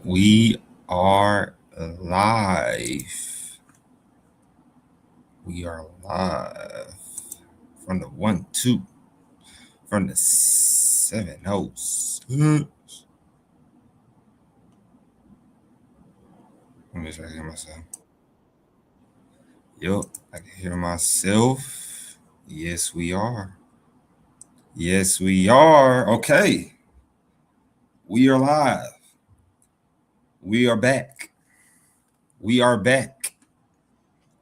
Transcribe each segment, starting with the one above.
We are live. We are live from the 1-2, from the 7-0. Let me try to hear myself. Yup, I can hear myself. Yes, we are. Yes, we are. Okay. We are live. We are back. We are back.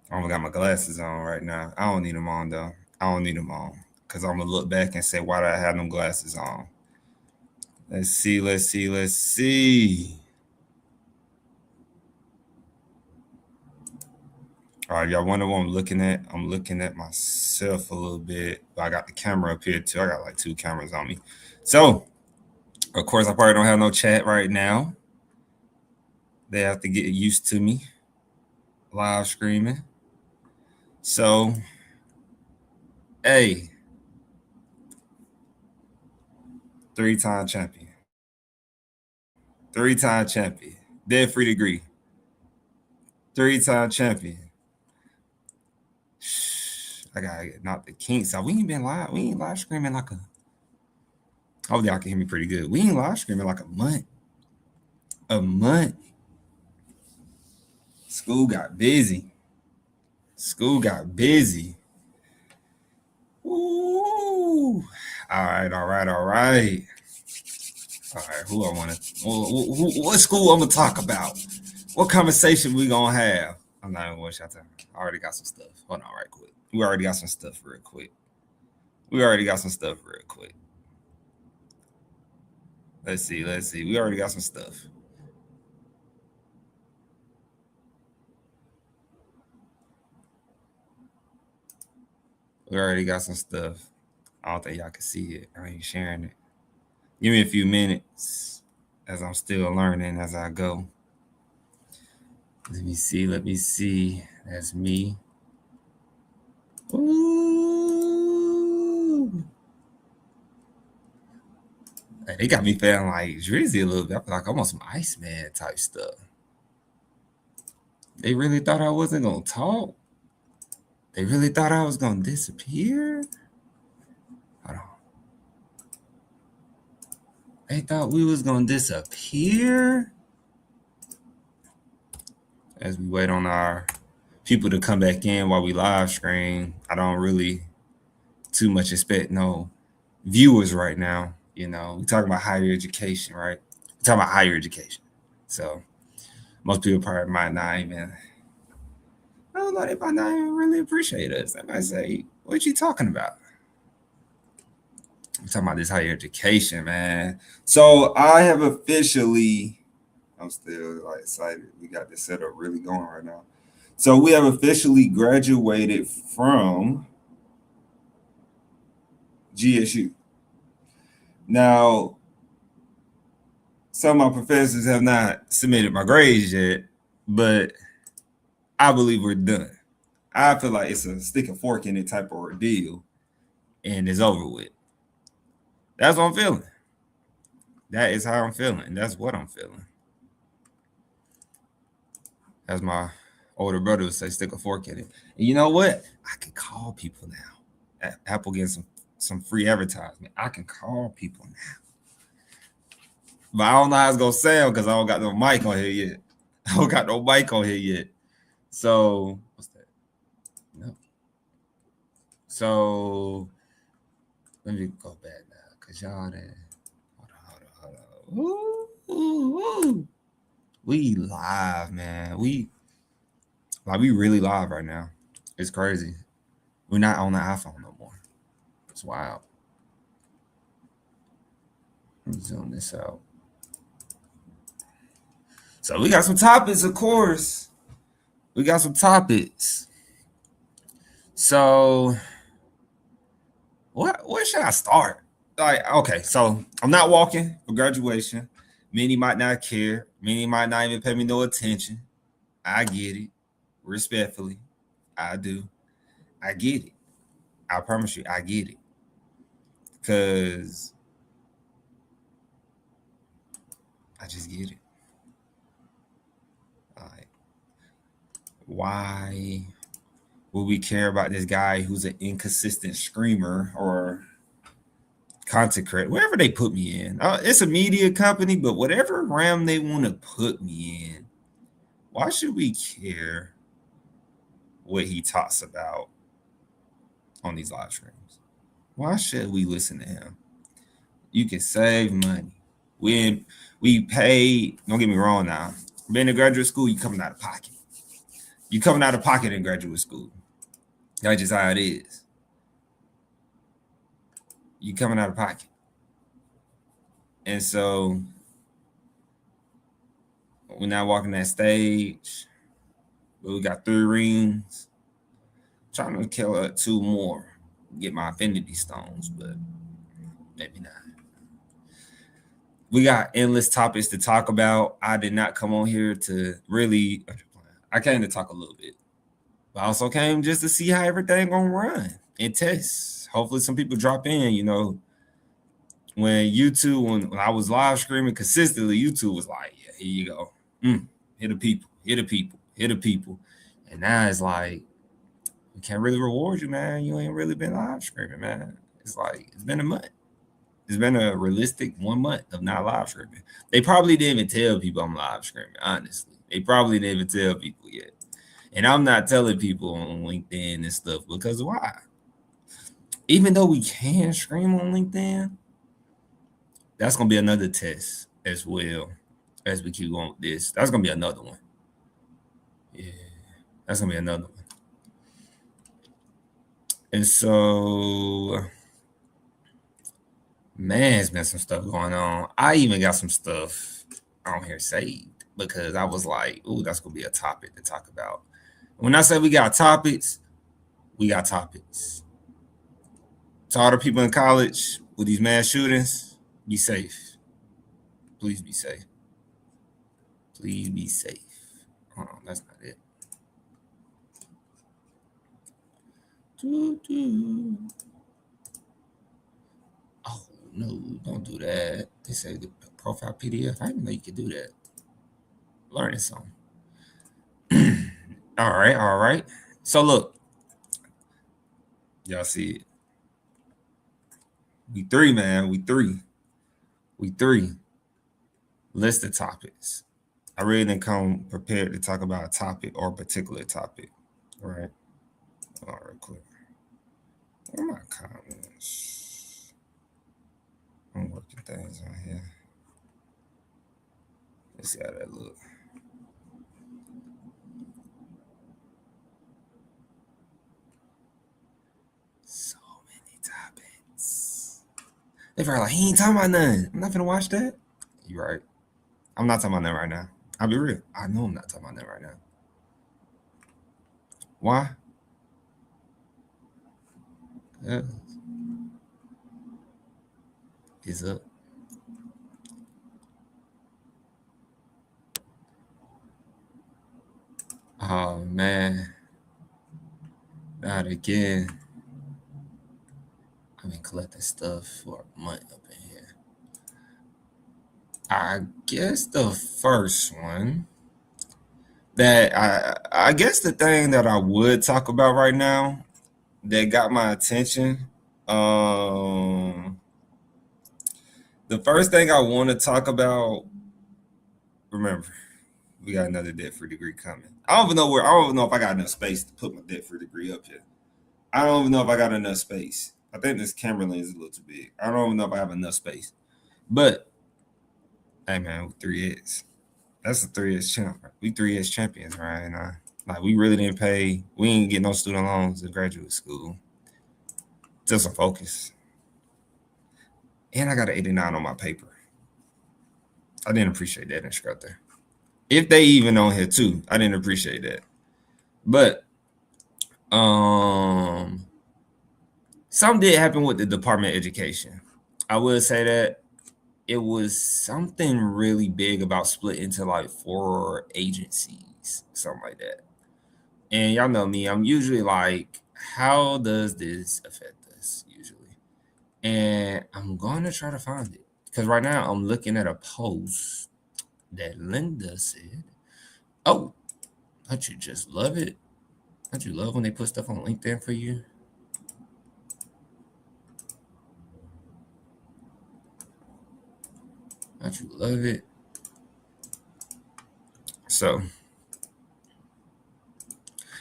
I only got my glasses on right now. I don't need them on though. I don't need them on because I'm gonna look back and say, why did I have them glasses on? Let's see. All right, y'all wonder what I'm looking at? I'm looking at myself a little bit. But I got the camera up here too. I got like 2 cameras on me. So, of course, I probably don't have no chat right now. They have to get used to me live streaming. So, hey, 3-time champion. 3-time champion. Dead free degree. 3-time champion. I gotta get knocked the kinks out. We ain't been live. We ain't live streaming like a. Hopefully, y'all can hear me pretty good. We ain't live streaming like a month. A month. School got busy. Ooh. All right. All right. Who I want to? What school I'm gonna talk about? What conversation we gonna have? I'm not even waste your time. I already got some stuff. Hold on, right quick. We already got some stuff real quick. Let's see. We already got some stuff. We already got some stuff. I don't think y'all can see it. I ain't sharing it. Give me a few minutes as I'm still learning as I go. Let me see. That's me. Ooh. They got me feeling like Drizzy a little bit. I feel like I'm on some Iceman type stuff. They really thought I wasn't gonna talk. They really thought I was gonna disappear. Hold on. They thought we was gonna disappear. As we wait on our people to come back in while we live stream, I don't really too much expect no viewers right now. You know, we talking about higher education, right? We talking about higher education. So most people probably might not even. I don't know. They might not even really appreciate us. They might say, "What you talking about?" I'm talking about this higher education, man. So I have officially. I'm still like excited. We got this setup really going right now. So we have officially graduated from GSU. Now, some of my professors have not submitted my grades yet, but I believe we're done. I feel like it's a stick and fork in it type of ordeal, and it's over with. That's what I'm feeling. That is how I'm feeling. That's what I'm feeling. As my older brother would say, stick a fork in it. And you know what? I can call people now. Apple getting some free advertisement. I can call people now. But I don't know how it's gonna sound because I don't got no mic on here yet. So what's that? No. So let me go back now because y'all there. Hold on. Ooh. We live, man. We really live right now. It's crazy. We're not on the iPhone no more. It's wild. Let me zoom this out. So we got some topics, of course. We got some topics. So where should I start? Like, okay, so I'm not walking for graduation. Many might not care. Many might not even pay me no attention. I get it. Respectfully. I do. I get it. I promise you, I get it. Cause I just get it. Why would we care about this guy who's an inconsistent screamer or content creator, wherever they put me in? It's a media company, but whatever realm they want to put me in, why should we care what he talks about on these live streams? Why should we listen to him? You can save money. We pay, don't get me wrong now. Being in graduate school, you coming out of pocket. You coming out of pocket in graduate school. That's just how it is. You coming out of pocket. And so we're not walking that stage, but we got 3 rings. Trying to kill 2 more. Get my Infinity Stones, but maybe not. We got endless topics to talk about. I did not come on here to really, I came to talk a little bit, but I also came just to see how everything gonna run and test. Hopefully some people drop in, you know. When YouTube, when I was live streaming consistently, YouTube was like, yeah, here you go. Hit the people, hit the people, hit the people. And now it's like, we can't really reward you, man. You ain't really been live streaming, man. It's like, it's been a month. It's been a realistic 1 month of not live streaming. They probably didn't even tell people I'm live streaming, honestly. They probably didn't even tell people yet. And I'm not telling people on LinkedIn and stuff because why? Even though we can stream on LinkedIn, that's going to be another test as well as we keep going with this. That's going to be another one. Yeah, that's going to be another one. And so, man, there's been some stuff going on. I even got some stuff on here saved because I was like, ooh, that's going to be a topic to talk about. When I say we got topics, we got topics. To all the people in college with these mass shootings, be safe. Please be safe. Please be safe. Hold on, that's not it. Oh, no, don't do that. They say the profile PDF. I didn't know you could do that. Learning something. All right. So look, y'all see it. We 3, man. We three. List of topics. I really didn't come prepared to talk about a topic or a particular topic. All right. All right, quick. Where are my comments? I'm working things on here. Let's see how that look. So many topics. They probably like, he ain't talking about nothing. I'm not gonna watch that. You're right. I'm not talking about that right now. I'll be real. I know I'm not talking about that right now. Why? It's up. Oh man. Not again. I've been collecting stuff for a month up in here. I guess the first one that I guess the thing that I would talk about right now that got my attention. The first thing I want to talk about, remember, we got another debt-free degree coming. I don't even know if I got enough space to put my debt-free degree up here. I don't even know if I got enough space. I think this camera lens is a little too big. I don't even know if I have enough space. But hey man, 3X. That's a 3X champ. We 3X champions right now. Like we really didn't pay. We didn't get no student loans in graduate school. Just a focus. And I got an 89 on my paper. I didn't appreciate that, instructor. If they even on here too, I didn't appreciate that. But something did happen with the Department of Education. I will say that it was something really big about split into like 4 agencies, something like that. And y'all know me, I'm usually like, how does this affect us usually? And I'm going to try to find it because right now I'm looking at a post that Linda said, oh, Don't you just love it? Don't you love when they put stuff on LinkedIn for you? Don't you love it? So,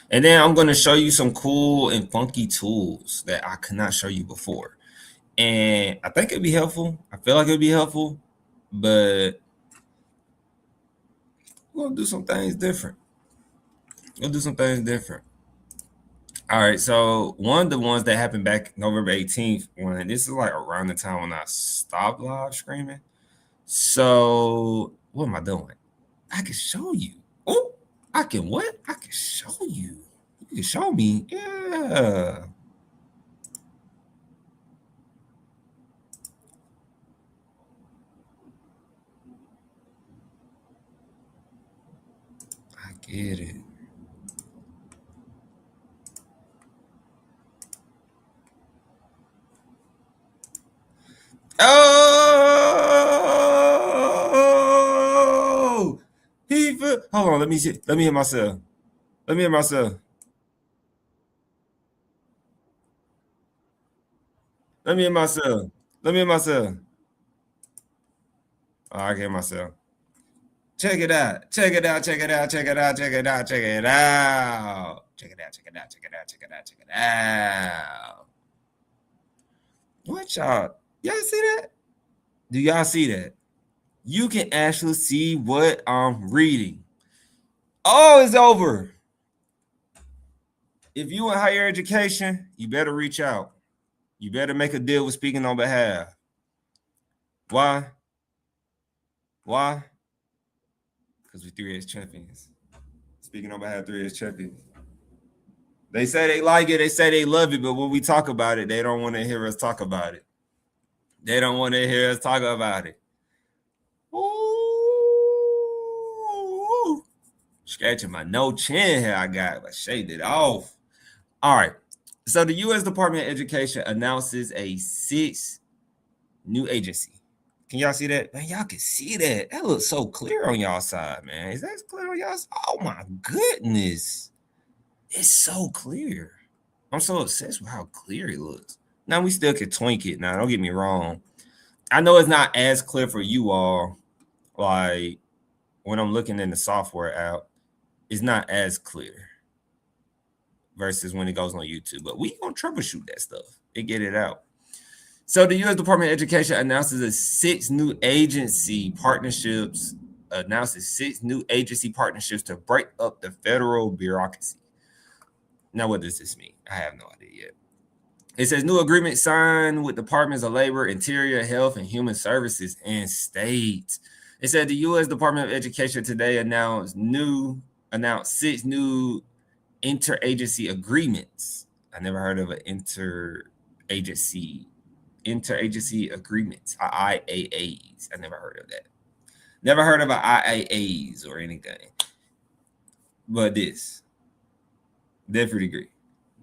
and then I'm going to show you some cool and funky tools that I could not show you before. And I think it'd be helpful. I feel like it'd be helpful, but we'll do some things different. We'll do some things different. All right. So one of the ones that happened back November 18th, when this is like around the time when I stopped live streaming. So what am I doing? I can show you. Oh, I can what? I can show you. You can show me. Yeah. I get it. Oh, hold on. Let me see. Let me hear myself. Let me hear myself. Let me hear myself. Let me hear myself. Oh, I can hear myself. Check it out. Check it out. Check it out. Check it out. Check it out. Check it out. Check it out. Check it out. Check it out. Check it out. Check it out. What y'all? Y'all see that? Do y'all see that? You can actually see what I'm reading. Oh, it's over. If you in higher education, you better reach out. You better make a deal with Speaking on Behalf. Why? Why? Because we 3S champions. Speaking on Behalf 3S champions. They say they like it, they say they love it, but when we talk about it, they don't want to hear us talk about it. They don't want to hear us talk about it. Ooh. Scratching my no chin hair I got, but shaved it off. All right. So the U.S. Department of Education announces a 6th new agency. Can y'all see that? Man, y'all can see that. That looks so clear on y'all side, man. Is that clear on y'all side? Oh my goodness. It's so clear. I'm so obsessed with how clear it looks. Now we still can twink it. Now, don't get me wrong. I know it's not as clear for you all. Like when I'm looking in the software app, it's not as clear versus when it goes on YouTube. But we gonna troubleshoot that stuff and get it out. So the U.S. Department of Education announces 6 new agency partnerships. Announces 6 new agency partnerships to break up the federal bureaucracy. Now, what does this mean? I have no idea yet. It says new agreement signed with Departments of Labor, Interior, Health, and Human Services and states. It said the U.S. Department of Education today announced 6 new interagency agreements. I never heard of an interagency agreements, IAAs. I never heard of that. Never heard of an IAAs or anything. But this, different degree.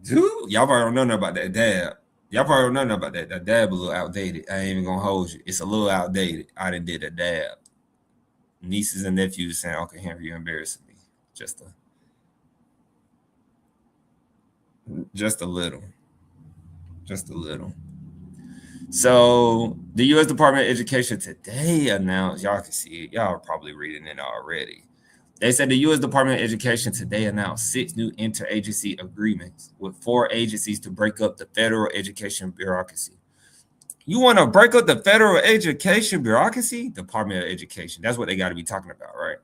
Dude, y'all probably don't know nothing about that dab. Y'all probably don't know nothing about that. That dab a little outdated. I ain't even gonna hold you. It's a little outdated. I done did a dab. Nieces and nephews saying, "Uncle Henry, you're embarrassing me." Just a little. Just a little. So the U.S. Department of Education today announced, y'all can see it. Y'all are probably reading it already. They said the U.S. Department of Education today announced 6 new interagency agreements with 4 agencies to break up the federal education bureaucracy. You want to break up the federal education bureaucracy? Department of Education. That's what they got to be talking about, right?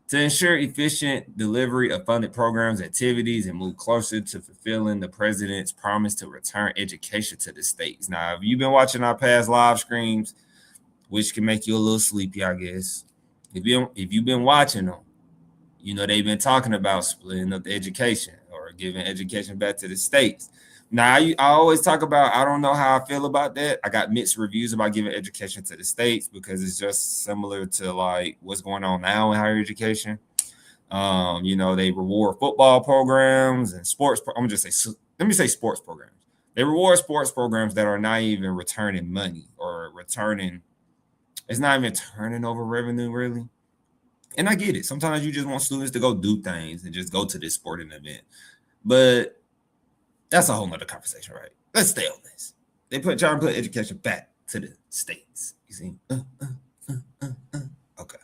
To ensure efficient delivery of funded programs, activities, and move closer to fulfilling the president's promise to return education to the states. Now, if you've been watching our past live streams, which can make you a little sleepy, I guess, if you've been watching them, you know they've been talking about splitting up the education or giving education back to the states. Now, I always talk about, I don't know how I feel about that. I got mixed reviews about giving education to the states because it's just similar to like what's going on now in higher education. They reward football programs and sports. Let me say sports programs. They reward sports programs that are not even returning money or returning. It's not even turning over revenue, really. And I get it. Sometimes you just want students to go do things and just go to this sporting event. But that's a whole nother conversation, right? Let's stay on this. They trying to put education back to the states. You see? Okay.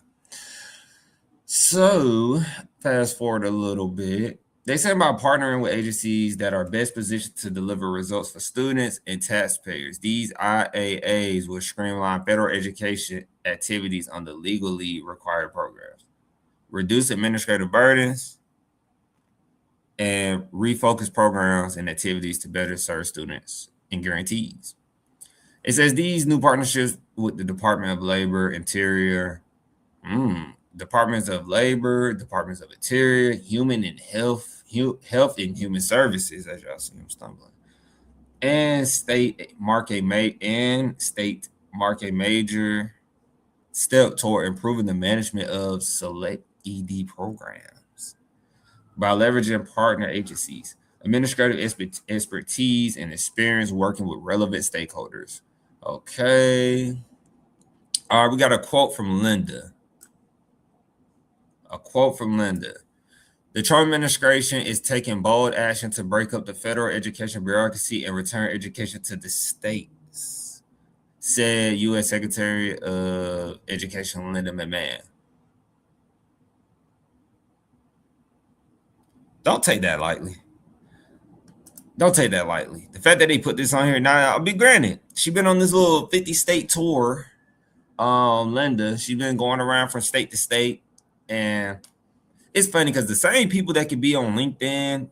So fast forward a little bit. They say about partnering with agencies that are best positioned to deliver results for students and taxpayers. These IAAs will streamline federal education activities under legally required programs, reduce administrative burdens, and refocus programs and activities to better serve students and grantees. It says these new partnerships with the Department of Labor, Interior, Departments of Labor, Departments of Interior, Human and Health and Human Services, as y'all see him stumbling, and state mark a major step toward improving the management of select ED programs by leveraging partner agencies, administrative expertise, and experience working with relevant stakeholders. Okay. All right, we got a quote from Linda. The Trump administration is taking bold action to break up the federal education bureaucracy and return education to the states, said U.S. Secretary of Education Linda McMahon. Don't take that lightly. The fact that they put this on here, now I'll be granted, she's been on this little 50-state tour. Linda, she's been going around from state to state, and it's funny because the same people that could be on LinkedIn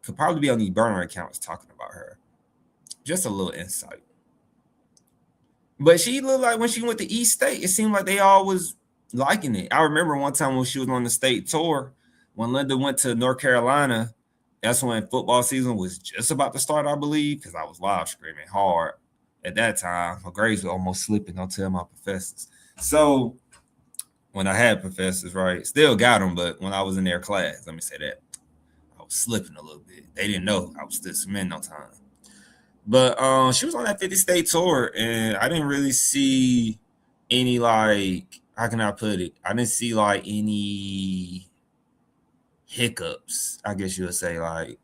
could probably be on these burner accounts talking about her. Just a little insight. But she looked like when she went to East State, it seemed like they all was liking it. I remember one time when she was on the state tour, when Linda went to North Carolina, that's when football season was just about to start, I believe, because I was live streaming hard at that time. My grades were almost slipping. Don't tell my professors. So when I had professors, right, still got them, but when I was in their class, let me say that, I was slipping a little bit. They didn't know I was still submitting no time. But she was on that 50-state tour, and I didn't really see any, like, how can I put it? I didn't see, like, any hiccups, I guess you would say. Like,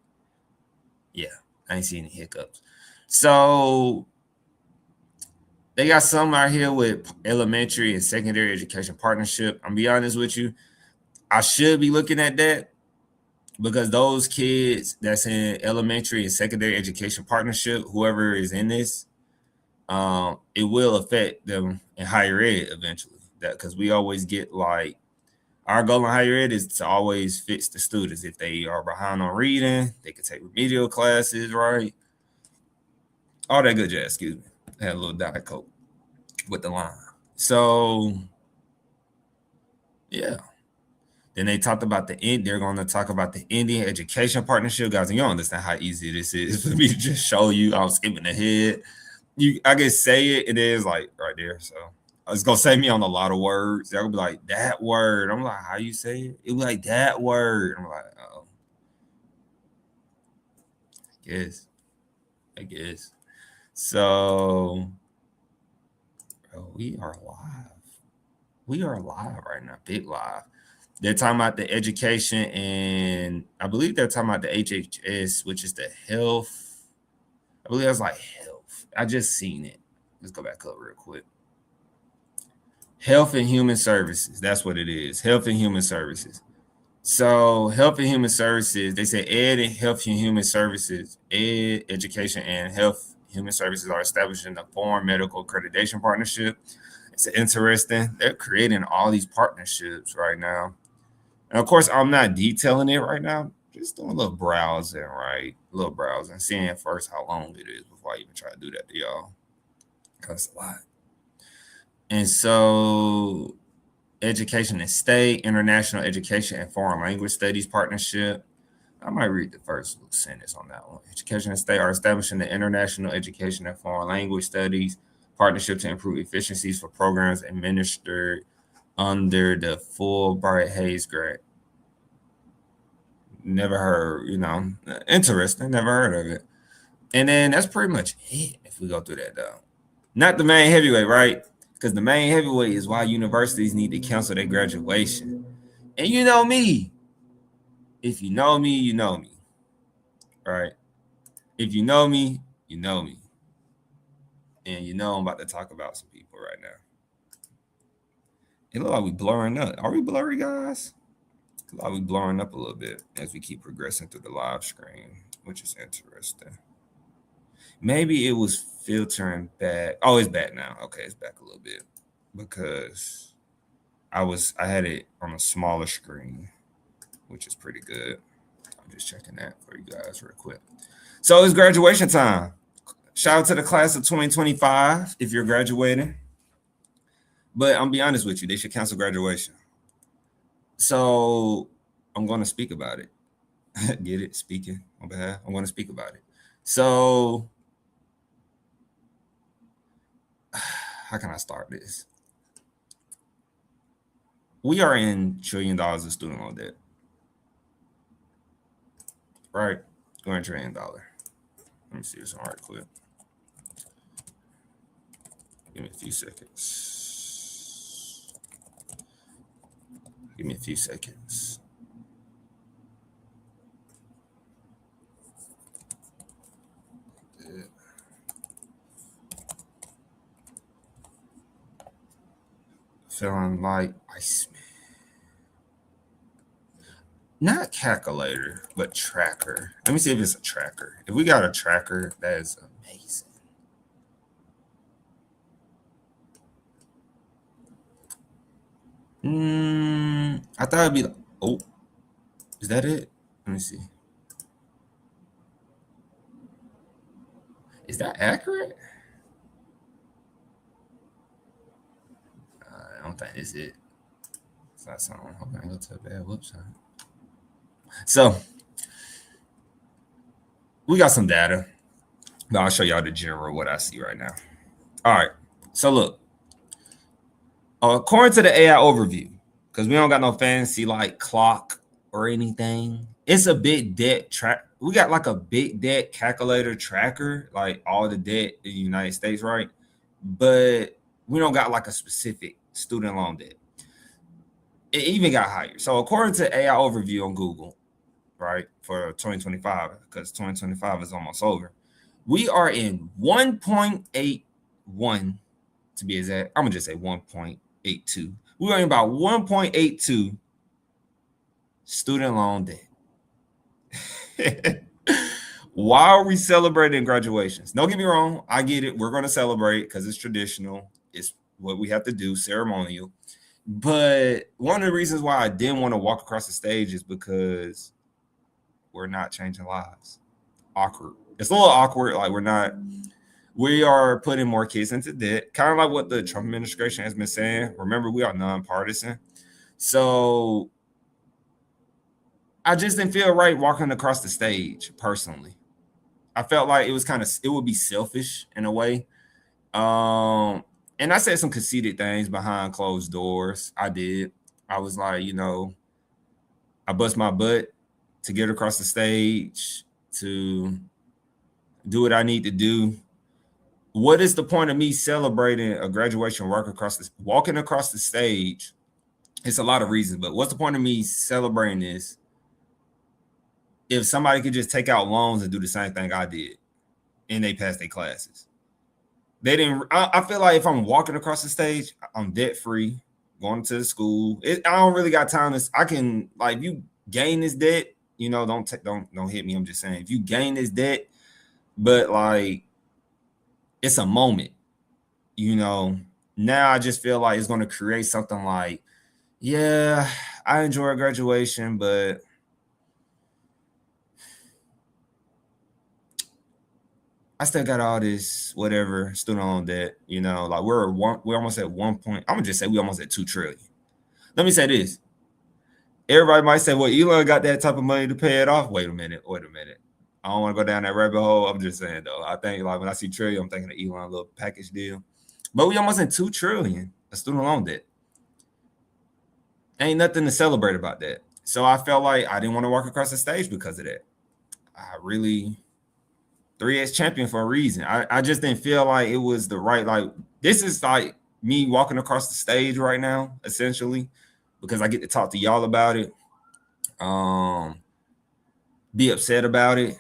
yeah, I didn't see any hiccups. So they got some out here with elementary and secondary education partnership. I'm be honest with you, I should be looking at that, because those kids that's in elementary and secondary education partnership, whoever is in this, it will affect them in higher ed eventually. That because we always get, like, our goal in higher ed is to always fix the students. If they are behind on reading, they can take remedial classes, right? All that good jazz. Excuse me. I had a little Diet Coke with the lime. So yeah. Then they talked about they're going to talk about the Indian Education Partnership. Guys, and you don't understand how easy this is for me to just show you. I'm skipping ahead. I can say it, and it's like right there. So it's going to save me on a lot of words. They'll be like, that word. I'm like, how you say it? It'll be like, that word. I'm like, oh. I guess. So, bro, we are live right now. Big live. They're talking about the education, and I believe they're talking about the HHS, which is the health. I believe that's like health. I just seen it. Let's go back up real quick. Health and Human Services. That's what it is. Health and Human Services. So Health and Human Services, they say Ed and Health and Human Services, Ed, Education, and Health Human Services are establishing a foreign medical accreditation partnership. It's interesting. They're creating all these partnerships right now. And of course, I'm not detailing it right now. Just doing a little browsing, right? A little browsing, seeing first how long it is before I even try to do that to y'all. That's a lot. And so, Education and State, International Education and Foreign Language Studies Partnership. I might read the first sentence on that one. Education and State are establishing the International Education and Foreign Language Studies Partnership to improve efficiencies for programs administered under the Fulbright Hayes grant. Never heard, interesting. Never heard of it. And then that's pretty much it if we go through that, though. Not the main heavyweight, right? Because the main heavyweight is why universities need to cancel their graduation. And you know me. If you know me, you know me. Right? If you know me, you know me. And you know I'm about to talk about some people right now. It looks like we blurring up. Are we blurry, guys? It looks like we blurring up a little bit as we keep progressing through the live screen, which is interesting. Maybe it was filtering back. Oh, it's back now. Okay, it's back a little bit because I had it on a smaller screen, which is pretty good. I'm just checking that for you guys real quick. So it's graduation time. Shout out to the class of 2025 if you're graduating. But I'm be honest with you, they should cancel graduation. So I'm going to speak about it. Get it? Speaking on behalf. I'm going to speak about it. So how can I start this? We are in $1 trillion of student loan debt. Right? $1 trillion. Let me see this one right quick. Give me a few seconds. Give me a few seconds. Feeling like Iceman. Not calculator, but tracker. Let me see if it's a tracker. If we got a tracker, that is amazing. I thought it'd be like, oh, is that it? Let me see. Is that accurate? I don't think it's it. It's not something. I'm hoping I go to a bad website. So we got some data, but I'll show y'all the general what I see right now. All right. So look, according to the AI overview, because we don't got no fancy like clock or anything, it's a big debt track. We got like a big debt calculator tracker, like all the debt in the United States, right? But we don't got like a specific student loan debt. It even got higher. So according to AI overview on Google, right, for 2025, because 2025 is almost over, we are in 1.81 to be exact. I'm gonna just say 1.82. We're in about 1.82 student loan debt. Why are we celebrating graduations? Don't get me wrong, I get it. We're going to celebrate because it's traditional. It's what we have to do, ceremonial. But one of the reasons why I didn't want to walk across the stage is because we're not changing lives. Awkward. It's a little awkward. Like we are putting more kids into debt, kind of like what the Trump administration has been saying. Remember, we are nonpartisan. So I just didn't feel right walking across the stage personally. I felt like it would be selfish in a way. And I said some conceited things behind closed doors. I did. I was like, I bust my butt to get across the stage, to do what I need to do. What is the point of me celebrating a graduation walking across the stage? It's a lot of reasons, but what's the point of me celebrating this if somebody could just take out loans and do the same thing I did and they passed their classes? They didn't. I feel like if I'm walking across the stage, I'm debt free, going to the school. I don't really got time to. I can, like, if you gain this debt, don't hit me. I'm just saying, if you gain this debt, but like it's a moment, Now I just feel like it's going to create something like, yeah, I enjoy graduation, but I still got all this whatever student loan debt, like we're almost at 1 point. I'm gonna just say we almost at 2 trillion. Let me say this. Everybody might say, well, Elon got that type of money to pay it off. Wait a minute. I don't want to go down that rabbit hole. I'm just saying though. I think like when I see trillion, I'm thinking of Elon little package deal. But we almost at 2 trillion of student loan debt. Ain't nothing to celebrate about that. So I felt like I didn't want to walk across the stage because of that. I really 3X champion for a reason. I just didn't feel like it was the right, like, this is like me walking across the stage right now, essentially, because I get to talk to y'all about it, be upset about it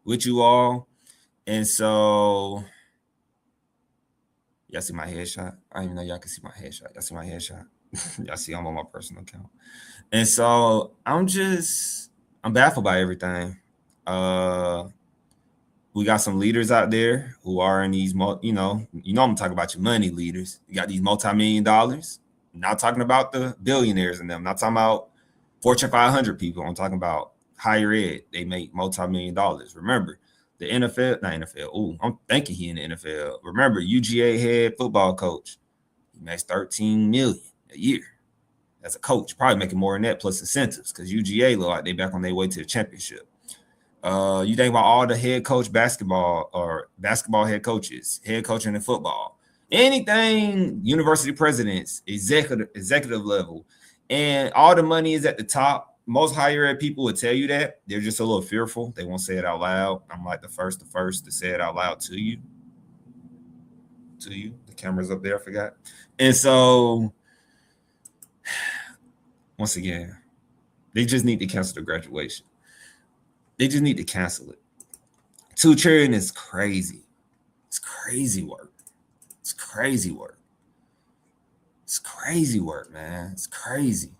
with you all. And so, y'all see my headshot? I didn't even know y'all can see my headshot. Y'all see my headshot? Y'all see I'm on my personal account. And so I'm baffled by everything. We got some leaders out there who are in these, I'm talking about your money leaders. You got these multi-million dollars. I'm not talking about the billionaires in them. I'm not talking about Fortune 500 people. I'm talking about higher ed. They make multi-million dollars. Remember, the NFL, not NFL. Oh, I'm thinking he in the NFL. Remember, UGA head football coach. He makes $13 million a year as a coach. Probably making more than that plus incentives because UGA look like they back on their way to the championship. You think about all the head coach basketball head coaches, head coaching in football, anything, university presidents, executive level, and all the money is at the top. Most higher ed people would tell you that. They're just a little fearful. They won't say it out loud. I'm like the first to say it out loud to you. The camera's up there, I forgot. And so, once again, they just need to cancel the graduation. They just need to cancel it. Tutoring is crazy. It's crazy work. It's crazy work. It's crazy work, man. It's crazy.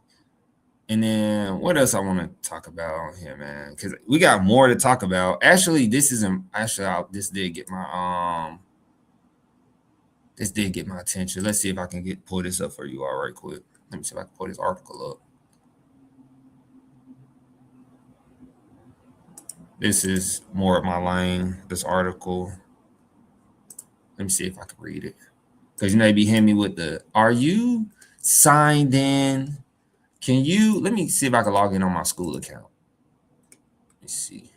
And then what else I want to talk about here, man? Because we got more to talk about. Actually, this did get my attention. Let's see if I can pull this up for you all right quick. Let me see if I can pull this article up. This is more of my lane, this article. Let me see if I can read it. Because they be hitting me with are you signed in? Let me see if I can log in on my school account. Let me see.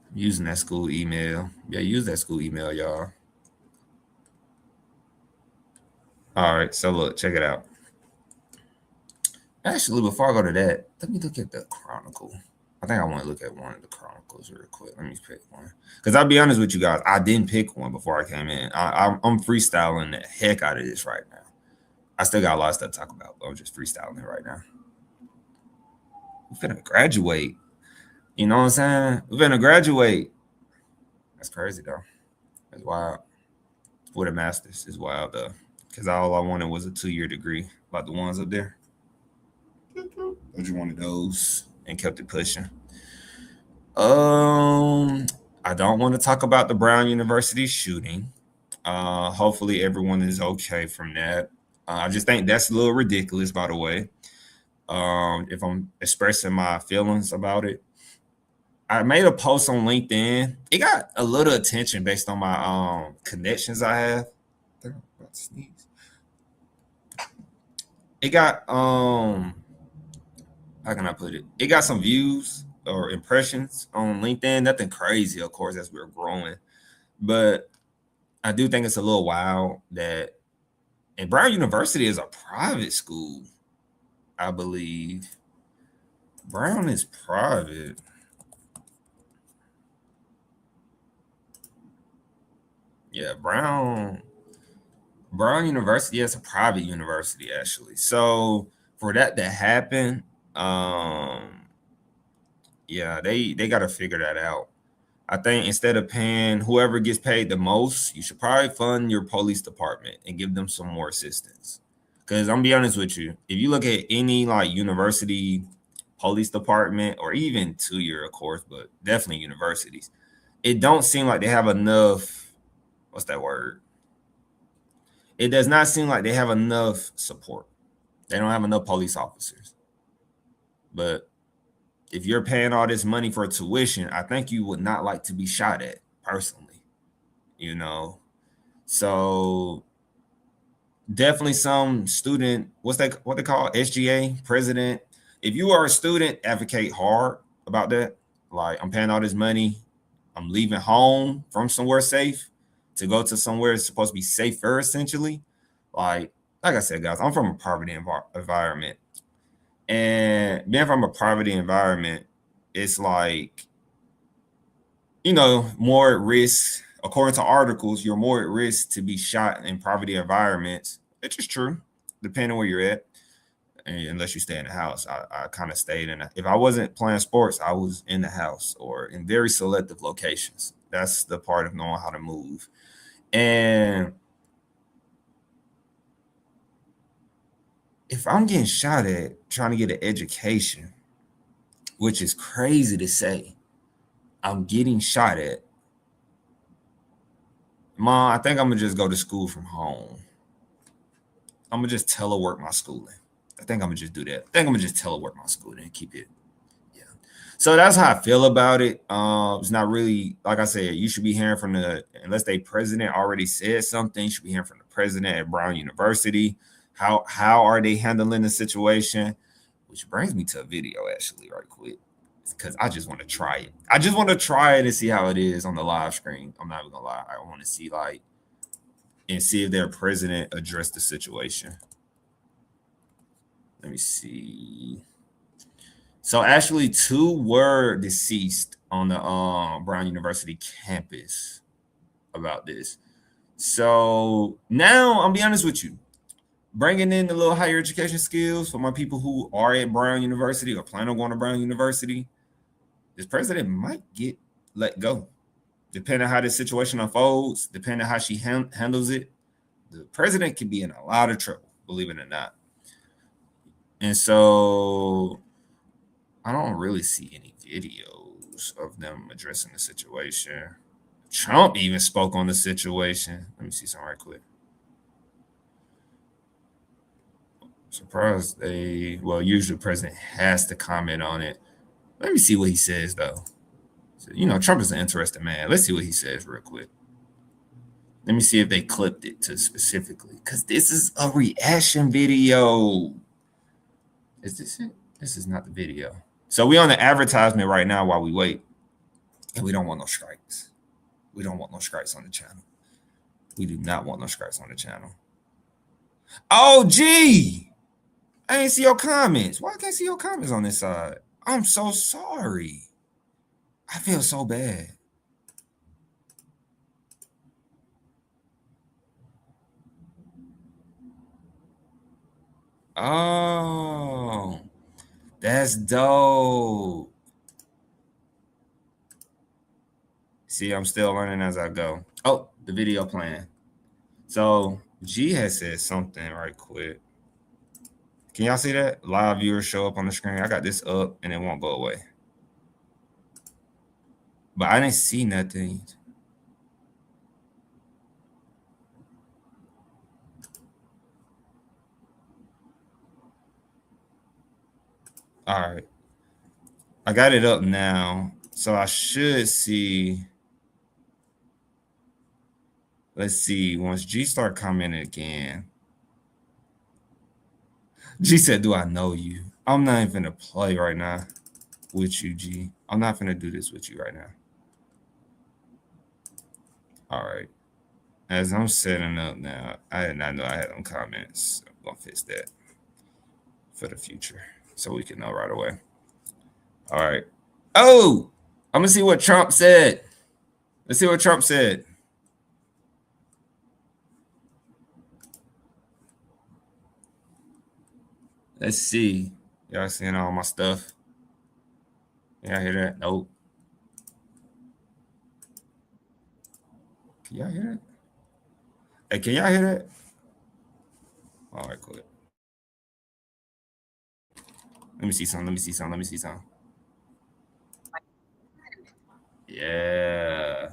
I'm using that school email. Yeah, use that school email, y'all. All right, so look, check it out. Actually, before I go to that, let me look at the Chronicle. I think I want to look at one of the Chronicles real quick. Let me pick one. Because I'll be honest with you guys, I didn't pick one before I came in. I'm freestyling the heck out of this right now. I still got a lot of stuff to talk about, but I'm just freestyling it right now. We're finna graduate. You know what I'm saying? We're finna graduate. That's crazy, though. That's wild. With a master's is wild, though. Because all I wanted was a 2-year degree, like the ones up there. I just wanted those and kept it pushing. I don't want to talk about the Brown University shooting. Hopefully everyone is okay from that. I just think that's a little ridiculous, by the way. If I'm expressing my feelings about it. I made a post on LinkedIn. It got a little attention based on my connections I have. I'm about to sneeze. It got how can I put it? It got some views or impressions on LinkedIn. Nothing crazy, of course, as we're growing. But I do think it's a little wild that, and Brown University is a private school, I believe. Brown is private. Yeah, Brown University is a private university, actually. So for that to happen, yeah, they got to figure that out. I think instead of paying whoever gets paid the most, you should probably fund your police department and give them some more assistance. Because I'm gonna be honest with you, if you look at any like university police department or even 2-year, of course, but definitely universities, it don't seem like they have enough. What's that word? It does not seem like they have enough support. They don't have enough police officers. But if you're paying all this money for tuition, I think you would not like to be shot at personally, you know? So definitely some student, what they call SGA president. If you are a student, advocate hard about that. Like, I'm paying all this money. I'm leaving home from somewhere safe to go to somewhere it's supposed to be safer, essentially. Like I said, guys, I'm from a poverty environment. And being from a poverty environment, it's like, more at risk. According to articles, you're more at risk to be shot in poverty environments which is true, depending on where you're at. Unless you stay in the house, I kind of stayed in. If I wasn't playing sports, I was in the house or in very selective locations. That's the part of knowing how to move. And if I'm getting shot at trying to get an education, which is crazy to say, I'm getting shot at. Mom, I think I'm gonna just go to school from home. I'm gonna just telework my schooling. I think I'm gonna just do that. I think I'm gonna just telework my schooling and keep it. Yeah. So that's how I feel about it. It's not really like I said. You should be hearing from the unless the president already said something. You should be hearing from the president at Brown University. How are they handling the situation? Which brings me to a video actually, right quick, because I just want to try it. I just want to try it and see how it is on the live screen. I'm not even gonna lie. I want to see like and see if their president addressed the situation. Let me see. So actually, two were deceased on the Brown University campus about this. So now I'll be honest with you, bringing in the little higher education skills for my people who are at Brown University or plan on going to Brown University. This president might get let go, depending on how this situation unfolds, depending on how she handles it. The president can be in a lot of trouble, believe it or not. And so I don't really see any videos of them addressing the situation. Trump even spoke on the situation. Let me see something right quick. Surprised usually the president has to comment on it. Let me see what he says though. So, Trump is an interesting man. Let's see what he says real quick. Let me see if they clipped it to specifically, because this is a reaction video. Is this it? This is not the video. So we on the advertisement right now while we wait, and we don't want no strikes. We don't want no strikes on the channel. We do not want no strikes on the channel. Oh, gee, I ain't see your comments. Why I can't see your comments on this side? I'm so sorry. I feel so bad. Oh, that's dope. See, I'm still learning as I go. Oh, the video playing. So G has said something right quick. Can y'all see that? Live viewers show up on the screen. I got this up and it won't go away. But I didn't see nothing. All right. I got it up now. So I should see. Let's see. Once G start commenting again. G said, "Do I know you?" I'm not even gonna play right now with you, G. I'm not gonna do this with you right now. All right. As I'm setting up now, I did not know I had them comments. I'm gonna fix that for the future so we can know right away. All right. Oh, I'm gonna see what Trump said. Let's see what Trump said. Let's see. Y'all seeing all my stuff? Y'all hear that? Nope. Can y'all hear that? Hey, can y'all hear that? All right, cool. Let me see something. Let me see something. Let me see something. Yeah.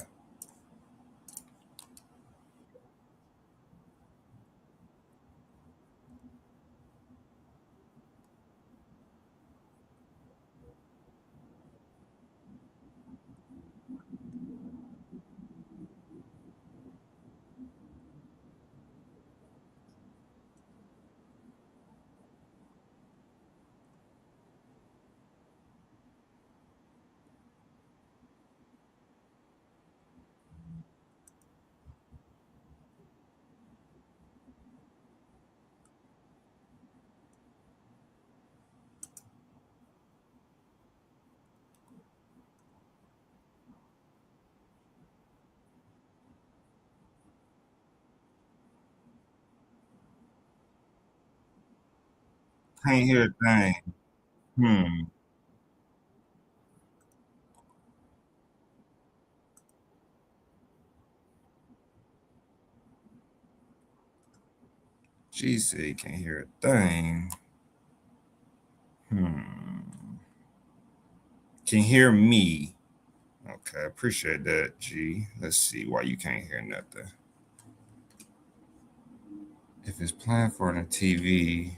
Can't hear a thing. Hmm. She said you can't hear a thing. Hmm. Can hear me. Okay, appreciate that, G. Let's see why you can't hear nothing. If it's playing for the TV,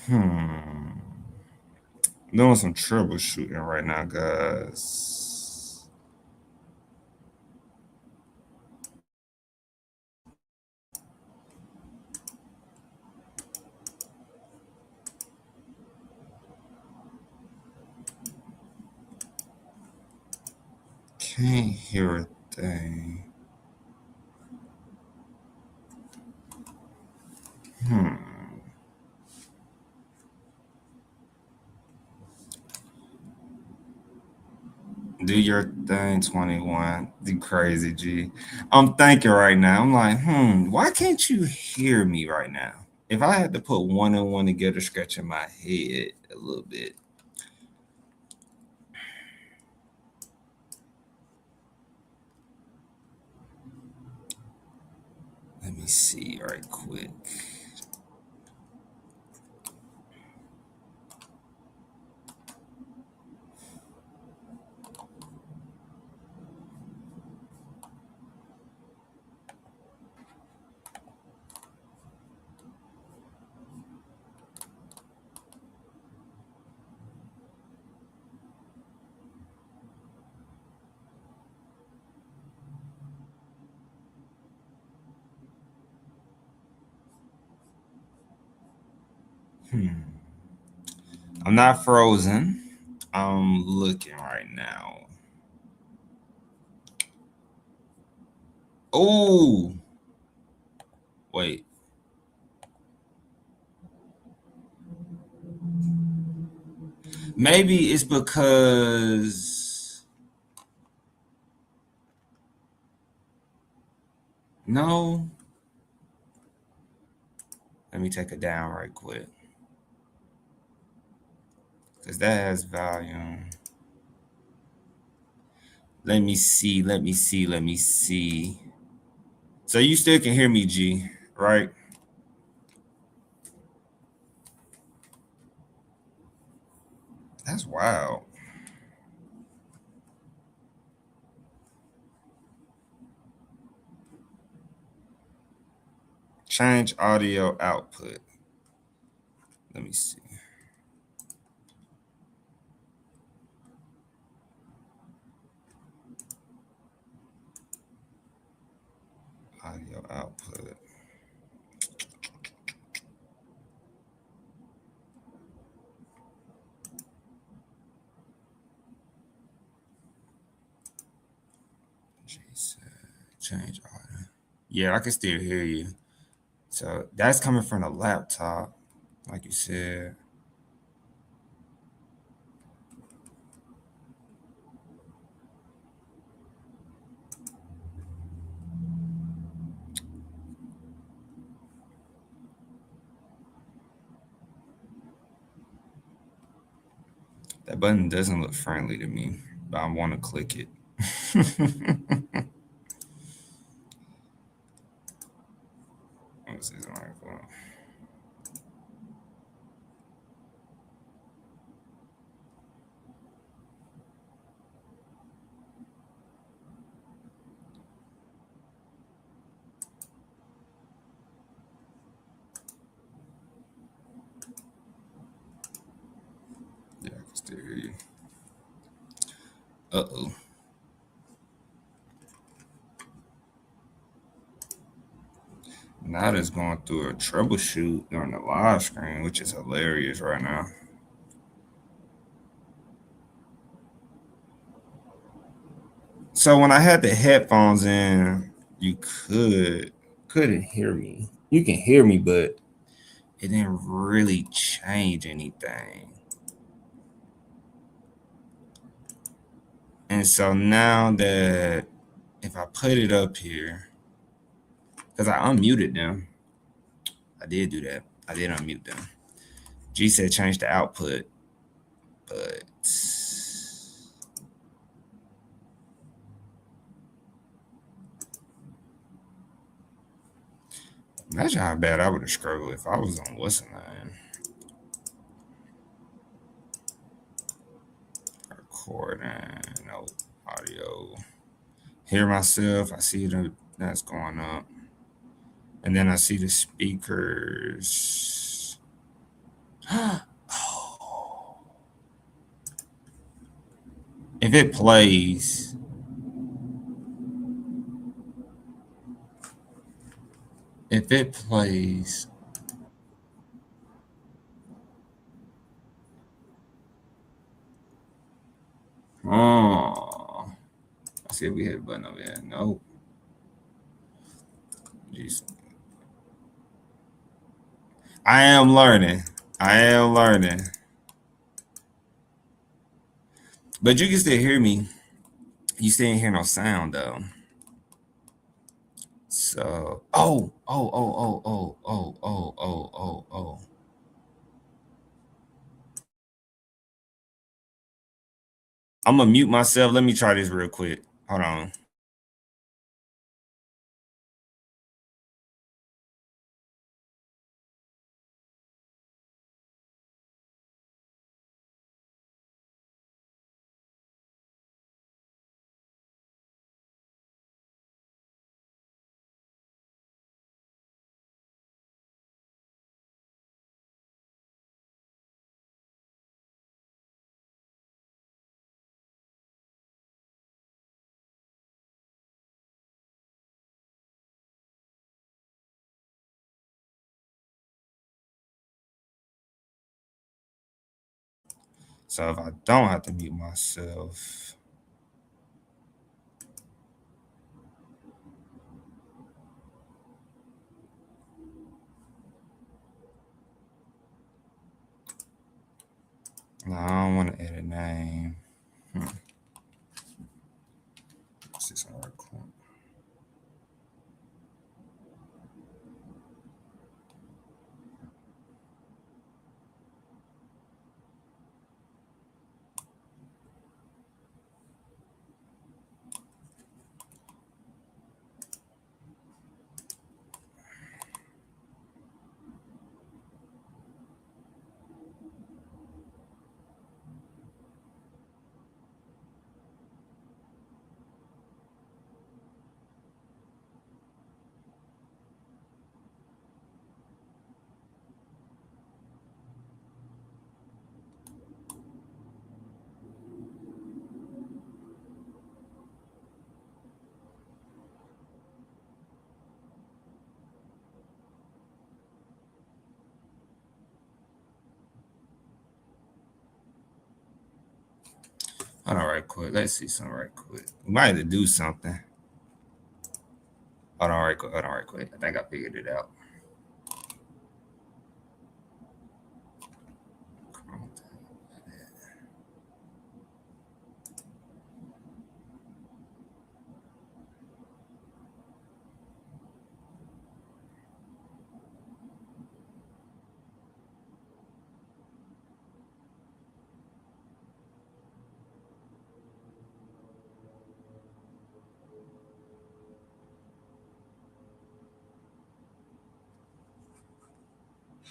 hmm. Doing some troubleshooting right now, guys. Can't hear a thing. Hmm. Do your thing, 21. You crazy, G. I'm thinking right now. I'm like, why can't you hear me right now? If I had to put one and one together, scratching my head a little bit. Let me see right quick. Hmm. I'm not frozen. I'm looking right now. Oh, wait. Maybe it's because no. Let me take it down right quick because that has volume. Let me see. Let me see. Let me see. So you still can hear me, G, right? That's wild. Change audio output. Let me see. Audio output. Change audio. Yeah, I can still hear you. So that's coming from the laptop, like you said. That button doesn't look friendly to me, but I want to click it. Let's see something. Yeah, I can still hear you. Uh-oh. Now it's going through a troubleshoot on the live screen, which is hilarious right now. So when I had the headphones in, you couldn't hear me. You can hear me, but it didn't really change anything. And And so now that if I put it up here, because I unmuted them, I did do that. I did unmute them. G said change the output, but imagine how bad I would have struggled if I was on what's the name. Recording, no audio. Hear myself. I see that's going up. And then I see the speakers. If it plays, oh, I see if we hit a button over here. Nope. Jeez. I am learning. But you can still hear me. You still ain't hear no sound though. So, oh. I'm gonna mute myself. Let me try this real quick. Hold on. So if I don't have to mute myself. No, I don't want to edit name. What's this article? Hold on right quick. Let's see something right quick. We might have to do something. Hold on right quick. I think I figured it out.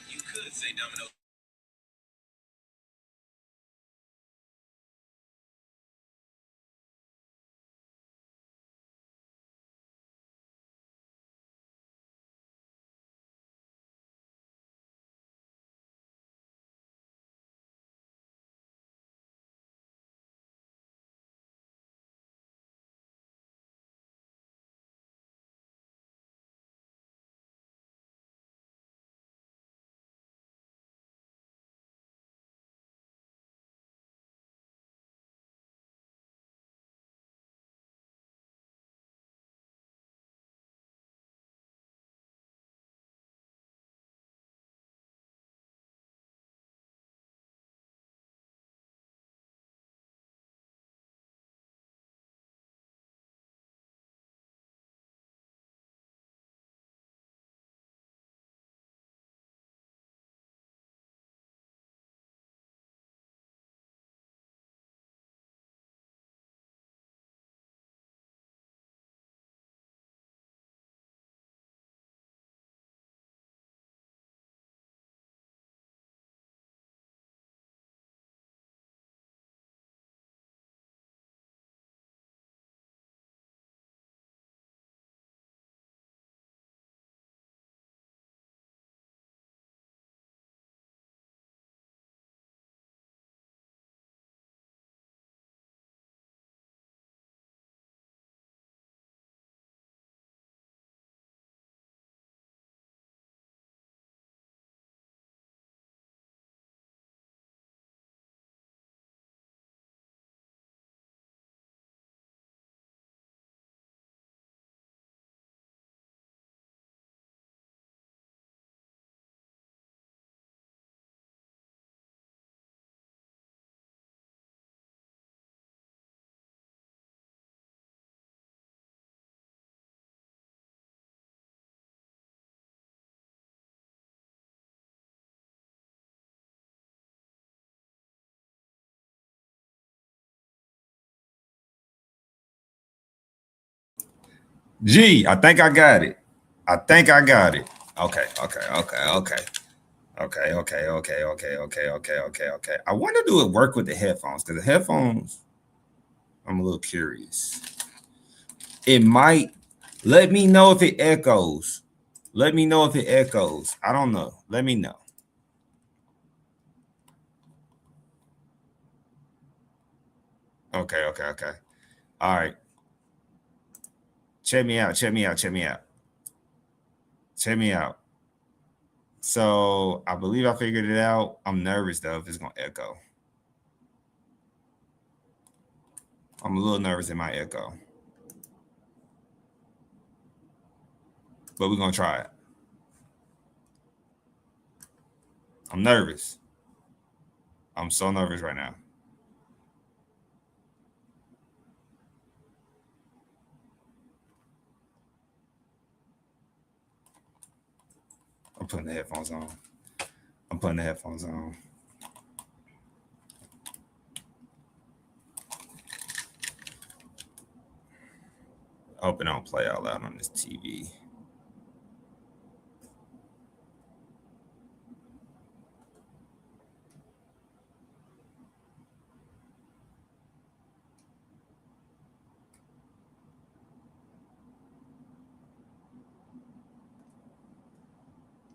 You could say domino. G, I think I got it. Okay. I want to do it work with the headphones because the headphones, I'm a little curious. It might. Let me know if it echoes. I don't know. Let me know. Okay. All right. Check me out. So I believe I figured it out. I'm nervous though if it's gonna echo. I'm a little nervous it might echo. But we're gonna try it. I'm nervous. I'm so nervous right now. I'm putting the headphones on. I hope it don't play out loud on this TV.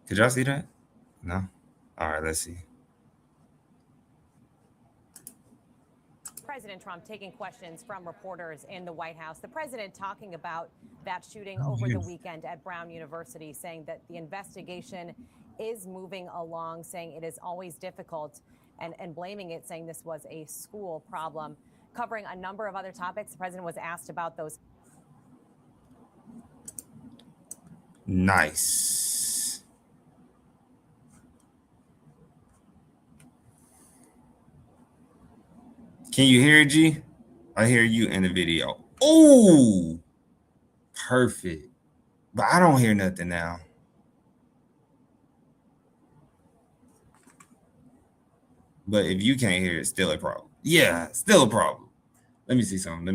Did y'all see that? No? All right, let's see. President Trump taking questions from reporters in the White House. The president talking about that shooting over the weekend at Brown University, saying that the investigation is moving along, saying it is always difficult, and blaming it, saying this was a school problem. Covering a number of other topics, the president was asked about those. Nice. Can you hear it, G? I hear you in the video. Oh, perfect. But I don't hear nothing now. But if you can't hear it, it's still a problem. Yeah, still a problem. Let me see something.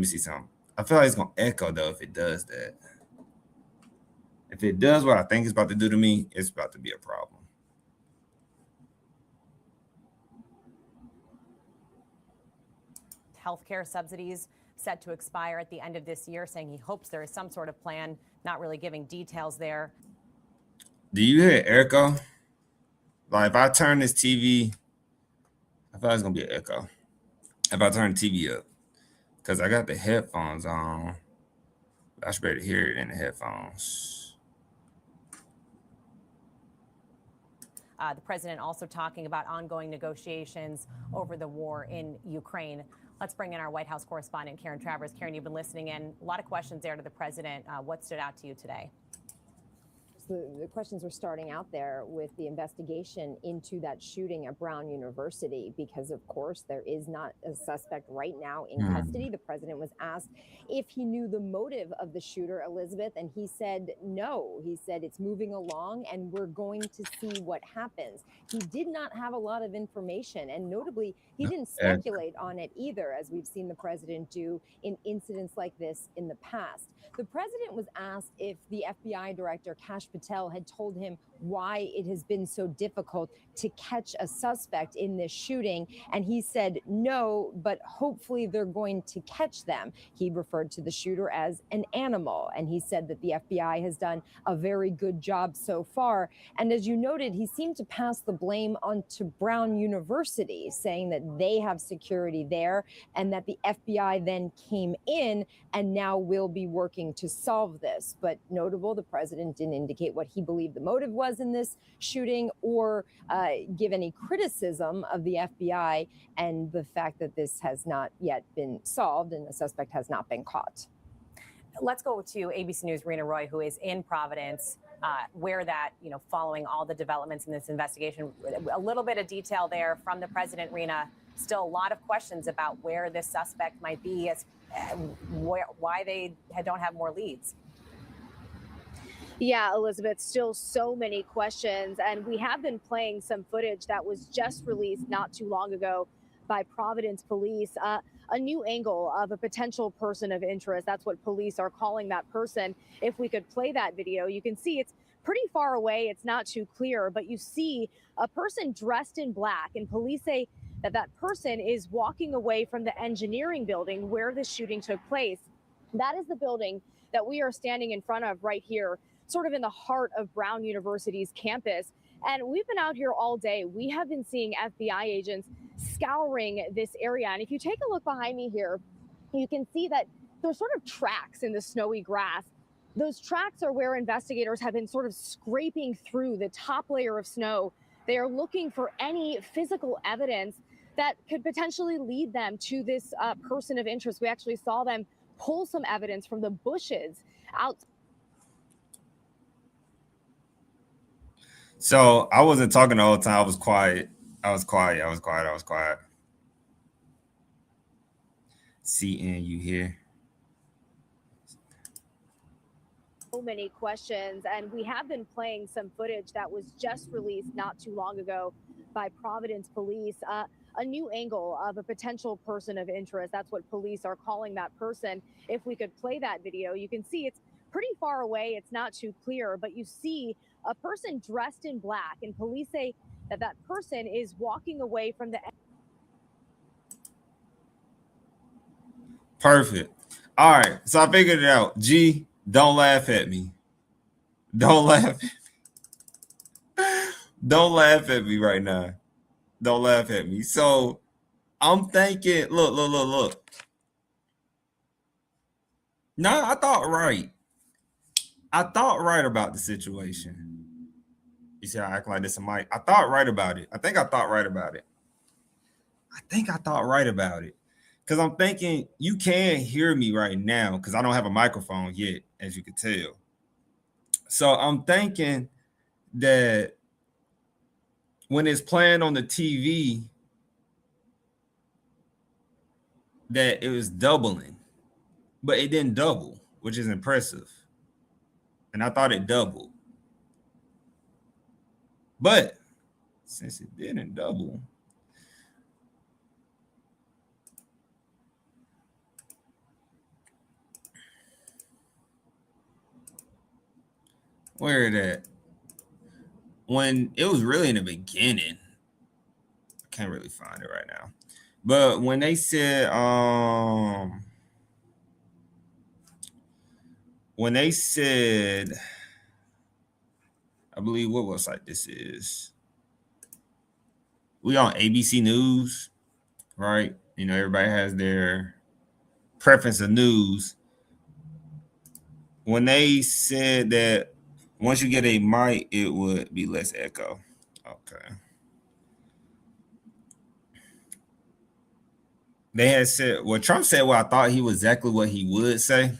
I feel like it's gonna echo though if it does that. If it does what I think it's about to do to me, it's about to be a problem. Healthcare subsidies set to expire at the end of this year, saying he hopes there is some sort of plan, not really giving details there. Do you hear echo? Like if I turn this TV, I feel like it's gonna be an echo. If I turn the TV up, because I got the headphones on, I should be able to hear it in the headphones. The president also talking about ongoing negotiations over the war in Ukraine. Let's bring in our White House correspondent, Karen Travers. Karen, you've been listening in. A lot of questions there to the president. What stood out to you today? The questions were starting out there with the investigation into that shooting at Brown University, because of course there is not a suspect right now in custody. The president was asked if he knew the motive of the shooter, Elizabeth, and he said no. He said it's moving along and we're going to see what happens. He did not have a lot of information, and notably he didn't speculate on it either, as we've seen the president do in incidents like this in the past. The president was asked if the FBI director, Kash Patel, had told him why it has been so difficult to catch a suspect in this shooting. And he said no, but hopefully they're going to catch them. He referred to the shooter as an animal. And he said that the FBI has done a very good job so far. And as you noted, he seemed to pass the blame onto Brown University, saying that they have security there and that the FBI then came in and now will be working to solve this. But notable, the president didn't indicate what he believed the motive was in this shooting or give any criticism of the FBI and the fact that this has not yet been solved and the suspect has not been caught. Let's go to ABC News' Rena Roy, who is in Providence, where that, following all the developments in this investigation, a little bit of detail there from the president, Rena. Still a lot of questions about where this suspect might be, why they don't have more leads. Yeah, Elizabeth, still so many questions. And we have been playing some footage that was just released not too long ago by Providence police. A new angle of a potential person of interest. That's what police are calling that person. If we could play that video, you can see it's pretty far away. It's not too clear, but you see a person dressed in black, and police say that that person is walking away from the engineering building where the shooting took place. That is the building that we are standing in front of right here, sort of in the heart of Brown University's campus. And we've been out here all day. We have been seeing FBI agents scouring this area. And if you take a look behind me here, you can see that there's sort of tracks in the snowy grass. Those tracks are where investigators have been sort of scraping through the top layer of snow. They are looking for any physical evidence that could potentially lead them to this person of interest. We actually saw them pull some evidence from the bushes out. So I wasn't talking the whole time. I was quiet. CN, you here? So many questions, and we have been playing some footage that was just released not too long ago by Providence police. A new angle of a potential person of interest. That's what police are calling that person. If we could play that video, you can see it's pretty far away. It's not too clear, but you see a person dressed in black, and police say that that person is walking away from the. Perfect. All right. So I figured it out. G, don't laugh at me. Don't laugh. Don't laugh at me right now. Don't laugh at me. So I'm thinking, look. No, I thought right. About the situation. You see, I act like this a mic. I thought right about it. I think I thought right about it. Because I'm thinking you can't hear me right now because I don't have a microphone yet, as you can tell. So I'm thinking that when it's playing on the TV, that it was doubling, but it didn't double, which is impressive. And I thought it doubled. But since it didn't double, where it at? When it was really in the beginning, I can't really find it right now. But when they said, I believe what website this is. We on ABC News, right? You know, everybody has their preference of news. When they said that once you get a mic, it would be less echo. Okay. They had said, well, Trump said what I thought he was exactly what he would say,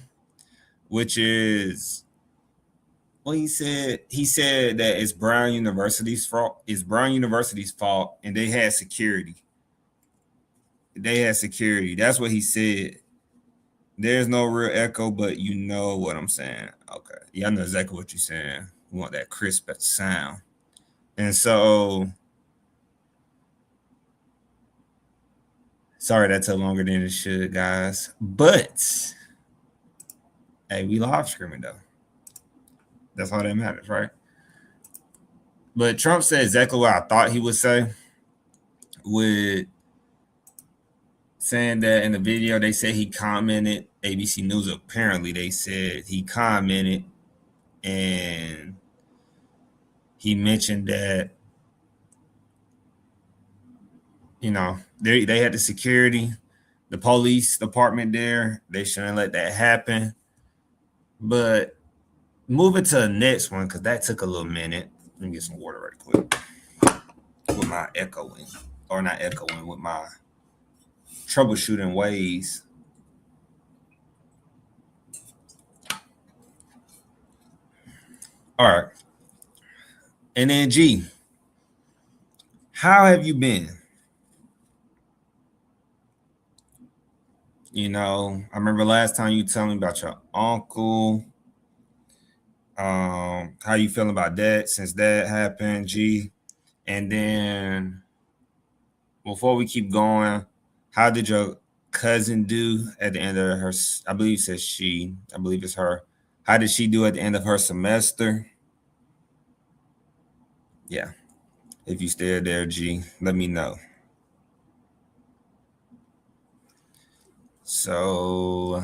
which is, well, he said that it's Brown University's fault. It's Brown University's fault, and they had security. That's what he said. There's no real echo, but you know what I'm saying. Okay. Yeah, I know exactly what you're saying. We want that crisp sound. And so, sorry that took longer than it should, guys. But, hey, we live streaming, though. That's all that matters, right? But Trump said exactly what I thought he would say, with saying that in the video, they said he commented, ABC News, apparently they said he commented, and he mentioned that, you know, they had the security, the police department there. They shouldn't let that happen. But moving to the next one, because that took a little minute. Let me get some water right quick. With my echoing, or not echoing, with my troubleshooting ways. All right. And then G, how have you been? You know, I remember last time you told me about your uncle. How you feeling about that since that happened, G? And then before we keep going, how did your cousin do at the end of her? I believe it says she. I believe it's her. How did she do at the end of her semester? Yeah. If you still there, G, let me know. So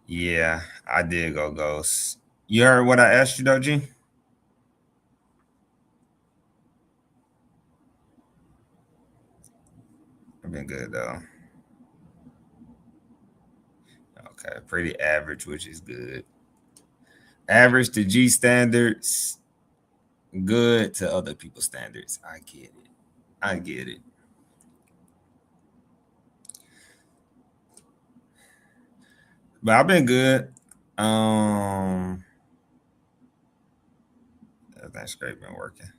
yeah, I did go ghost. You heard what I asked you though, G? I've been good though. Okay, pretty average, which is good. Average to G standards, good to other people's standards. I get it. I get it. But I've been good. That's great, been working.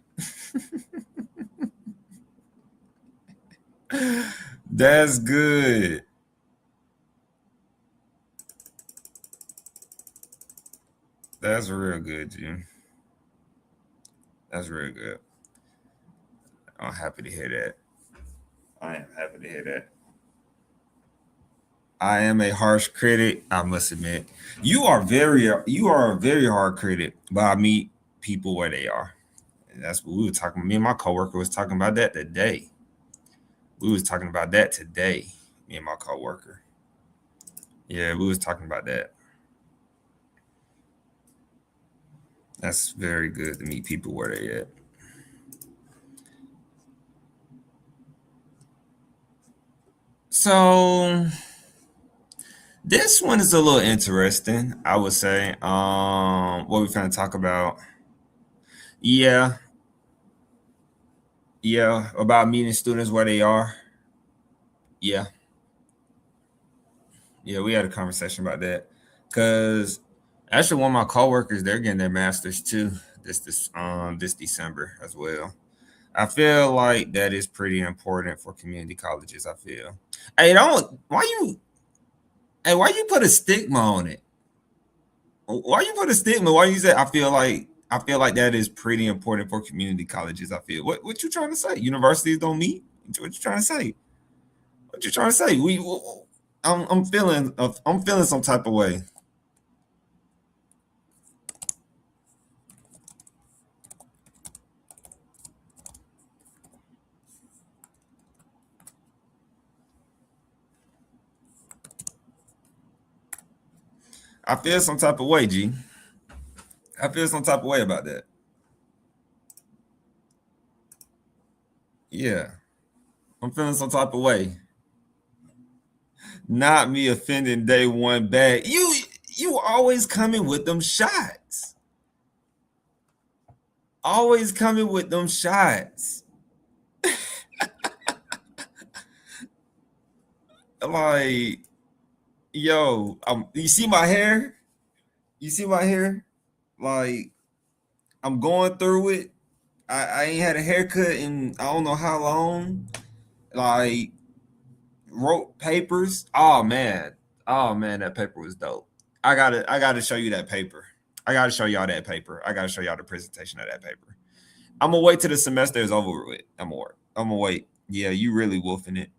That's good. That's real good, Jim. That's real good. I'm happy to hear that. I am happy to hear that. I am a harsh critic, I must admit. You are a very hard critic, but I meet people where they are. And that's what we were talking about. Me and my coworker was talking about that today. We was talking about that today, me and my coworker. Yeah, we was talking about that. That's very good to meet people where they at. So this one is a little interesting, I would say. What we gonna talk about? Yeah, yeah, about meeting students where they are. Yeah, yeah, we had a conversation about that. Cause actually one of my coworkers, they're getting their masters too this December as well. I feel like that is pretty important for community colleges, I feel. Hey, don't why you put a stigma on it? Why you put a stigma? Why you say I feel like that is pretty important for community colleges. I feel. What you trying to say? Universities don't meet. What you trying to say? What you trying to say? I'm feeling some type of way. I feel some type of way, G. I feel some type of way about that. Yeah, I'm feeling some type of way. Not me offending day one bag. You always coming with them shots. Always coming with them shots. Like, yo, you see my hair? You see my hair? Like, I'm going through it. I ain't had a haircut in I don't know how long. Like, wrote papers. Oh man. Oh man, that paper was dope. I gotta show you that paper. I gotta show y'all that paper. I gotta show y'all the presentation of that paper. I'm gonna wait till the semester is over with. I'm gonna wait. Yeah, you really wolfing it.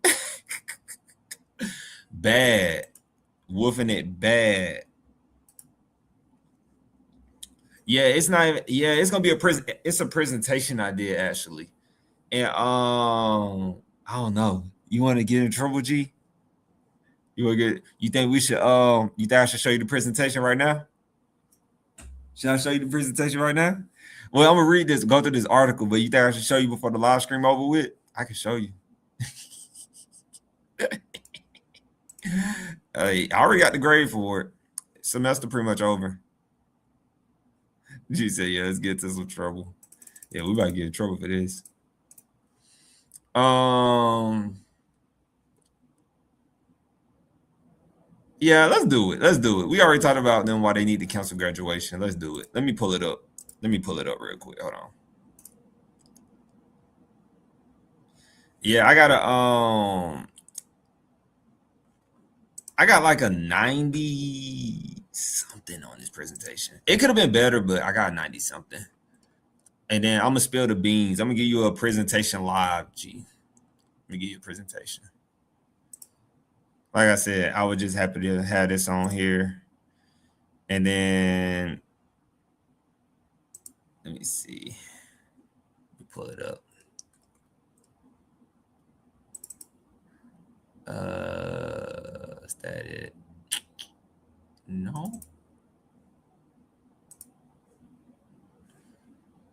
Bad. Wolfing it bad. Yeah, it's not even, yeah, it's gonna be it's a presentation I did actually. And I don't know. You want to get in trouble, G? You think we should you think I should show you the presentation right now? Should I show you the presentation right now? Well, I'm gonna read this, go through this article, but you think I should show you before the live stream over with? I can show you. I already got the grade for it. Semester pretty much over. G said, yeah, let's get to some trouble. Yeah, we about to get in trouble for this. Yeah, let's do it. Let's do it. We already talked about them why they need to cancel graduation. Let's do it. Let me pull it up. Let me pull it up real quick. Hold on. Yeah, I got like a 90 something on this presentation. It could have been better, but I got 90 something. And then I'm gonna spill the beans. I'm gonna give you a presentation live, G. Let me give you a presentation. Like I said, I was just happy to have this on here. And then let me see. Let me pull it up. Is that it? No.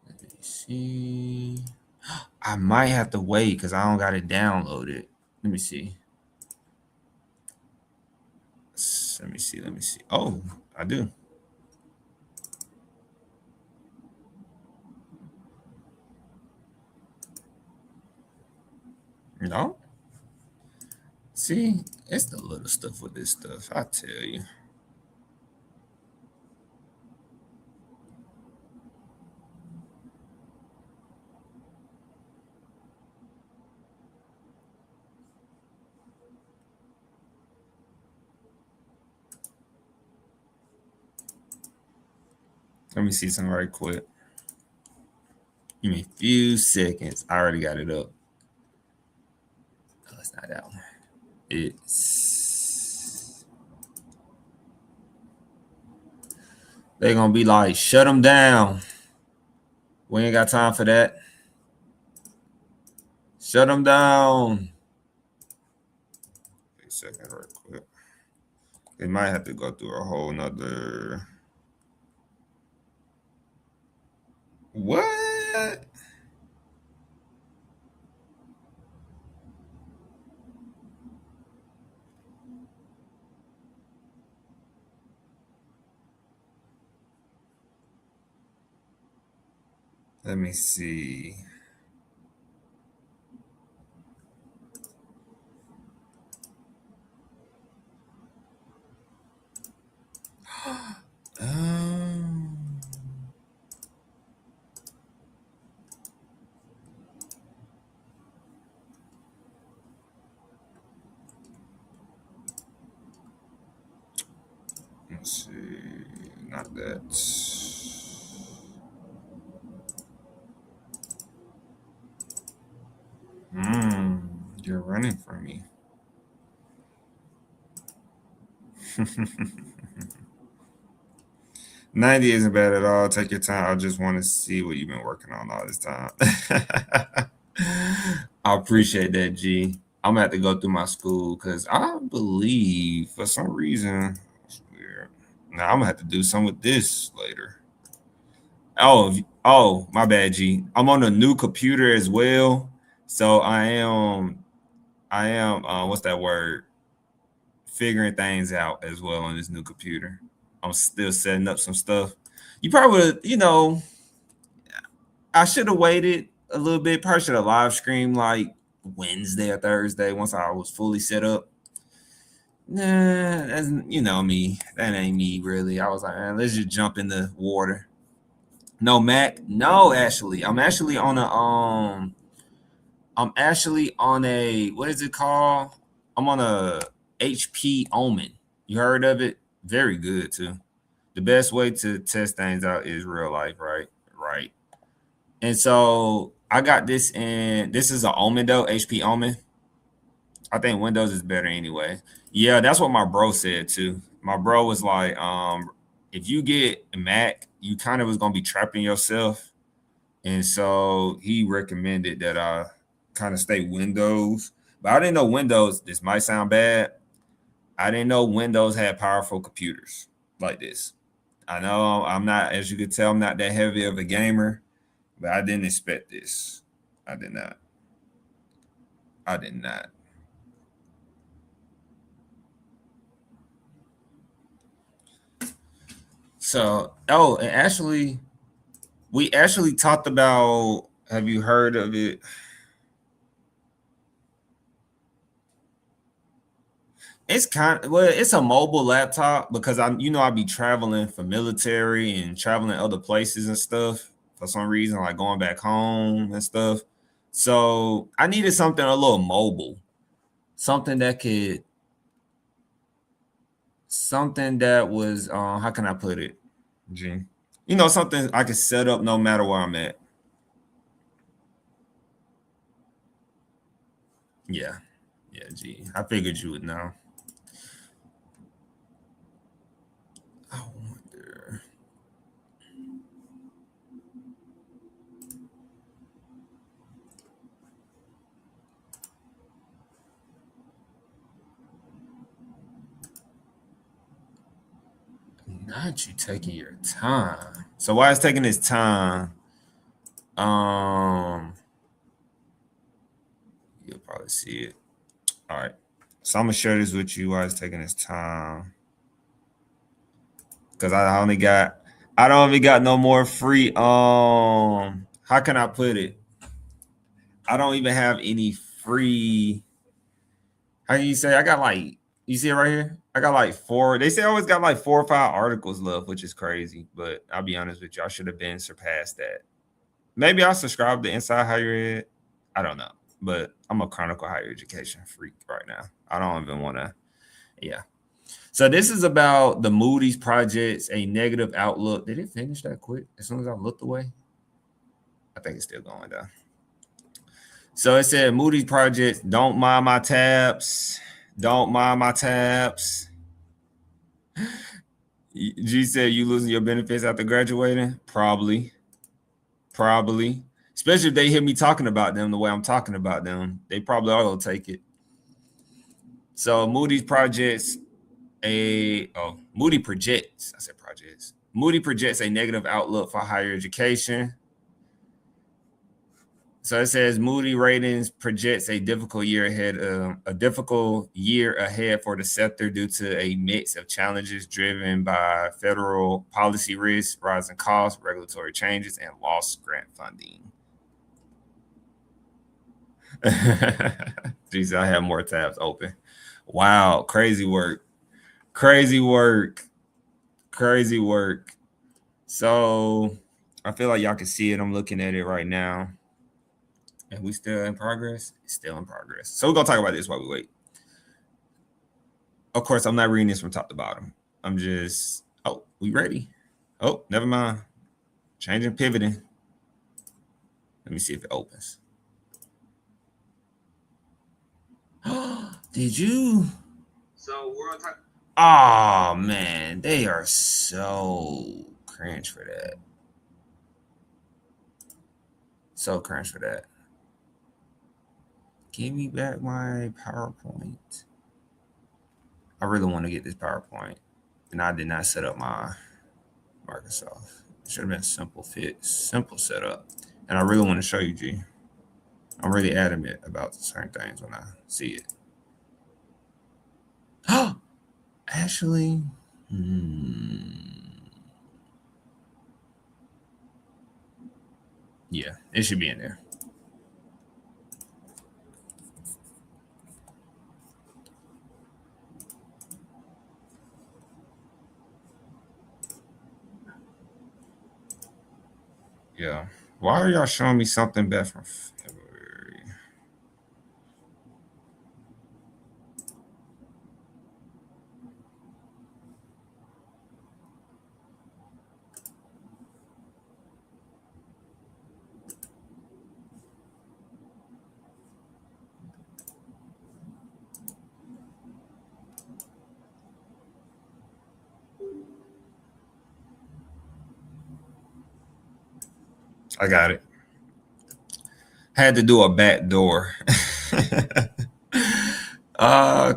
Let me see. I might have to wait because I don't got it downloaded. Let me see. Let me see. Let me see. Oh, I do. No. See, it's the little stuff with this stuff. I tell you. Let me see something right quick. Give me a few seconds. I already got it up. No, it's not that one. They're gonna be like, shut them down. We ain't got time for that. Shut them down. Wait a second, right quick. It might have to go through a whole nother. What? Let me see. Let's see. Not that. You're running from me. 90 isn't bad at all. Take your time. I just want to see what you've been working on all this time. I appreciate that, G. I'm gonna have to go through my school because I believe for some reason it's weird. Now I'm gonna have to do some with this later. Oh, my bad, G. I'm on a new computer as well. So I am what's that word? Figuring things out as well on this new computer. I'm still setting up some stuff. You probably, I should have waited a little bit. Probably should have live streamed like Wednesday or Thursday once I was fully set up. Nah, that's me. That ain't me really. I was like, man, let's just jump in the water. No Mac. No, actually, I'm actually on a what is it called? I'm on a HP Omen. You heard of it? Very good too. The best way to test things out is real life, right? Right. And so I got this in. This is an Omen though, HP Omen. I think Windows is better anyway. Yeah, that's what my bro said too. My bro was like, if you get a Mac, you kind of was gonna be trapping yourself. And so he recommended that I kind of stay Windows. But I didn't know Windows, this might sound bad. I didn't know Windows had powerful computers like this. I know I'm not, as you could tell, I'm not that heavy of a gamer, but I didn't expect this. I did not. So, and actually, we actually talked about, have you heard of it? It's it's a mobile laptop because I be traveling for military and traveling other places and stuff for some reason, like going back home and stuff. So I needed something a little mobile, something that was how can I put it, G? Something I could set up no matter where I'm at. Yeah, G. I figured you would know. I wonder. Not you taking your time. So why is taking this time? You'll probably see it. All right. So I'm gonna share this with you while it's taking this time. Because I don't even got no more free. How can I put it? I don't even have any free. How can you say? I got like, you see it right here? I got like 4. They say I always got like 4 or 5 articles left, which is crazy. But I'll be honest with you, I should have been surpassed that. Maybe I'll subscribe to Inside Higher Ed. I don't know. But I'm a chronicle higher education freak right now. I don't even want to. Yeah. So this is about the Moody's projects, a negative outlook. Did it finish that quick? As soon as I looked away? I think it's still going down. So it said Moody's projects, don't mind my tabs. Don't mind my tabs. G said you losing your benefits after graduating? Probably. Especially if they hear me talking about them the way I'm talking about them. They probably are going to take it. So Moody's projects Moody projects. I said projects. Moody projects a negative outlook for higher education. So it says Moody Ratings projects a difficult year ahead for the sector due to a mix of challenges driven by federal policy risks, rising costs, regulatory changes, and lost grant funding. Geez, I have more tabs open. Wow, crazy work. So I feel like y'all can see it. I'm looking at it right now. And we still in progress? It's still in progress. So we're going to talk about this while we wait. Of course, I'm not reading this from top to bottom. I'm just, we ready? Oh, never mind. Changing, pivoting. Let me see if it opens. Did you? So we're on time. Oh, man. They are so cringe for that. So cringe for that. Give me back my PowerPoint. I really want to get this PowerPoint. And I did not set up my Microsoft. It should have been simple setup. And I really want to show you, G. I'm really adamant about certain things when I see it. Actually, yeah, it should be in there. Yeah. Why are y'all showing me something back from February? I got it. Had to do a back door.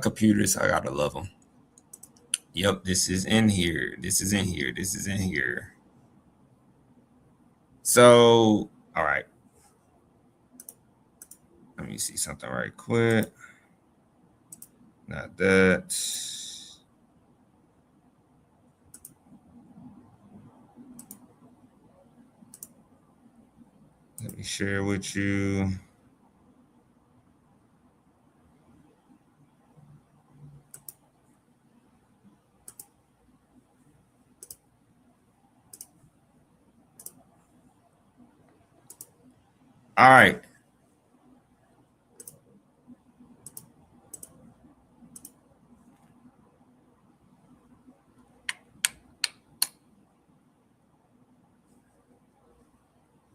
Computers, I gotta love them. Yep, this is in here. So, all right. Let me see something right quick. Not that. Let me share with you. All right.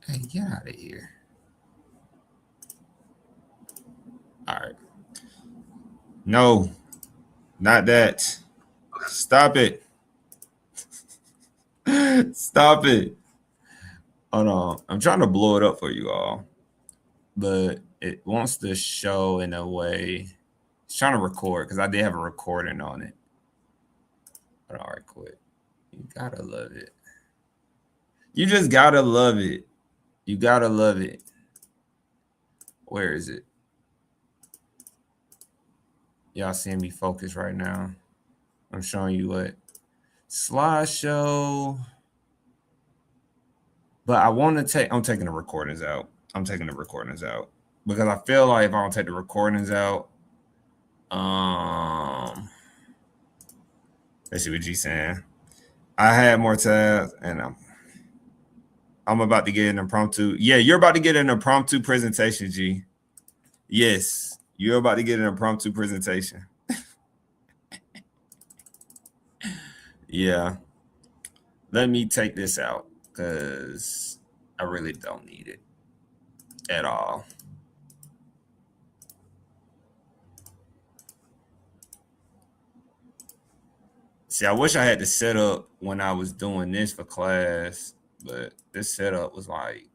Hey, get out of here. All right. No, not that. Stop it. Stop it. Hold on. I'm trying to blow it up for you all, but it wants to show in a way. It's trying to record because I did have a recording on it. But all right, quit. You gotta love it. You just gotta love it. You gotta love it. Where is it? Y'all seeing me focus right now. I'm showing you what slideshow. But I want to take, I'm taking the recordings out. I'm taking the recordings out because I feel like if I don't take the recordings out, let's see what G's saying. I had more tabs and I'm about to get an impromptu. Yeah, you're about to get an impromptu presentation, G. Yes, you're about to get an impromptu presentation. Yeah. Let me take this out because I really don't need it at all. See, I wish I had the setup when I was doing this for class, but this setup was like, it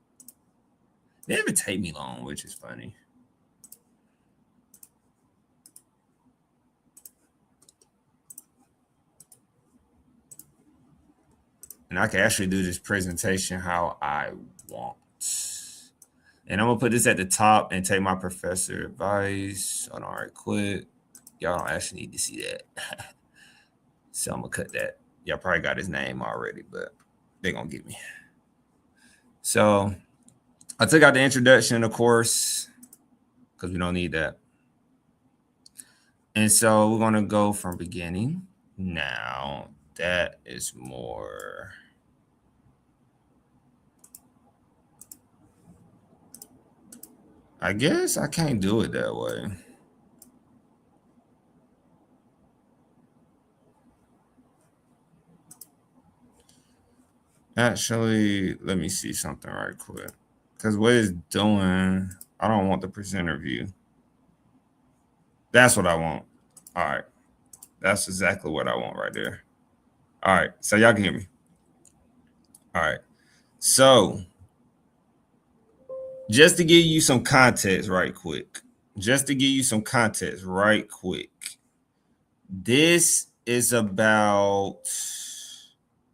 didn't even take me long, which is funny. And I can actually do this presentation how I want. And I'm going to put this at the top and take my professor advice. Hold on, right quick. Y'all don't actually need to see that. So I'm going to cut that. Y'all probably got his name already, but they're going to get me. So I took out the introduction, of course, because we don't need that. And so we're going to go from beginning. Now, that is more. I guess I can't do it that way. Actually, let me see something right quick. Because what it's doing, I don't want the presenter view. That's what I want. All right. That's exactly what I want right there. All right. So y'all can hear me. All right. So just to give you some context right quick. This is about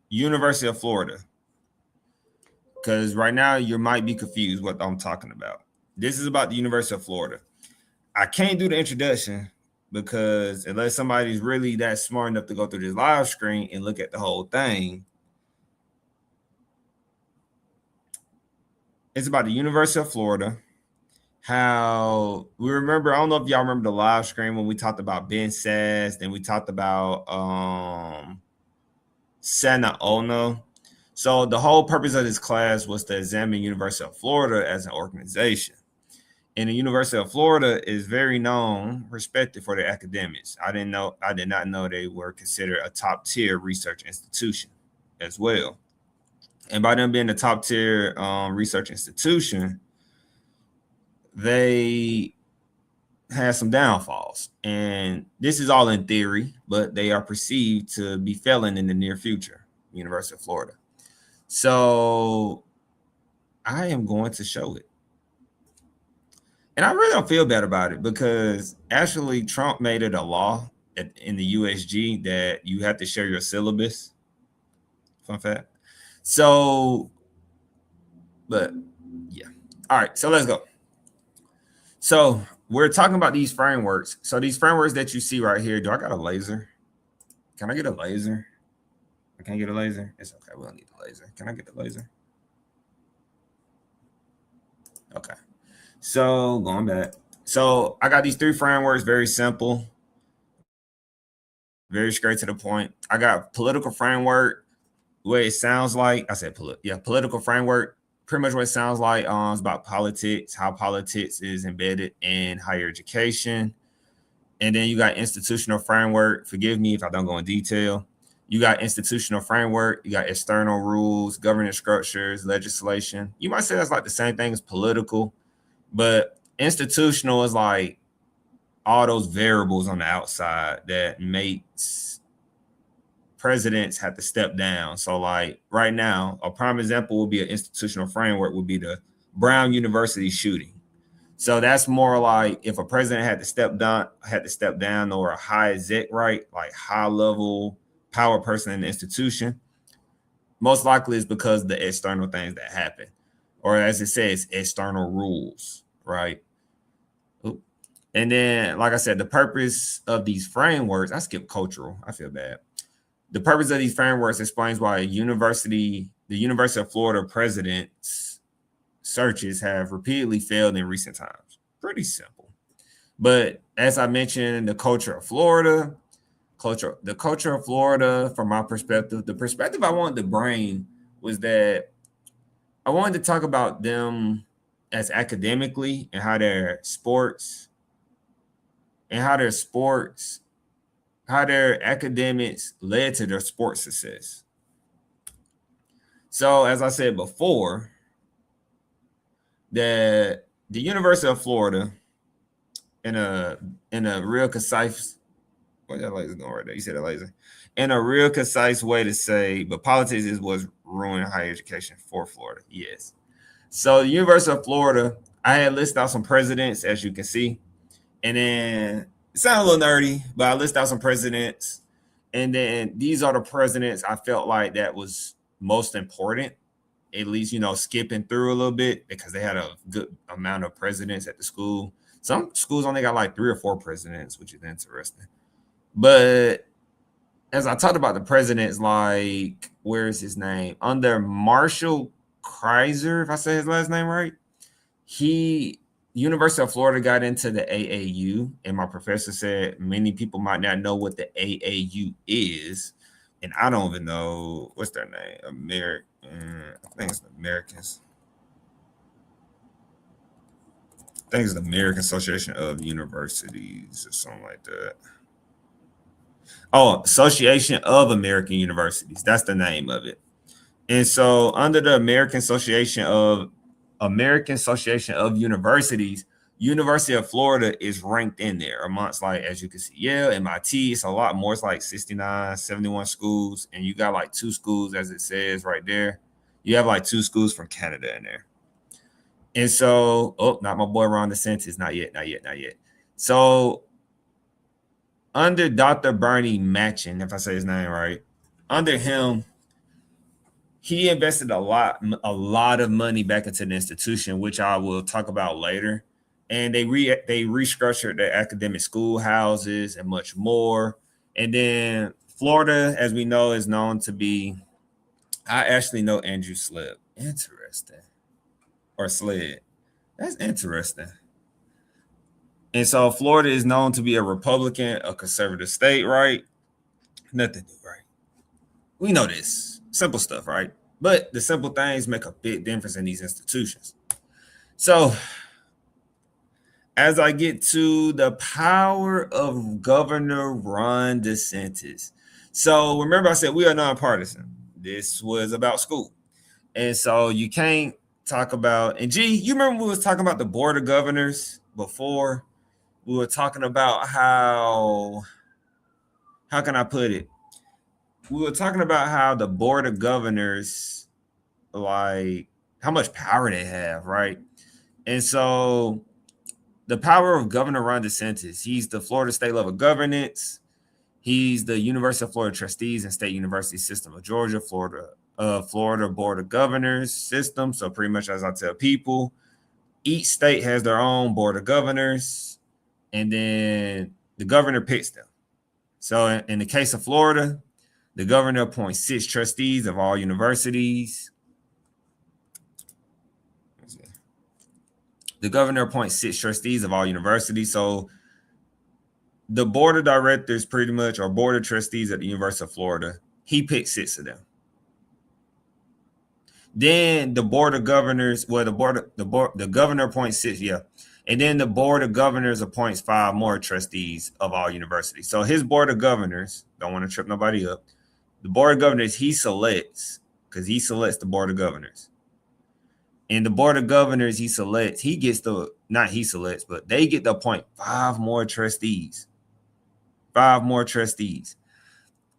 University of Florida. Because right now you might be confused what I'm talking about. This is about the University of Florida. I can't do the introduction because unless somebody's really that smart enough to go through this live screen and look at the whole thing, it's about the University of Florida. How we remember, I don't know if y'all remember the live screen when we talked about Ben Sass, then we talked about Santa Ono. So the whole purpose of this class was to examine University of Florida as an organization. And the University of Florida is very known, respected for their academics. I did not know they were considered a top tier research institution as well. And by them being a top tier research institution, they had some downfalls. And this is all in theory, but they are perceived to be failing in the near future, University of Florida. So I am going to show it. And I really don't feel bad about it because actually Trump made it a law in the USG that you have to share your syllabus. Fun fact. So, but yeah. All right, so let's go. So we're talking about these frameworks. So these frameworks that you see right here, do I got a laser? Can I get a laser? I can't get a laser. It's okay. We don't need the laser. Can I get the laser? Okay. So going back. So I got these 3 frameworks, very simple, very straight to the point. I got political framework, the way it sounds like. I said political framework. pretty much what it sounds like. It's about politics, how politics is embedded in higher education. And then you got institutional framework. Forgive me if I don't go in detail. You got institutional framework. You got external rules, governance structures, legislation. You might say that's like the same thing as political, but institutional is like all those variables on the outside that makes presidents have to step down. So like right now, a prime example would be an institutional framework would be the Brown University shooting. So that's more like if a president had to step down, or a high exec, right? Like high level power person in the institution, most likely it's because of the external things that happen, or as it says, external rules, right? And then, like I said, the purpose of these frameworks, I skipped cultural, I feel bad. The purpose of these frameworks explains why the University of Florida president's searches have repeatedly failed in recent times. Pretty simple. But as I mentioned, the culture of Florida, from my perspective, the perspective I wanted to bring was that I wanted to talk about them as academically and how their academics led to their sports success. So as I said before, the University of Florida, in a real concise, what that laser going right there? You said that laser. In a real concise way to say, but politics is what's ruining higher education for Florida. Yes. So the University of Florida, I had listed out some presidents, as you can see, and then it sounds a little nerdy, but I listed out some presidents, and then these are the presidents I felt like that was most important, at least, skipping through a little bit because they had a good amount of presidents at the school. Some schools only got like 3 or 4 presidents, which is interesting. But as I talked about the presidents, like, where is his name? Under Marshall Kreiser, if I say his last name right, University of Florida got into the AAU, and my professor said many people might not know what the AAU is, and I don't even know what's their name. I think it's the Americans. I think it's the American Association of Universities or something like that. Oh, Association of American Universities. That's the name of it. And so under the American Association of Universities, University of Florida is ranked in there amongst, like, as you can see, Yale, MIT. It's a lot more. It's like 69, 71 schools. And you got like 2 schools, as it says right there. You have like 2 schools from Canada in there. And so, not my boy Ron DeSantis. Not yet. So under Dr. Bernie Manchin, if I say his name right, under him, he invested a lot of money back into the institution, which I will talk about later. And they restructured their academic schoolhouses and much more. And then Florida, as we know, is known to be, I actually know Andrew Slip. Interesting. Or Sled. That's interesting. And so Florida is known to be a Republican, a conservative state, right? Nothing new, right? We know this. Simple stuff, right? But the simple things make a big difference in these institutions. So as I get to the power of Governor Ron DeSantis. So remember I said we are nonpartisan. This was about school. And so you can't talk about, and G, you remember we was talking about the board of governors before? We were talking about how can I put it? We were talking about how the board of governors, like, how much power they have, right? And so the power of Governor Ron DeSantis, he's the Florida state level governance. He's the University of Florida trustees and State University System of Georgia, Florida Board of Governors system. So pretty much, as I tell people, each state has their own board of governors, and then the governor picks them. So in the case of Florida, the governor appoints 6 trustees of all universities. The governor appoints 6 trustees of all universities. So the board of directors, pretty much, or board of trustees at the University of Florida, he picks 6 of them. Then the board of governors, well, the governor appoints 6, yeah. And then the board of governors appoints 5 more trustees of all universities. So his board of governors, don't want to trip nobody up. The board of governors, he selects, because he selects the board of governors. And the board of governors he selects, he gets the, not he selects, but they get to appoint 5 more trustees. 5 more trustees.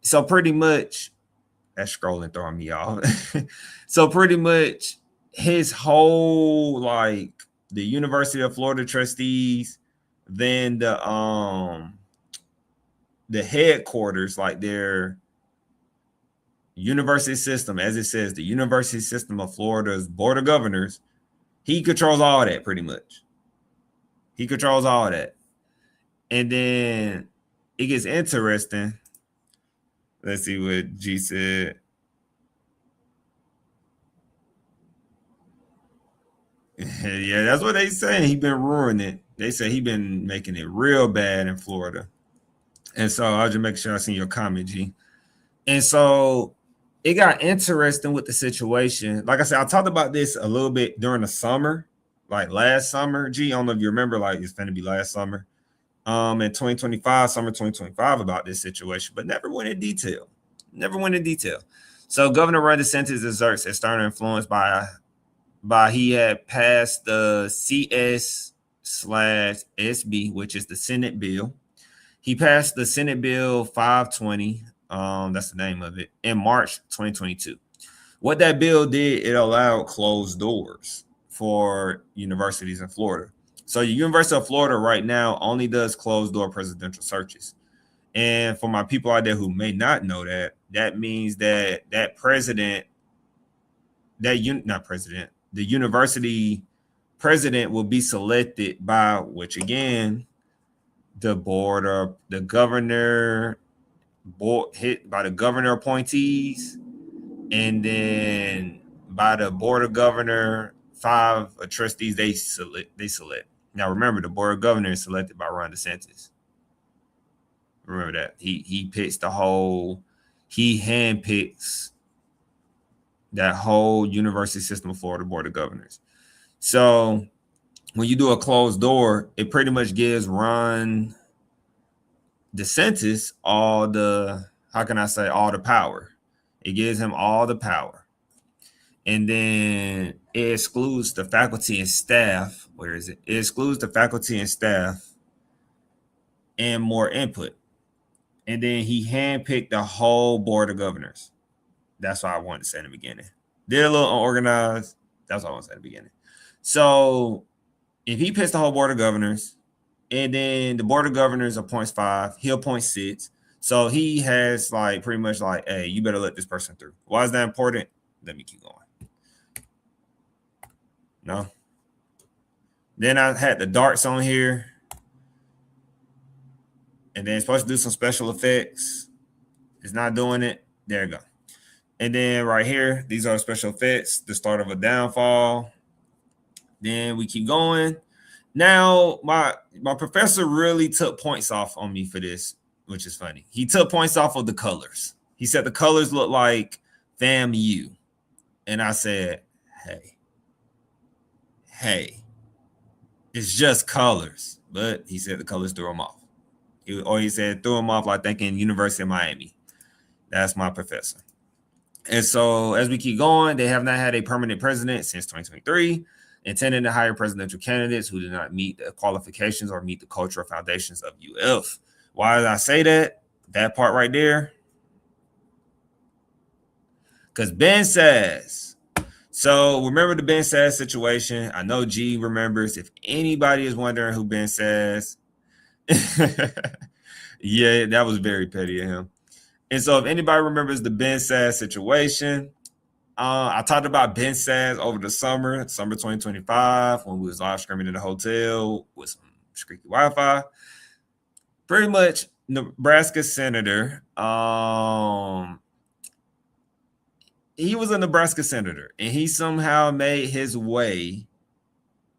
So pretty much, that's scrolling throwing me off. So pretty much his whole, like, the University of Florida trustees, then the headquarters, like their university system, as it says, the University System of Florida's board of governors, he controls all that pretty much. He controls all that. And then it gets interesting. Let's see what G said. Yeah, that's what they say. He been ruining it. They say he been making it real bad in Florida. And so I'll just make sure I see your comment, G. And so it got interesting with the situation. Like I said, I talked about this a little bit during the summer, like last summer. G, I don't know if you remember, like it's going to be last summer. In 2025, summer 2025, about this situation, but never went in detail. So Governor Ron DeSantis asserts external influence by he had passed the CS/SB, which is the Senate bill. He passed the Senate Bill 520, that's the name of it, in March 2022. What that bill did, it allowed closed doors for universities in Florida. So the University of Florida right now only does closed door presidential searches. And for my people out there who may not know that, that means that the university president will be selected by, which again, the board of the governor, hit by the governor appointees, and then by the board of governor, 5 trustees they select. Now remember, the board of governors is selected by Ron DeSantis. Remember that. He handpicks that whole University System of Florida Board of Governors. So when you do a closed door, it pretty much gives Ron DeSantis all the power. It gives him all the power. And then it excludes the faculty and staff. Where is it? It excludes the faculty and staff and more input. And then he handpicked the whole board of governors. That's what I wanted to say in the beginning. They're a little unorganized. That's what I wanted to say in the beginning. So if he picks the whole board of governors, and then the board of governors appoints 5, he appoints 6. So he has like pretty much like, hey, you better let this person through. Why is that important? Let me keep going. No. Then I had the darts on here. And then it's supposed to do some special effects. It's not doing it. There you go. And then right here, these are the special effects, the start of a downfall. Then we keep going. Now, my professor really took points off on me for this, which is funny. He took points off of the colors. He said the colors look like FAMU. And I said, hey, it's just colors. But he said the colors threw him off. He said threw him off like thinking University of Miami. That's my professor. And so as we keep going, they have not had a permanent president since 2023, intending to hire presidential candidates who do not meet the qualifications or meet the cultural foundations of UF. Why did I say that? That part right there. Because Ben says, so remember the Ben says situation. I know G remembers. If anybody is wondering who Ben says, yeah, that was very petty of him. And so if anybody remembers the Ben Sass situation, I talked about Ben Sass over the summer 2025, when we was live streaming in the hotel with some squeaky Wi-Fi. Pretty much Nebraska senator. He was a Nebraska senator, and he somehow made his way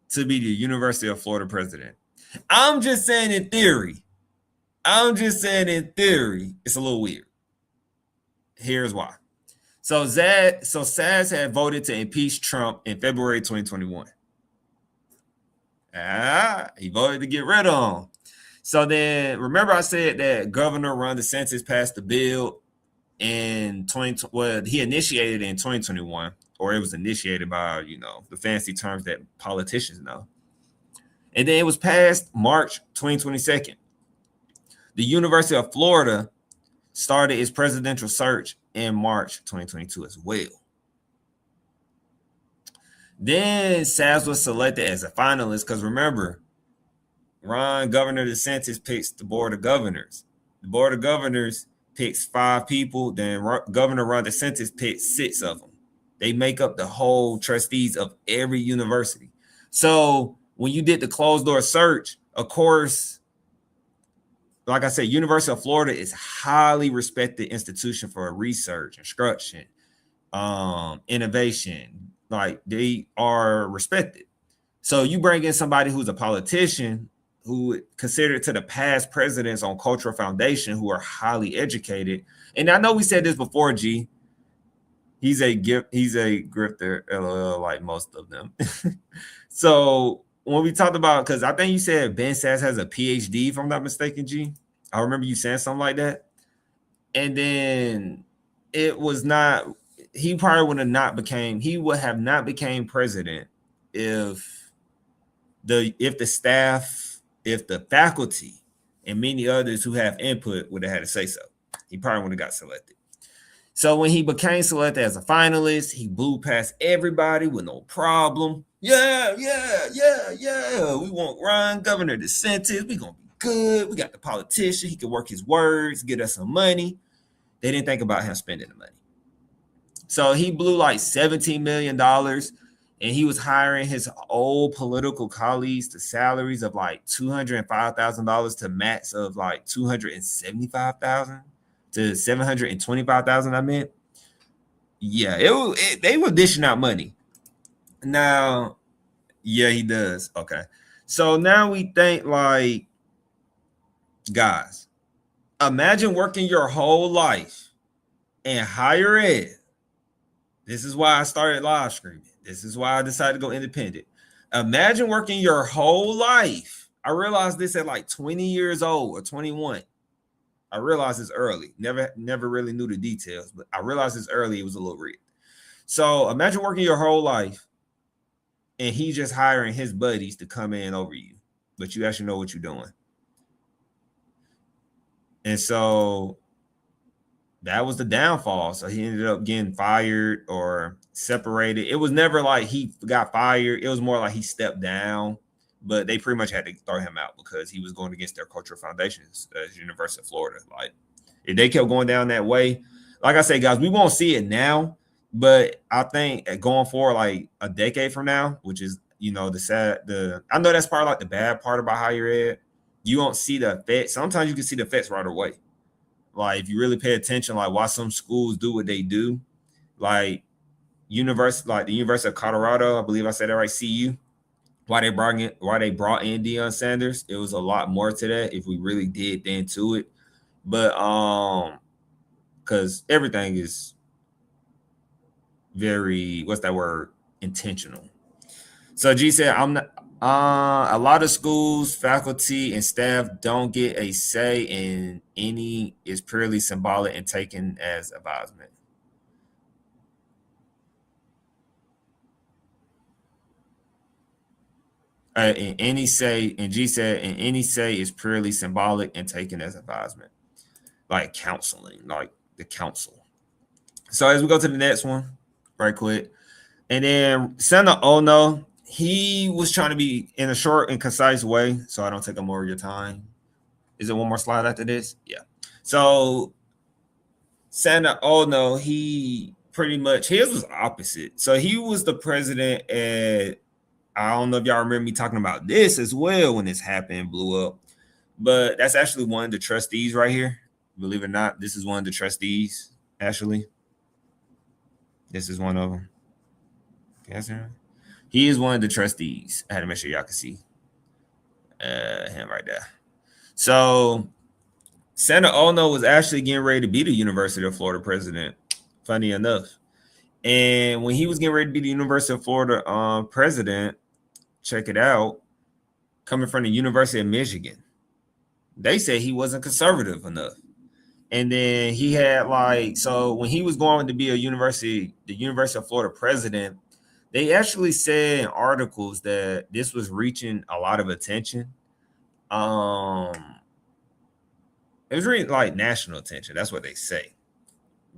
to be the University of Florida president. I'm just saying in theory, it's a little weird. Here's why. So Saz had voted to impeach Trump in February 2021. He voted to get rid of him. So then, remember I said that Governor Ron DeSantis passed the bill in he initiated it in 2021, or it was initiated by, the fancy terms that politicians know. And then it was passed March 2022. The University of Florida started its presidential search in March 2022 as well. Then Saz was selected as a finalist because remember, Governor DeSantis picks the Board of Governors. The Board of Governors picks 5 people. Then Governor Ron DeSantis picks 6 of them. They make up the whole trustees of every university. So when you did the closed door search, of course, like I said, University of Florida is highly respected institution for research, instruction, innovation. Like they are respected. So you bring in somebody who's a politician who considered to the past presidents on Cultural Foundation who are highly educated. And I know we said this before, G. He's a grifter, LOL, like most of them. So when we talked about, because I think you said Ben Sass has a PhD, if I'm not mistaken, G. I remember you saying something like that. And then it was not, he probably would have not became president if the staff, if the faculty and many others who have input would have had to say so. He probably would have got selected. So when he became selected as a finalist, he blew past everybody with no problem. Yeah. We want Ron, Governor DeSantis. We're going to be good. We got the politician. He can work his words, get us some money. They didn't think about him spending the money. So he blew like $17 million, and he was hiring his old political colleagues to salaries of like $205,000 to max of like $275,000 to $725,000. I meant, yeah, they were dishing out money. Now, yeah, he does. Okay, so now we think like, guys, imagine working your whole life in higher ed. This is why I started live streaming. This is why I decided to go independent. Imagine working your whole life. I realized this at like 20 years old or 21. I realized this early. Never really knew the details, but I realized this early. It was a little rigged. So imagine working your whole life and he just hiring his buddies to come in over you, but you actually know what you're doing. And so that was the downfall. So he ended up getting fired or separated. It was never like he got fired. It was more like he stepped down, but they pretty much had to throw him out because he was going against their cultural foundations as University of Florida. Like if they kept going down that way, like I say, guys, we won't see it now, but I think going forward, like a decade from now, which is, I know that's part of like the bad part about higher ed. You won't see the effects. Sometimes you can see the effects right away. Like if you really pay attention, like why some schools do what they do, like the University of Colorado, I believe I said that right, CU, why they brought in Deion Sanders. It was a lot more to that if we really dig into it. But because everything is very, what's that word? Intentional. So G said, a lot of schools, faculty, and staff don't get a say in any is purely symbolic and taken as advisement. And any say, and G said, and any say is purely symbolic and taken as advisement, like counseling, like the council. So as we go to the next one, right quick, and then Senator Ono, he was trying to be in a short and concise way, so I don't take up more of your time. Is it one more slide after this? Yeah. So Senator Ono, he pretty much, his was opposite. So he was the president at, I don't know if y'all remember me talking about this as well when this happened, blew up. But that's actually one of the trustees right here. Believe it or not, this is one of the trustees, actually. This is one of them. Yes, sir. He is one of the trustees. I had to make sure y'all can see him right there. So Senator Ono was actually getting ready to be the University of Florida president funny enough. And when he was getting ready to be the University of Florida president, check it out, coming from the University of Michigan, they said he wasn't conservative enough. And then he had so when he was going to be the University of Florida president, they actually said in articles that this was reaching a lot of attention. It was really like national attention. That's what they say.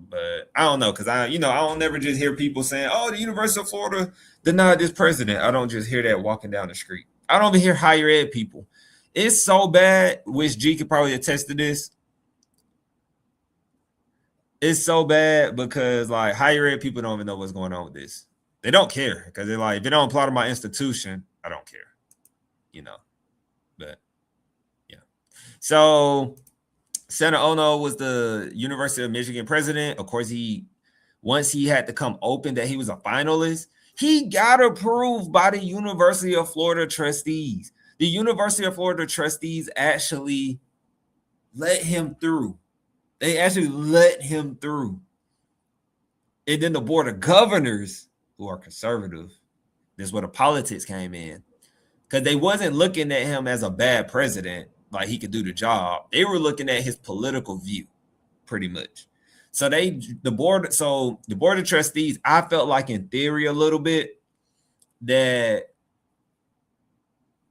But I don't know, because I don't never just hear people saying, oh, the University of Florida denied this president. I don't just hear that walking down the street. I don't even hear higher ed people. It's so bad, which G could probably attest to this. It's so bad because like higher ed people don't even know what's going on with this. They don't care because they're like, if it don't apply to my institution, I don't care. But yeah. So Senator Ono was the University of Michigan president. Of course, once he had to come open that he was a finalist, he got approved by the University of Florida trustees. The University of Florida trustees actually let him through. They actually let him through. And then the board of governors, who are conservative, this is where the politics came in, because they wasn't looking at him as a bad president, like he could do the job. They were looking at his political view, pretty much. So the board of trustees, I felt like in theory a little bit that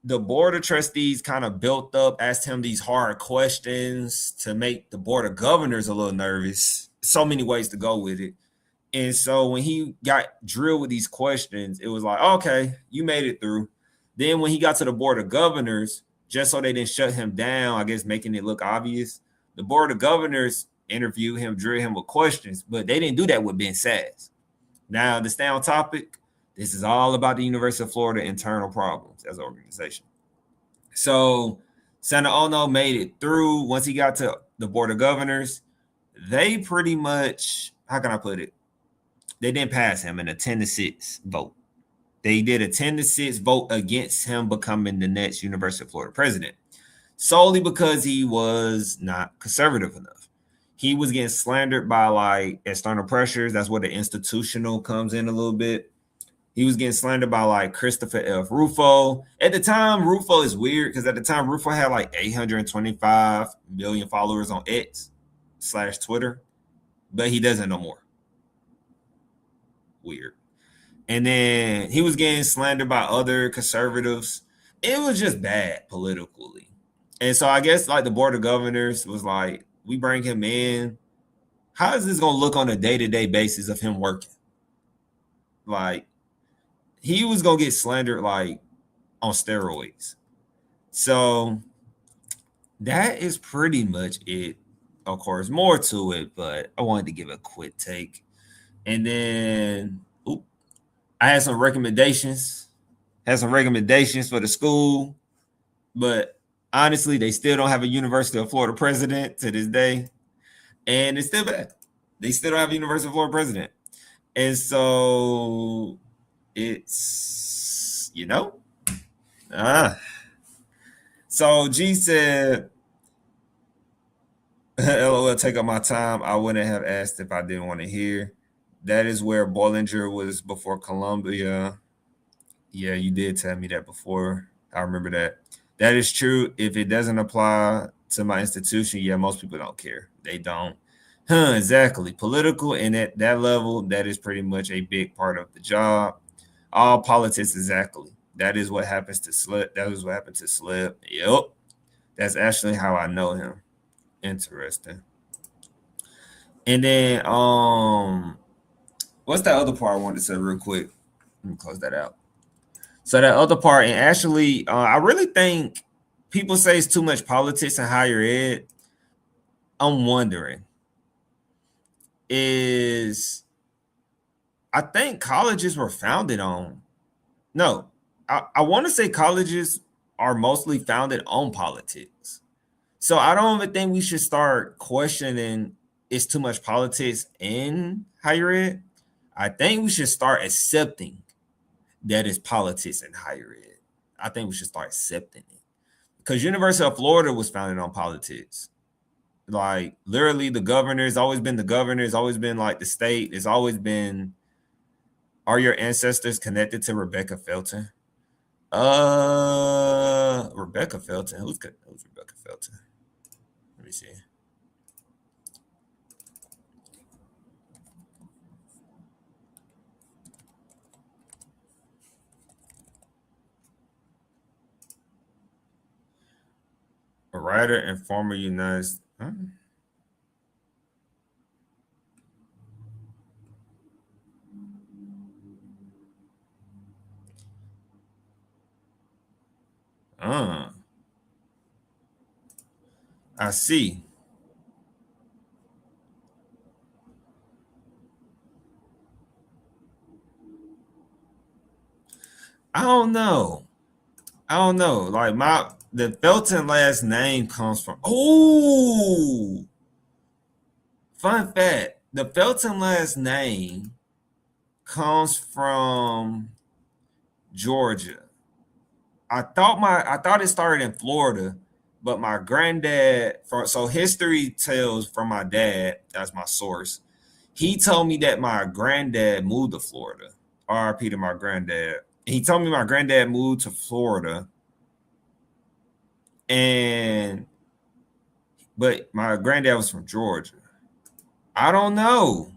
the board of trustees kind of built up, asked him these hard questions to make the board of governors a little nervous. So many ways to go with it. And so when he got drilled with these questions, it was like, okay, you made it through. Then when he got to the board of governors, just so they didn't shut him down, I guess making it look obvious, the board of governors interviewed him, drilled him with questions, but they didn't do that with Ben Sass. Now, to stay on topic, this is all about the University of Florida internal problems as an organization. So Senator Ono made it through. Once he got to the board of governors, they pretty much, how can I put it? They didn't pass him in a 10-6 vote. They did a 10-6 vote against him becoming the next University of Florida president, solely because he was not conservative enough. He was getting slandered by like external pressures. That's where the institutional comes in a little bit. He was getting slandered by like Christopher F. Rufo. At the time, Rufo is weird because at the time, Rufo had like 825 million followers on X/Twitter, but he doesn't no more. Weird. And then he was getting slandered by other conservatives. It was just bad politically. And so I guess like the board of governors was like, we bring him in. How is this going to look on a day-to-day basis of him working? Like, he was going to get slandered like on steroids. So that is pretty much it. Of course, more to it, but I wanted to give a quick take. And then I had some recommendations. Had some recommendations for the school, but honestly, they still don't have a University of Florida president to this day. And it's still bad. They still don't have a University of Florida president. And so it's, So G said, LOL, take up my time. I wouldn't have asked if I didn't want to hear. That is where Bollinger was before Columbia. Yeah, you did tell me that before. I remember that. That is true. If it doesn't apply to my institution, yeah, most people don't care. They don't. Exactly. Political and at that level, that is pretty much a big part of the job. All politics, exactly. That is what happens to Slip. That is what happened to Slip. Yep. That's actually how I know him. Interesting. And then what's that other part I wanted to say real quick? Let me close that out. So that other part, and actually, I really think people say it's too much politics in higher ed. I'm wondering, I think colleges were founded on, no, I want to say colleges are mostly founded on politics. So I don't even think we should start questioning it's too much politics in higher ed. I think we should start accepting that it's politics in higher ed. I think we should start accepting it. Because University of Florida was founded on politics. like literally the governor. It's always been the governor. It's always been like the state. It's always been, are your ancestors connected to Rebecca Felton? Rebecca Felton. Who's Rebecca Felton? Let me see. A writer and former United States. Huh? I see. I don't know. Like the Felton last name comes from. Oh, fun fact: the Felton last name comes from Georgia. I thought it started in Florida, but my granddad. So history tells from my dad. That's my source. He told me that my granddad moved to Florida. RIP to my granddad. He told me my granddad moved to Florida, but my granddad was from Georgia. I don't know,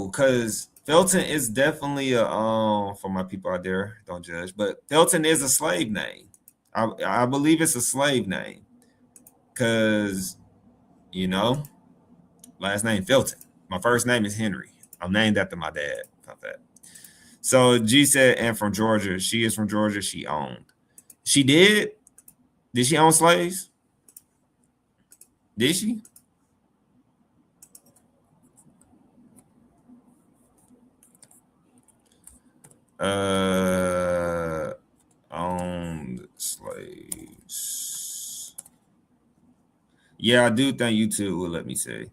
because Felton is definitely a for my people out there, don't judge, but Felton is a slave name. I believe it's a slave name, because last name Felton. My first name is Henry. I'm named after my dad. Not that. So G said, and from Georgia. She is from Georgia. She owned. She did? Did she own slaves? Did she? Owned slaves. Yeah, I do think YouTube will let me say.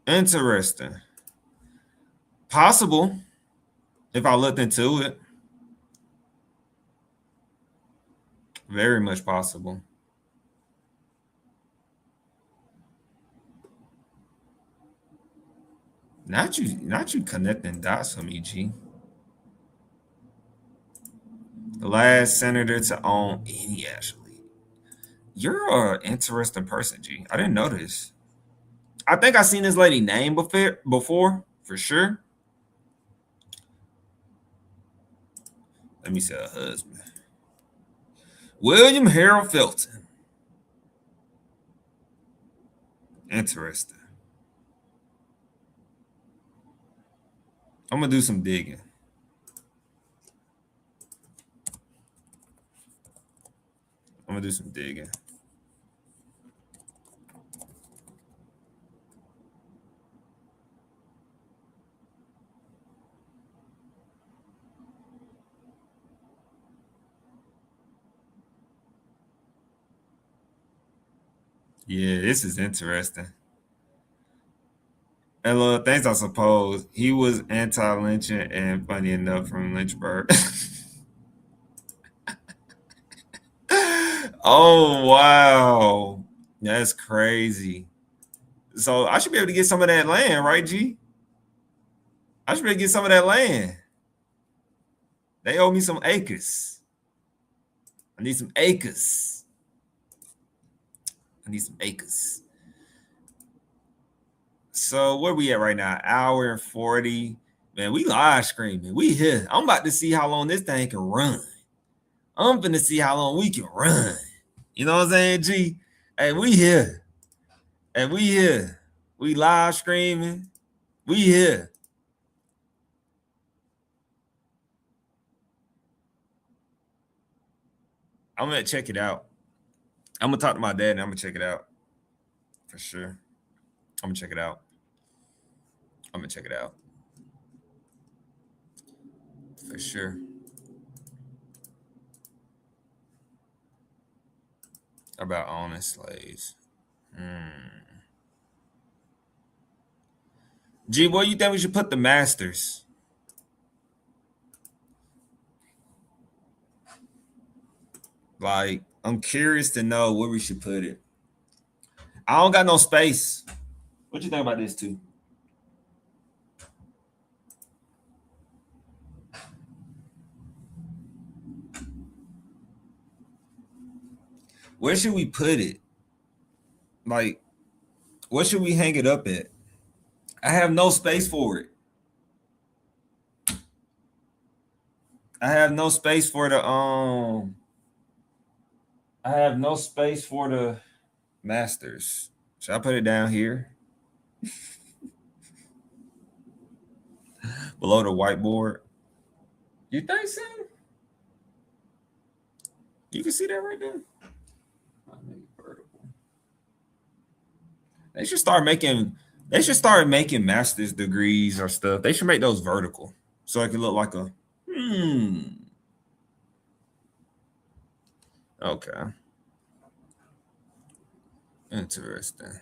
Interesting. Possible, if I looked into it. Very much possible. Not you connecting dots for me, G. The last senator to own any athlete. You're an interesting person, G. I didn't know this. I think I seen this lady name before, for sure. Let me say her husband. William Harold Felton. Interesting. I'm gonna do some digging. Yeah, this is interesting. And little things, I suppose. He was anti-lynching and funny enough from Lynchburg. Oh, wow. That's crazy. So I should be able to get some of that land, right, G? I should be able to get some of that land. They owe me some acres. I need some acres. So where we at right now? Hour and 40. Man, we live streaming. We here. I'm about to see how long this thing can run. I'm finna see how long we can run. You know what I'm saying, G? Hey, we here. We live streaming. We here. I'm gonna check it out. I'm gonna talk to my dad and I'm gonna check it out. For sure. I'm gonna check it out. For sure. About owning slaves. G, what do you think we should put the masters? Like, I'm curious to know where we should put it. I don't got no space. What you think about this too? Where should we put it? Like, what should we hang it up at? I have no space for it. I have no space for the I have no space for the masters. Should I put it down here? Below the whiteboard? You think so? You can see that right there. I'll make it vertical. They should start making master's degrees or stuff. They should make those vertical so it can look like a Okay. Interesting.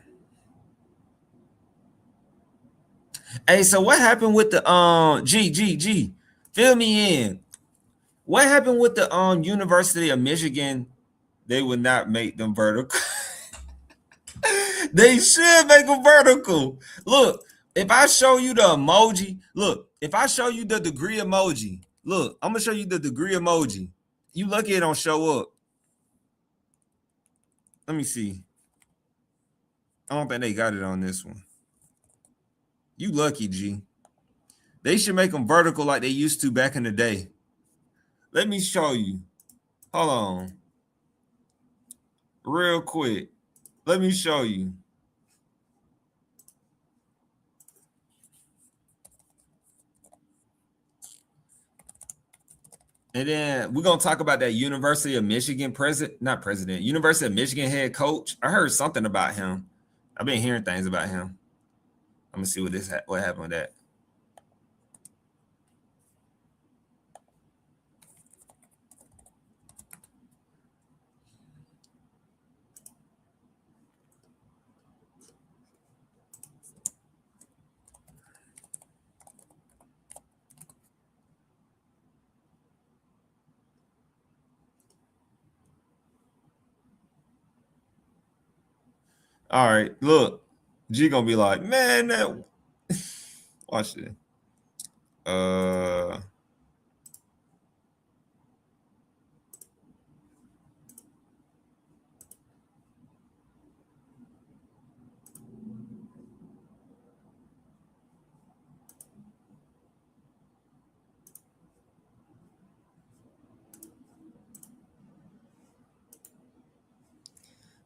Hey, so what happened with the G? Fill me in. What happened with the University of Michigan? They would not make them vertical. They should make them vertical. Look, if I show you the emoji, look, if I show you the degree emoji, look, I'm gonna show you the degree emoji. You lucky it don't show up. Let me see. I don't think they got it on this one. You lucky, G. They should make them vertical like they used to back in the day. Let me show you. Hold on. Real quick. Let me show you. And then we're going to talk about that University of Michigan University of Michigan head coach. I heard something about him. I've been hearing things about him. I'm going to see what happened with that. All right, look, G gonna be like, man, that watch this.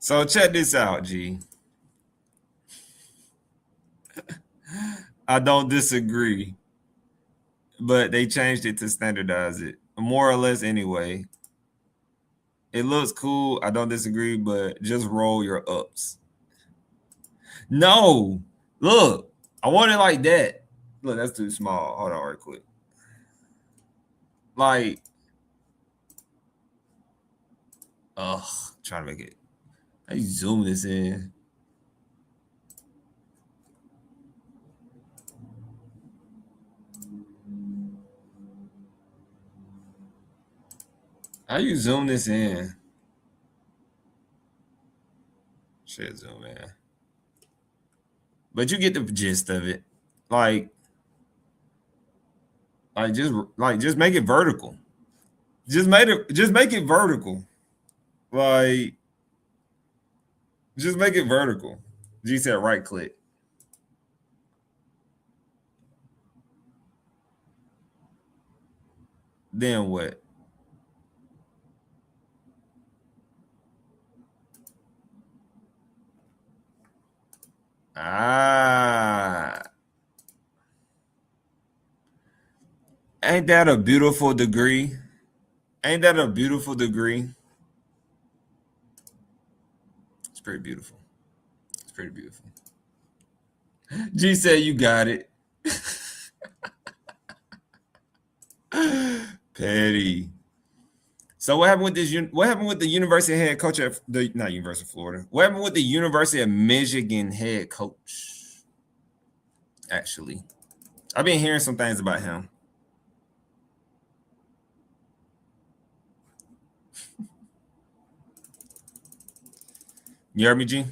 So check this out, G. I don't disagree, but they changed it to standardize it, more or less anyway. It looks cool. I don't disagree, but just roll your ups. No, look, I want it like that. Look, that's too small. Hold on, right quick. Like, trying to make it. How you zoom this in? How you zoom this in? Shit, zoom in. But you get the gist of it. Just make it vertical. Just make it vertical. Like, just make it vertical. G said right click. Then what? Ain't that a beautiful degree? Ain't that a beautiful degree? It's pretty beautiful. It's pretty beautiful. G said you got it. Petty. So what happened with this? What happened with the University head coach at not University of Florida? What happened with the University of Michigan head coach? Actually, I've been hearing some things about him. You heard me, G?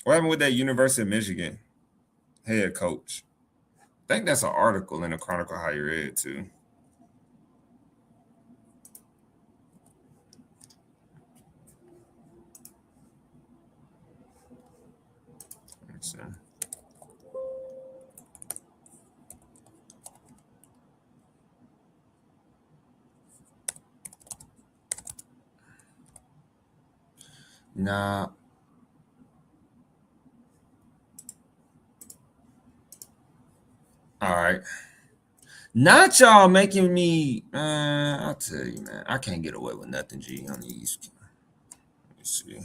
What happened with that University of Michigan head coach? I think that's an article in the Chronicle Higher Ed too. Let's see. Nah. All right. Not y'all making me. I'll tell you, man. I can't get away with nothing, G, on these. Let me see.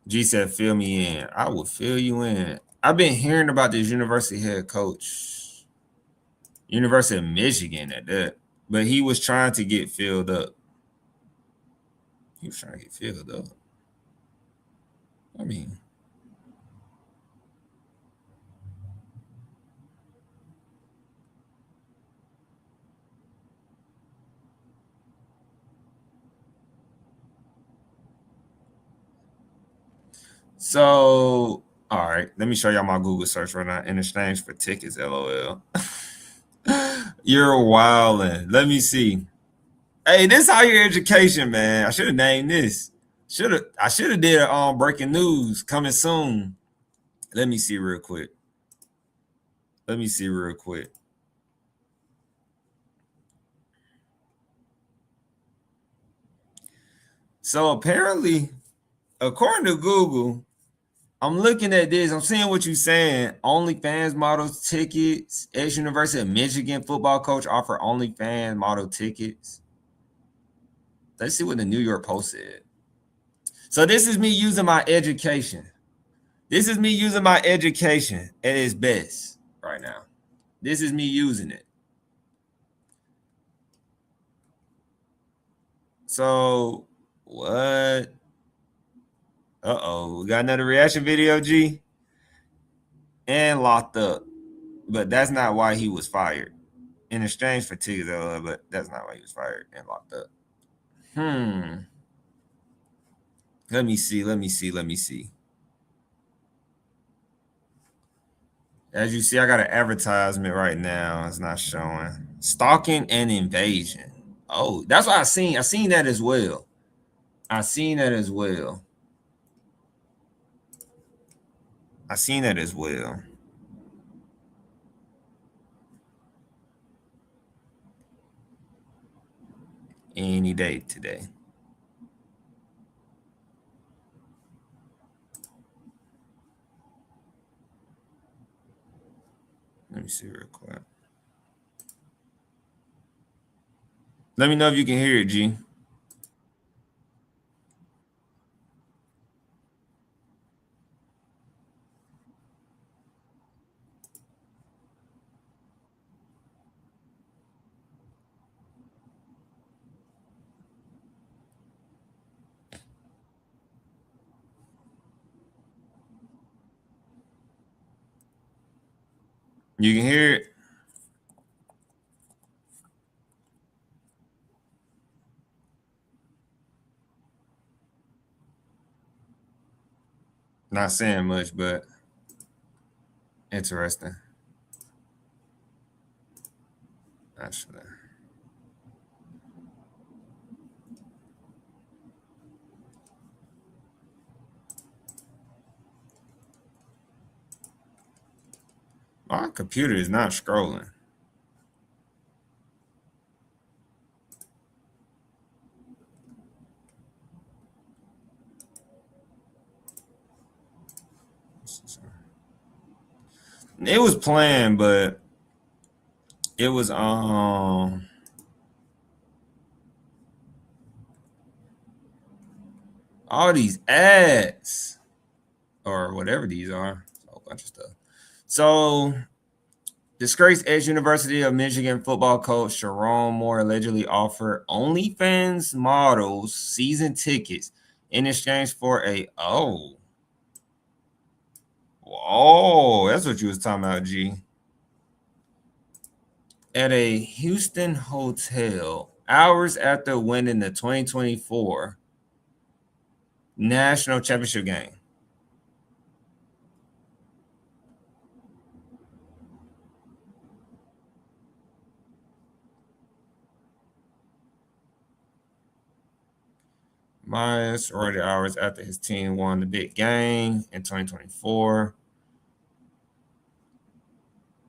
G said, "Fill me in." I will fill you in. I've been hearing about this university head coach, University of Michigan, at that, but he was trying to get filled up. He was trying to get filled up. I mean, so all right, let me show y'all my Google search right now. In exchange for tickets, LOL. You're wildin'. Let me see. Hey, this higher education, man. I should have named this. I should have did breaking news coming soon. Let me see real quick. So apparently, according to Google, I'm looking at this. I'm seeing what you're saying. OnlyFans models tickets. University of Michigan football coach offer OnlyFans model tickets. Let's see what the New York Post said. So this is me using my education. This is me using my education at its best right now. This is me using it. So what? We got another reaction video, G. And locked up. But that's not why he was fired. In exchange for tickets, but that's not why he was fired and locked up. Let me see. As you see, I got an advertisement right now. It's not showing. Stalking and invasion. Oh, that's what I seen. I seen that as well. Any day today. Let me see real quick. Let me know if you can hear it, G. You can hear it? Not saying much, but interesting. Actually. My computer is not scrolling. It was playing, but it was all these ads or whatever these are. A whole bunch of stuff. So disgraced University of Michigan football coach Sharon Moore allegedly offered OnlyFans models season tickets in exchange for that's what you was talking about, G. At a Houston hotel hours after winning the 2024 National championship game. My sorority hours after his team won the big game in 2024.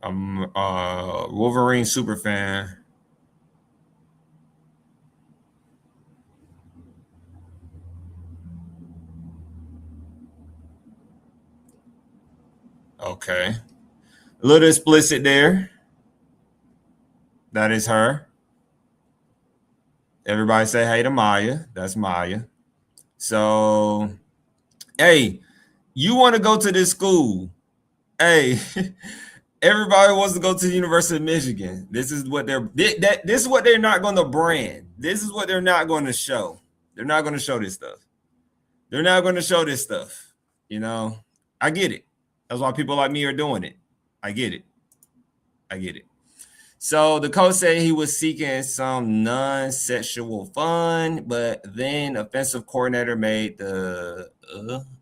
I'm a Wolverine super fan. Okay. A little explicit there. That is her. Everybody say hey to Maya. That's Maya. So, hey, you want to go to this school? Hey, everybody wants to go to the University of Michigan. This is what this is what they're not going to brand. This is what they're not going to show. They're not going to show this stuff. They're not going to show this stuff. You know, I get it. That's why people like me are doing it. I get it. I get it. So the coach said he was seeking some non-sexual fun, but then offensive coordinator made the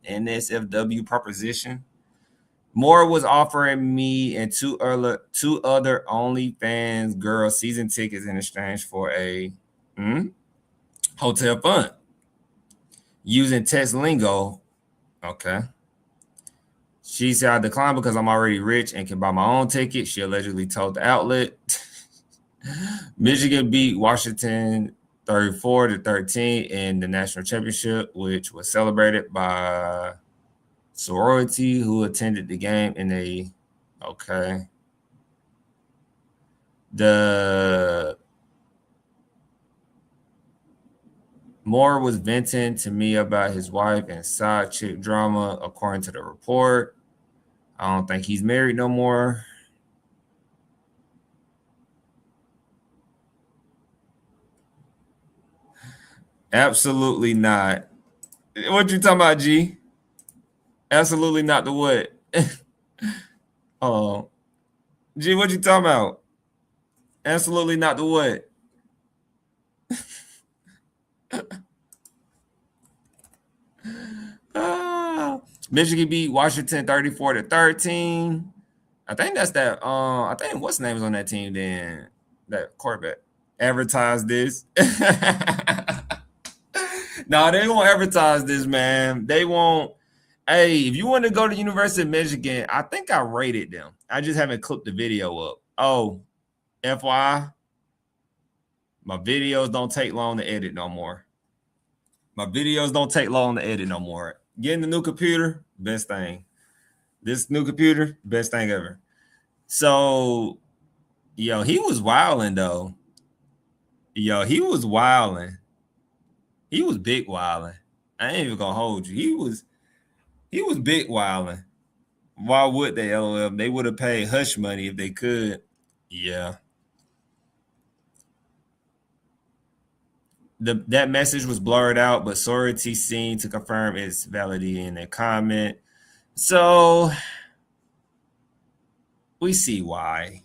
NSFW proposition. Moore was offering me and two other OnlyFans girl season tickets in exchange for a hotel fund using text lingo. Okay. She said I declined because I'm already rich and can buy my own ticket. She allegedly told the outlet. Michigan beat Washington 34-13 in the national championship, which was celebrated by sorority who attended the game in a The Moore was venting to me about his wife and side chick drama, according to the report. I don't think he's married no more. Absolutely not. What you talking about, G? Absolutely not the what? Oh, G, what you talking about? Absolutely not the what? Michigan beat Washington 34-13. I think that's that. I think what's name is on that team then? That quarterback. Advertise this. No, they won't advertise this, man. They won't. Hey, if you want to go to University of Michigan, I think I rated them. I just haven't clipped the video up. Oh, FYI, my videos don't take long to edit no more. My videos don't take long to edit no more. Getting the new computer, best thing. This new computer, best thing ever. So, yo, he was wilding though. Yo, he was wilding. He was big wilding. I ain't even gonna hold you. He was big wilding. Why would they, LOL? They would have paid hush money if they could. Yeah. That message was blurred out, but sorority seemed to confirm its validity in a comment. So we see why.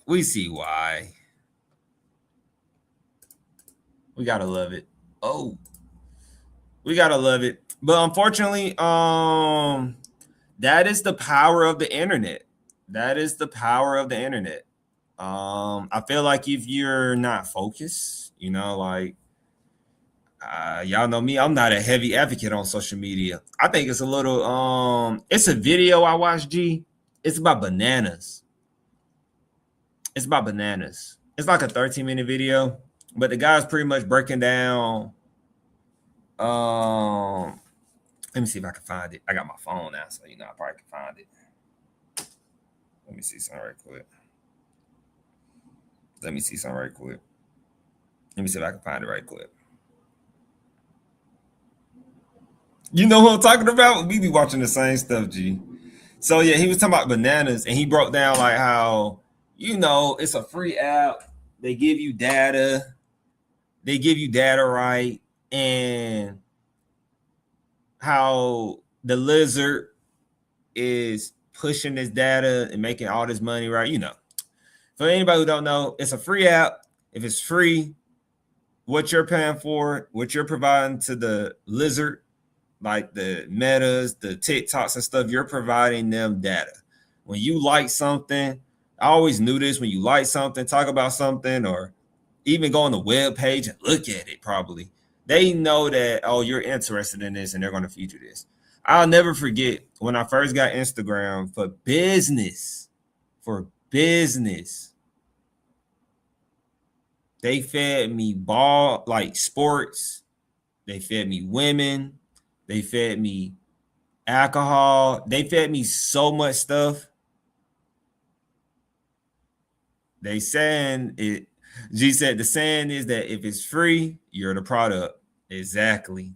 We see why. We gotta love it. Oh, we gotta love it. But unfortunately, that is the power of the internet. That is the power of the internet. I feel like if you're not focused, you know, like y'all know me, I'm not a heavy advocate on social media. I think it's a little it's a video I watched, G. It's about bananas. It's about bananas. It's like a 13-minute video, but the guy's pretty much breaking down. Let me see if I can find it. I got my phone now, so you know I probably can find it. Let me see something right quick. Let me see if I can find it right quick. You know who I'm talking about? We be watching the same stuff, G. So yeah, he was talking about bananas, and he broke down like how, you know, it's a free app. They give you data. Right? And how the lizard is pushing this data and making all this money, right? You know, for anybody who don't know, it's a free app. if it's free, what you're paying for, what you're providing to the lizard, like the Metas, the TikToks and stuff, you're providing them data. When you like something, I always knew this, when you like something, talk about something, or even go on the web page and look at it, probably, they know that, oh, you're interested in this and they're going to feature this. I'll never forget when I first got Instagram for business, they fed me ball, like sports. They fed me women. They fed me alcohol. They fed me so much stuff. They saying it. G said the saying is that if it's free, you're the product. Exactly.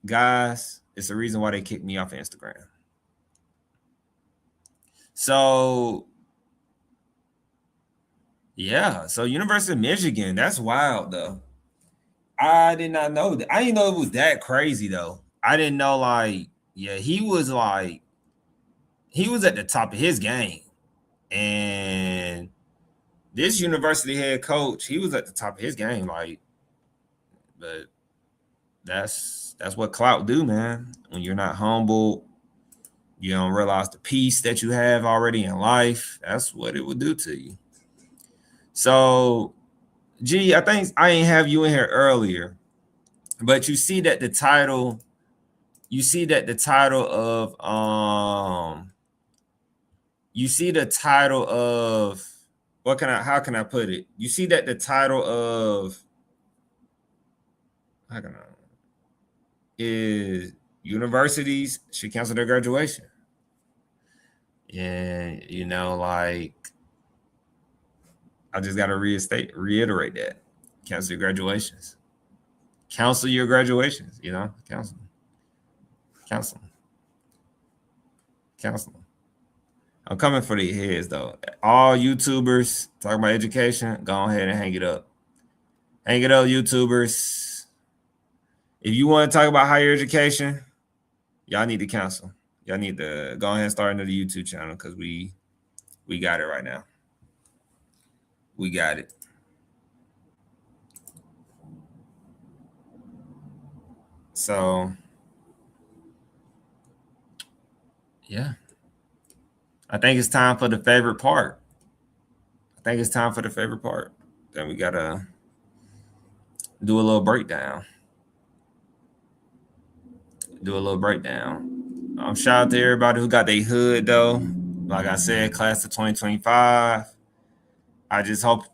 Guys, it's the reason why they kicked me off of Instagram. So, yeah. So University of Michigan, that's wild though. I did not know that. I didn't know it was that crazy though. I didn't know, like, yeah, he was at the top of his game. And this university head coach, he was at the top of his game, like, but that's what clout do, man. When you're not humble, you don't realize the peace that you have already in life. That's what it would do to you. So, G, I think I ain't have you in here earlier, but you see that the title of how can I put it? You see that the title of is universities should cancel their graduation. And like, I just got to reiterate that. Cancel your graduations. Cancel your graduations, cancel them. I'm coming for the heads though. All YouTubers talking about education, go ahead and hang it up. Hang it up, YouTubers. If you want to talk about higher education, y'all need to cancel. Y'all need to go ahead and start another YouTube channel, because we got it right now. We got it. So, yeah. I think it's time for the favorite part. Then we got to do a little breakdown. Shout out to everybody who got their hood, though. Like I said, class of 2025. I just hope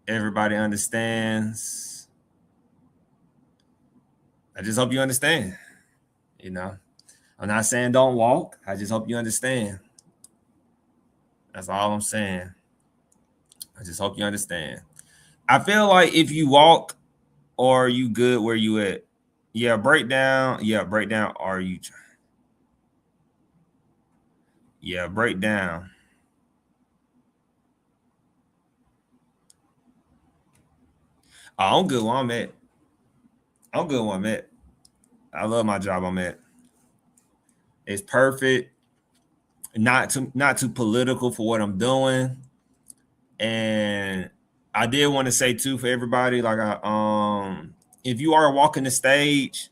everybody understands. I just hope you understand. I'm not saying don't walk. I just hope you understand. That's all I'm saying. I just hope you understand. I feel like if you walk, or you good where you at. Yeah, breakdown. Are you? Yeah, breakdown. I'm good where I'm at. I love my job I'm at. It's perfect. Not too political for what I'm doing. And I did want to say too, for everybody, like, if you are walking the stage,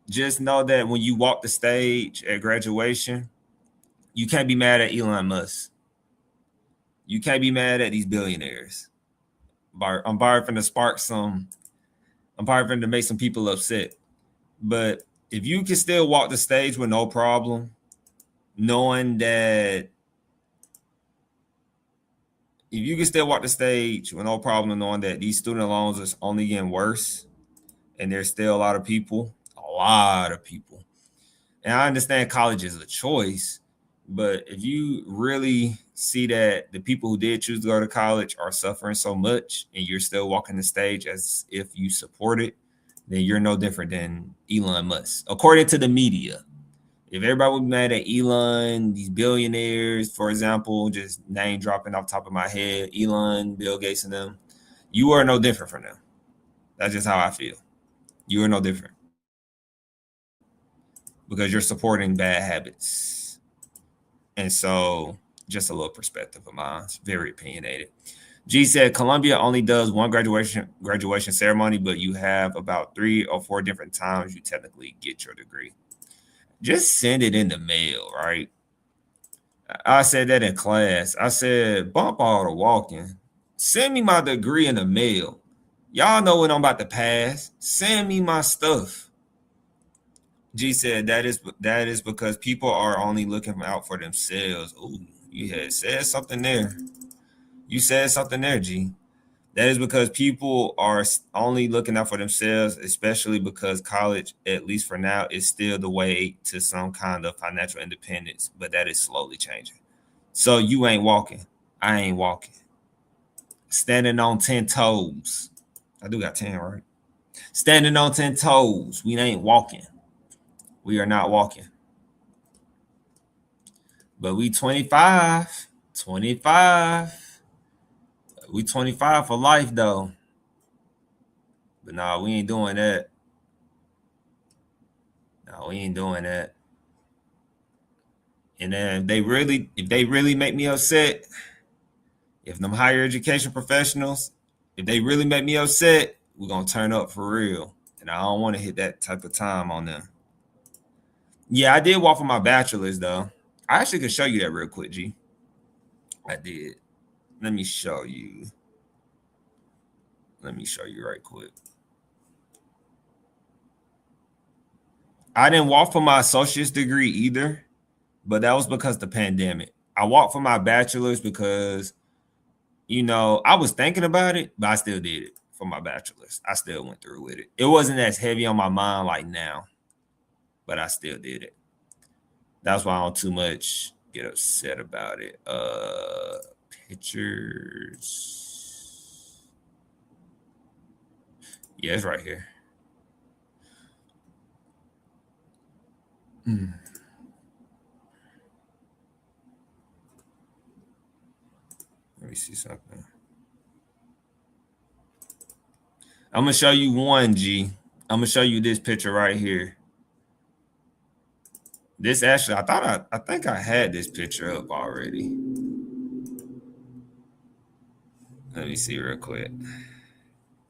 just know that when you walk the stage at graduation, you can't be mad at Elon Musk. You can't be mad at these billionaires. I'm probably going to make some people upset. But if you can still walk the stage with no problem, knowing that these student loans are only getting worse, and there's still a lot of people. And I understand college is a choice, but if you really see that the people who did choose to go to college are suffering so much, and you're still walking the stage as if you support it, then you're no different than Elon Musk, according to the media. If everybody would be mad at Elon, these billionaires, for example, just name dropping off the top of my head, Elon, Bill Gates, and them, you are no different from them. That's just how I feel. You are no different, because you're supporting bad habits. And so, just a little perspective of mine. It's very opinionated. G said Columbia only does one graduation ceremony, but you have about 3 or 4 different times you technically get your degree. Just send it in the mail, right? I said that in class. I said, bump all the walking. Send me my degree in the mail. Y'all know what I'm about to pass. Send me my stuff. G said that is because people are only looking out for themselves. Ooh, you had said something there. You said something there, G. That is because people are only looking out for themselves, especially because college, at least for now, is still the way to some kind of financial independence, but that is slowly changing. So you ain't walking. I ain't walking. Standing on 10 toes. I do got 10, right? Standing on 10 toes. We ain't walking. We are not walking. But we 25. 25. We 25 for life, though. But nah, we ain't doing that. No, we ain't doing that. And then if they really make me upset, if them higher education professionals, if they really make me upset, we're gonna turn up for real. And I don't want to hit that type of time on them. Yeah, I did walk for my bachelor's though. I actually could show you that real quick, G. I did. Let me show you. Let me show you right quick. I didn't walk for my associate's degree either, but that was because of the pandemic. I walked for my bachelor's because, you know, I was thinking about it, but I still did it for my bachelor's. I still went through with it. It wasn't as heavy on my mind like now, but I still did it. That's why I don't too much get upset about it. Pictures. Yeah, it's right here. Let me see something. I'm gonna show you one, G. I'm gonna show you this picture right here. This actually, I think I had this picture up already. Let me see real quick.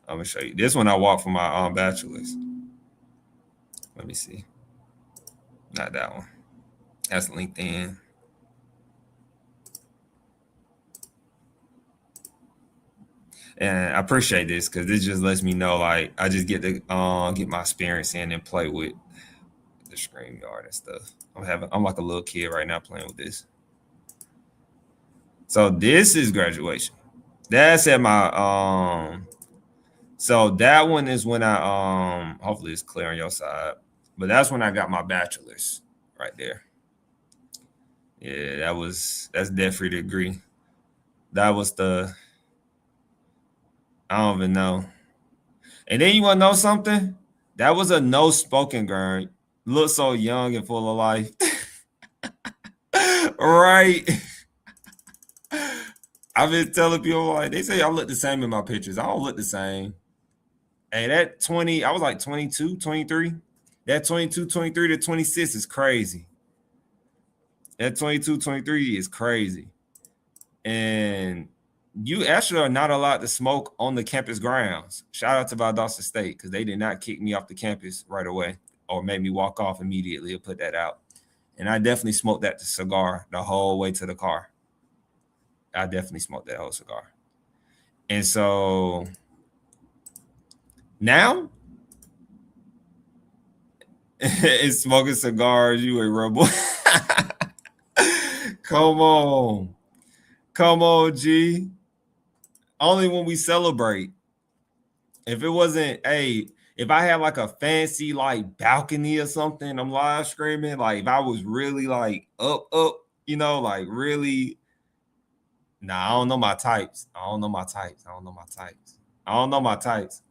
I'm gonna show you this one. I walked for my bachelor's. Let me see. Not that one. That's LinkedIn. And I appreciate this because this just lets me know, like, I just get to get my experience in and play with the StreamYard and stuff. I'm like a little kid right now playing with this. So this is graduation. That's at my so that one is when I hopefully it's clear on your side, but that's when I got my bachelor's right there. Yeah, that's debt-free degree. That was I don't even know. And then you want to know something? That was a no spoken girl. Look so young and full of life. Right. I've been telling people, like, they say I look the same in my pictures. I don't look the same. Hey, that 20, I was like 22, 23. That 22, 23 to 26 is crazy. That 22, 23 is crazy. And you actually are not allowed to smoke on the campus grounds. Shout out to Valdosta State because they did not kick me off the campus right away or make me walk off immediately or put that out. And I definitely smoked that cigar the whole way to the car. I definitely smoked that whole cigar. And so now it's smoking cigars. You a rebel. Come on. Come on, G. Only when we celebrate. If it wasn't, if I had like a fancy like balcony or something, I'm live streaming. Like if I was really like up, you know, like really. Nah, I don't know my types. I don't know my types.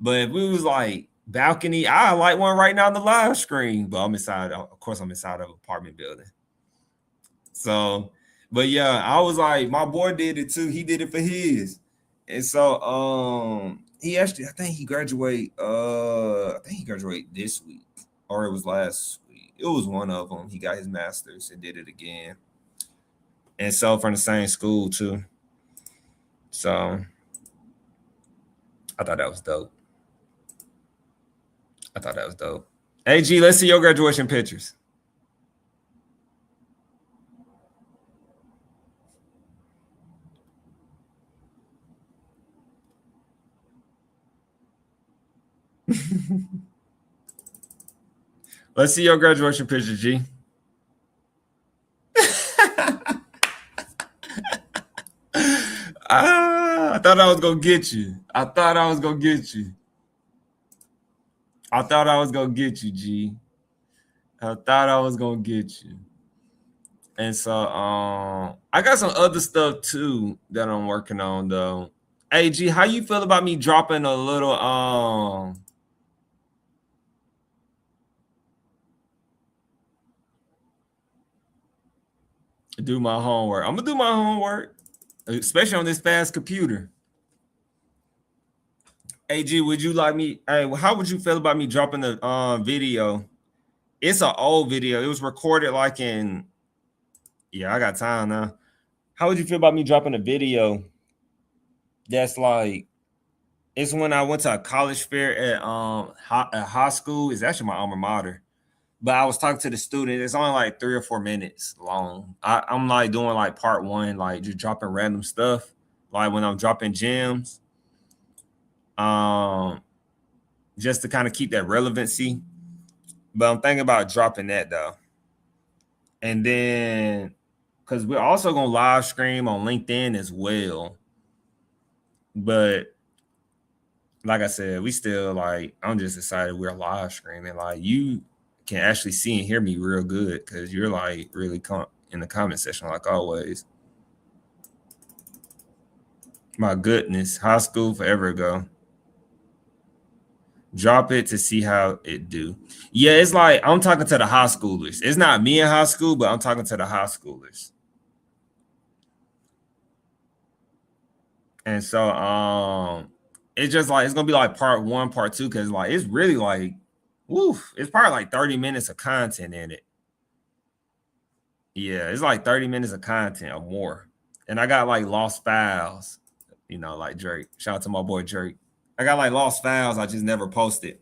But if we was like balcony, I like one right now on the live screen. But I'm inside. Of course, I'm inside of an apartment building. So, but yeah, I was like, my boy did it too. He did it for his. And so he actually, I think he graduated this week, or it was last week. It was one of them. He got his master's and did it again. And so from the same school too. So I thought that was dope. Hey, G, let's see your graduation pictures. Let's see your graduation picture, G. I thought I was gonna get you. I thought I was gonna get you, G. I thought I was gonna get you. And so I got some other stuff too that I'm working on though. Hey, G, how you feel about me dropping a little do my homework? I'm gonna do my homework, especially on this fast computer. Hey, G, would you like me? Hey, how would you feel about me dropping the video? It's an old video. It was recorded like in, yeah, I got time now. How would you feel about me dropping a video that's like, it's when I went to a college fair at high school. It's actually my alma mater. But I was talking to the student. It's only like 3 or 4 minutes long. I'm like doing like part 1, like just dropping random stuff. Like when I'm dropping gems. Just to kind of keep that relevancy. But I'm thinking about dropping that though. And then, because we're also going to live stream on LinkedIn as well. But like I said, we still like, I'm just excited we're live streaming. Like you can actually see and hear me real good because you're like really in the comment section like always. My goodness, high school forever ago. Drop it to see how it do. Yeah, it's like I'm talking to the high schoolers. It's not me in high school, but I'm talking to the high schoolers. And so it's just like it's gonna be like part 1, part 2, because like it's really like, woof, it's probably like 30 minutes of content in it. Yeah, it's like 30 minutes of content or more. And I got like lost files, you know, like Drake. Shout out to my boy Drake. I got like lost files I just never posted.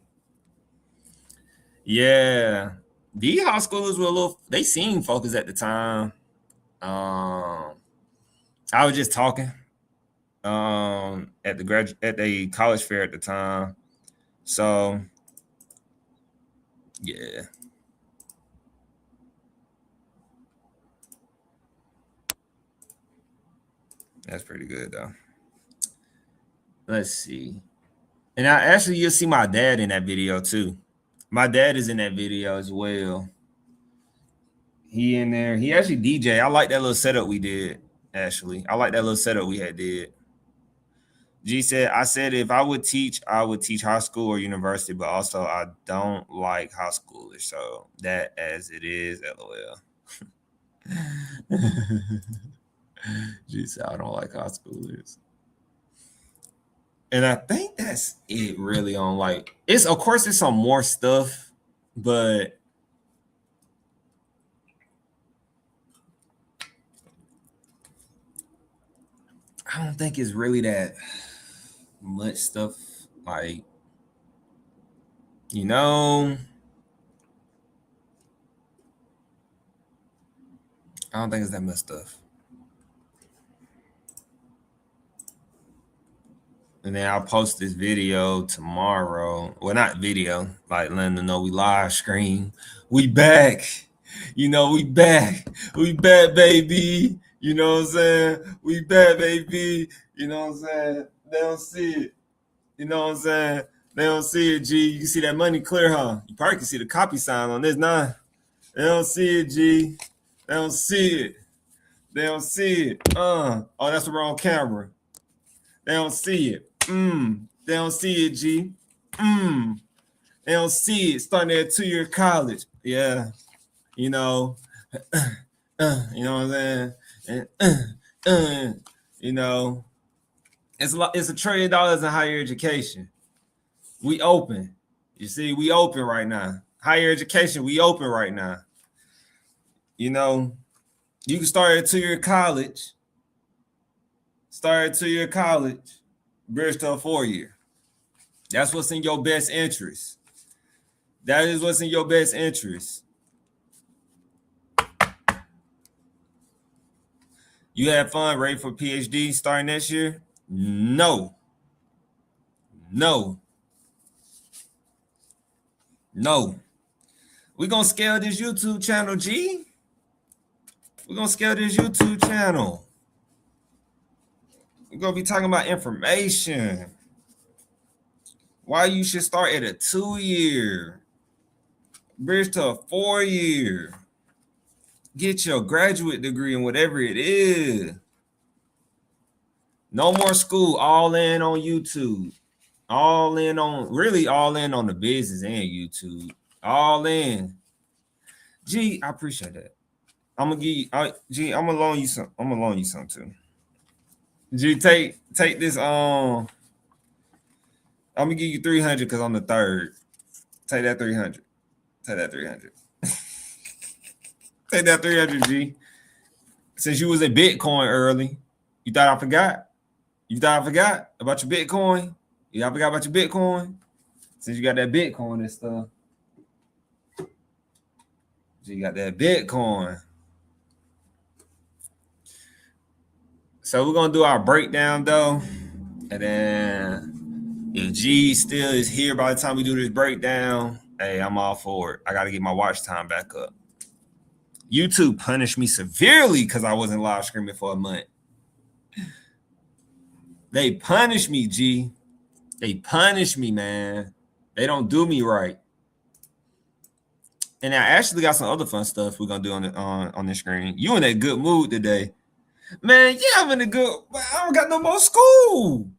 Yeah. The high schoolers were a little, they seemed focused at the time. I was just talking at the college fair at the time. So yeah. That's pretty good though. Let's see. And you'll see my dad in that video too. My dad is in that video as well. He in there. He actually DJ. I like that little setup we did. Actually, I like that little setup we had did. G said, I said if I would teach high school or university, but also I don't like high schoolers. So that as it is, LOL. G said, I don't like high schoolers. And I think that's it really on like, it's of course it's some more stuff, but I don't think it's really that much stuff. Like, you know, I don't think it's that much stuff. And then I'll post this video tomorrow. Well, not video, like letting them know we live stream. We back. You know, we back. We back, baby. You know what I'm saying? We back, baby. You know what I'm saying? They don't see it. You know what I'm saying? They don't see it, G. You can see that money clear, huh? You probably can see the copy sign on this, nah. They don't see it, G. They don't see it. They don't see it. Oh, that's the wrong camera. They don't see it. They don't see it, G. They don't see it. Starting at 2-year college. Yeah. You know. You know what I'm saying? And, you know. It's $1 trillion in higher education. We open. You see, we open right now. Higher education, we open right now. You know, you can start at 2-year college Start a 2-year college, bridge to a 4-year. That's what's in your best interest. That is what's in your best interest. You had fun ready for PhD starting next year? No. We're going to scale this YouTube channel, G. We're going to scale this YouTube channel. We're going to be talking about information. Why you should start at a 2-year, bridge to a 4-year. Get your graduate degree in whatever it is. No more school, all in on YouTube. All in on the business and YouTube. All in. G, I appreciate that. I'm gonna give you, G, I'm gonna loan you some. I'm gonna loan you some too. G, take this. I'm gonna give you 300 because I'm the third. Take that 300. Take that 300. Take that 300, G. Since you was in Bitcoin early, you thought I forgot? You thought I forgot about your Bitcoin? Yeah, I forgot about your Bitcoin. Since you got that Bitcoin and stuff. You got that Bitcoin. So we're gonna do our breakdown though. And then if G still is here by the time we do this breakdown, hey, I'm all for it. I gotta get my watch time back up. YouTube punished me severely because I wasn't live streaming for a month. They punish me, G. They punish me, man. They don't do me right. And I actually got some other fun stuff we're gonna do on the screen. You in a good mood today, man? Yeah, I'm in a good. I don't got no more school.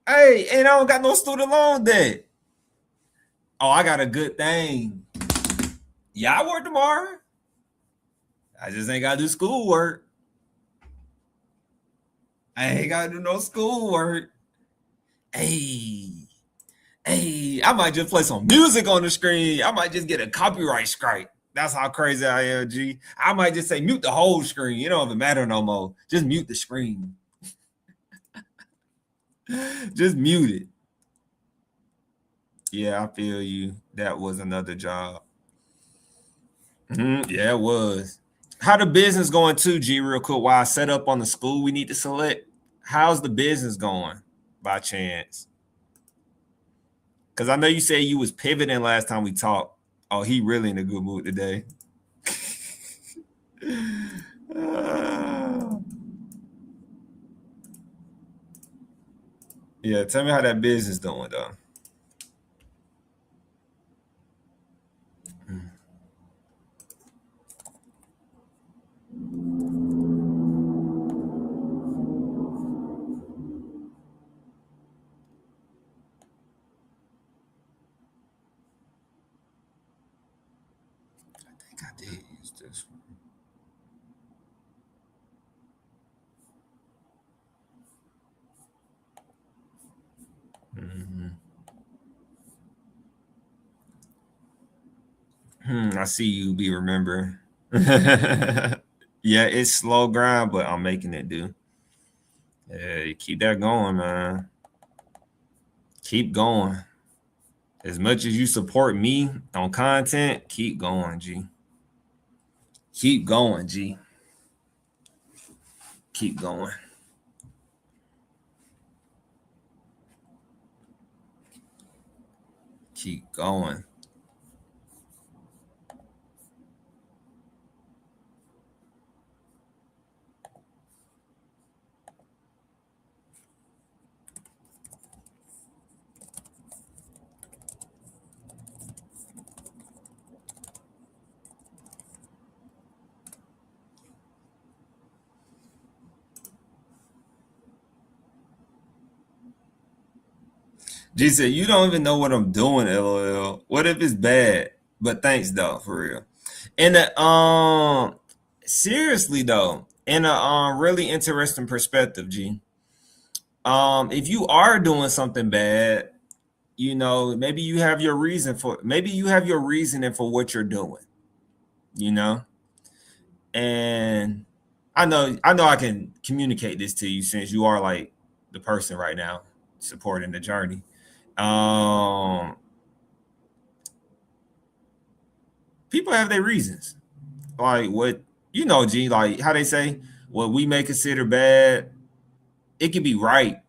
Hey, and I don't got no student loan debt. Oh, I got a good thing. Yeah, I work tomorrow. I just ain't gotta do schoolwork. I ain't gotta do no schoolwork. Hey, I might just play some music on the screen. I might just get a copyright strike. That's how crazy I am, G. I might just say mute the whole screen. It don't even matter no more. Just mute the screen. Just mute it. Yeah, I feel you. That was another job. Yeah, it was. How the business going too, G, real quick, while I set up on the school we need to select? How's the business going by chance? Because I know you said you was pivoting last time we talked. Oh, he really in a good mood today. Yeah, tell me how that business doing, though. I did use this one. I see you be remembering. Yeah, it's slow grind, but I'm making it do. Yeah, you keep that going, man. Keep going. As much as you support me on content, keep going, G. Keep going, G. Keep going. Keep going. G said, you don't even know what I'm doing, LOL. What if it's bad? But thanks, though, for real. And seriously, though, in a really interesting perspective, G. If you are doing something bad, you know, maybe you have your reason for, maybe you have your reasoning for what you're doing, you know? And I know I can communicate this to you since you are like the person right now supporting the journey. People have their reasons. Like what, G, like how they say, what we may consider bad, it can be right,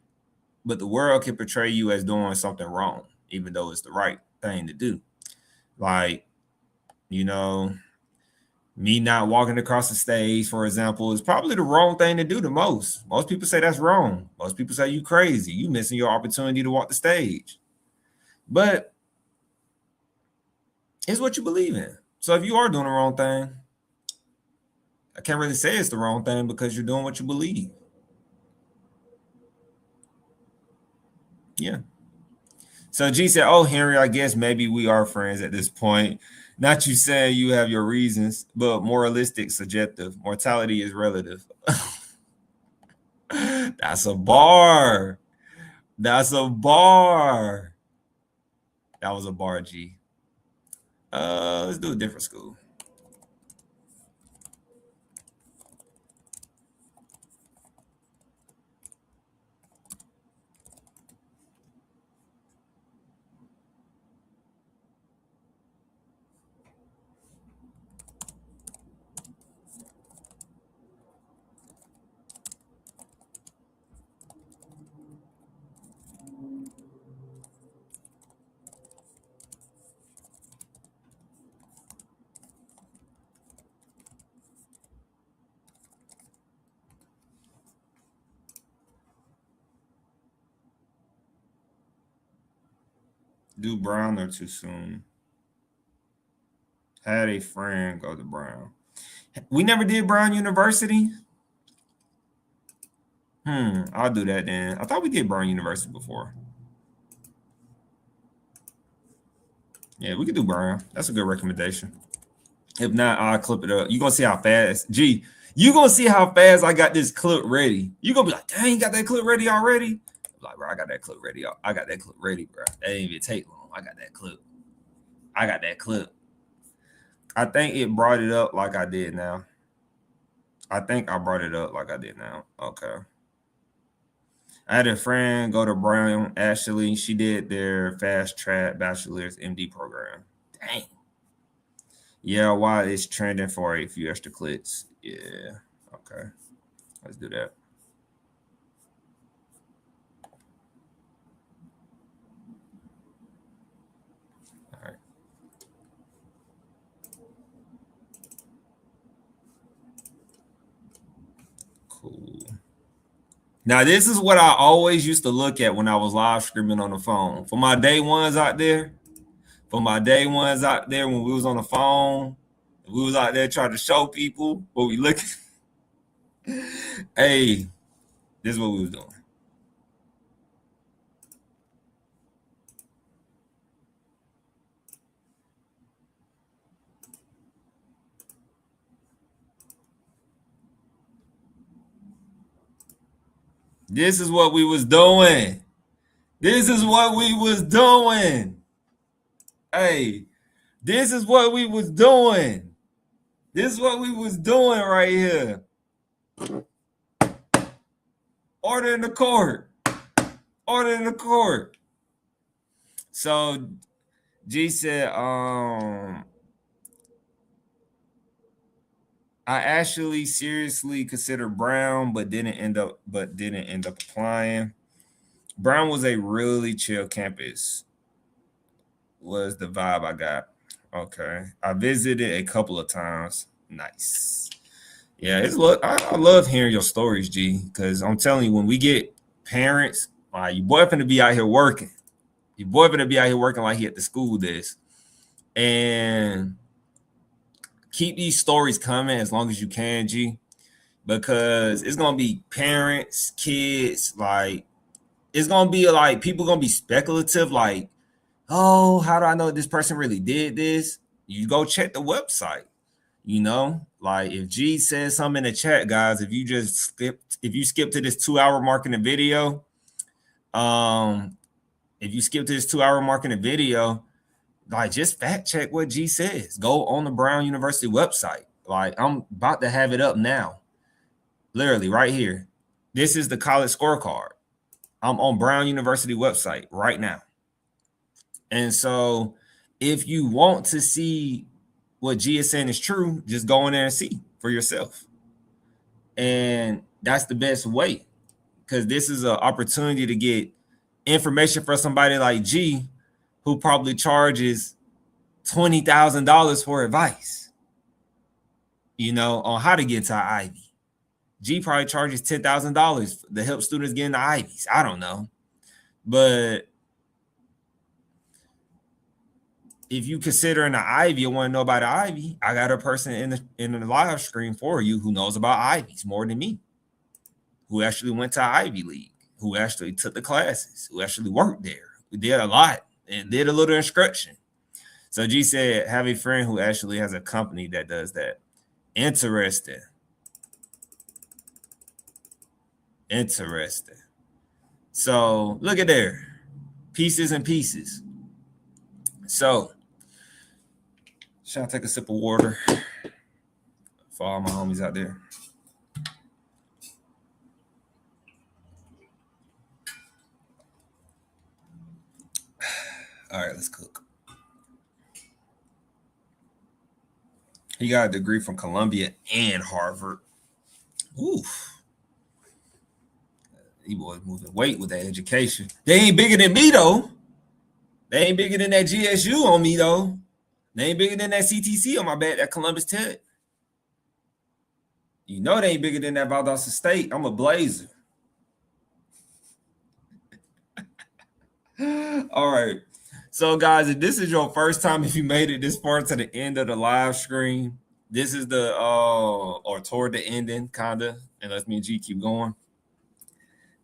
but the world can portray you as doing something wrong, even though it's the right thing to do. Like, me not walking across the stage, for example, is probably the wrong thing to do the most. Most people say that's wrong. Most people say you crazy. You missing your opportunity to walk the stage. But it's what you believe in. So if you are doing the wrong thing, I can't really say it's the wrong thing because you're doing what you believe. Yeah. So G said, oh, Henry, I guess maybe we are friends at this point. Not you saying you have your reasons, but moralistic, subjective. Mortality is relative. That's a bar. That's a bar. That was a bar, G. Let's do a different school. Do Brown or too soon? Had a friend go to Brown. We never did Brown University. I'll do that then. I thought we did Brown University before. Yeah, we could do Brown. That's a good recommendation. If not, I'll clip it up. You're gonna see how fast. G, you're gonna see how fast I got this clip ready. You're gonna be like, dang, you got that clip ready already? I'm like, bro, I got that clip ready. I got that clip ready, bro. That didn't even take long. I got that clip. I think it brought it up like I did now. Okay. I had a friend go to Brown, Ashley. She did their fast track bachelor's MD program. Dang. Yeah, why it's trending for a few extra clicks. Yeah. Okay. Let's do that. All right. Cool. Now, this is what I always used to look at when I was live streaming on the phone. For my day ones out there, when we was on the phone, we was out there trying to show people what we look at. Hey, this is what we was doing. This is what we was doing. Hey, this is what we was doing. This is what we was doing right here. Order in the court. So G said, I actually seriously considered Brown, but didn't end up applying. Brown was a really chill campus, was the vibe I got. Okay. I visited a couple of times. Nice. Yeah, I love hearing your stories, G, because I'm telling you, when we get parents, your boy finna be out here working. Like he at the school desk. And keep these stories coming as long as you can, G, because it's gonna be parents, kids, like it's gonna be like people gonna be speculative, like, oh, how do I know this person really did this? You go check the website, like if G says something in the chat, guys, if you skip to this 2-hour mark in the video, like just fact check what G says. Go on the Brown University website. Like I'm about to have it up now. literally right here. This is the college scorecard. I'm on Brown University website right now. And so if you want to see what G is saying is true, just go in there and see for yourself. And that's the best way, because this is an opportunity to get information for somebody like G, who probably charges $20,000 for advice, on how to get to an Ivy. G probably charges $10,000 to help students get into Ivies. I don't know. But if you consider an Ivy or want to know about an Ivy, I got a person in the live stream for you who knows about Ivies more than me, who actually went to Ivy League, who actually took the classes, who actually worked there. We did a lot and did a little instruction. So G said, have a friend who actually has a company that does that. Interesting. So look at there. Pieces and pieces. So shall I take a sip of water for all my homies out there? All right, let's cook. He got a degree from Columbia and Harvard. Oof. These boys moving weight with that education. They ain't bigger than me, though. They ain't bigger than that GSU on me, though. They ain't bigger than that CTC on my back, that Columbus Tech. You know they ain't bigger than that Valdosta State. I'm a Blazer. All right. So, guys, if this is your first time, if you made it this far to the end of the live stream, this is the, or toward the ending, kind of, and let me and G keep going.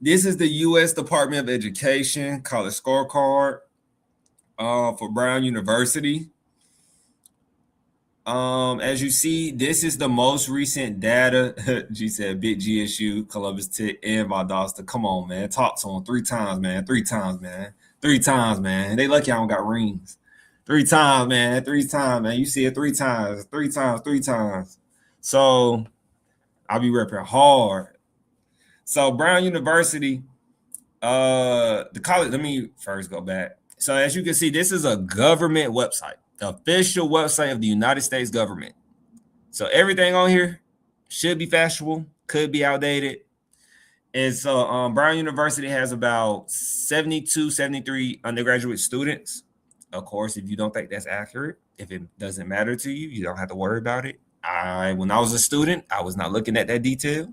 This is the U.S. Department of Education College Scorecard for Brown University. As you see, this is the most recent data. G said, Big GSU, Columbus Tech, and Valdosta. Come on, man. Talk to them 3 times, man. 3 times, man. 3 times, man. They lucky I don't got rings. 3 times, man. 3 times, man. You see it 3 times. 3 times, 3 times. So I'll be repping hard. So Brown University, the college, let me first go back. So as you can see, this is a government website, the official website of the United States government. So everything on here should be factual, could be outdated. And so Brown University has about 72, 73 undergraduate students. Of course, if you don't think that's accurate, if it doesn't matter to you, you don't have to worry about it. When I was a student, I was not looking at that detail.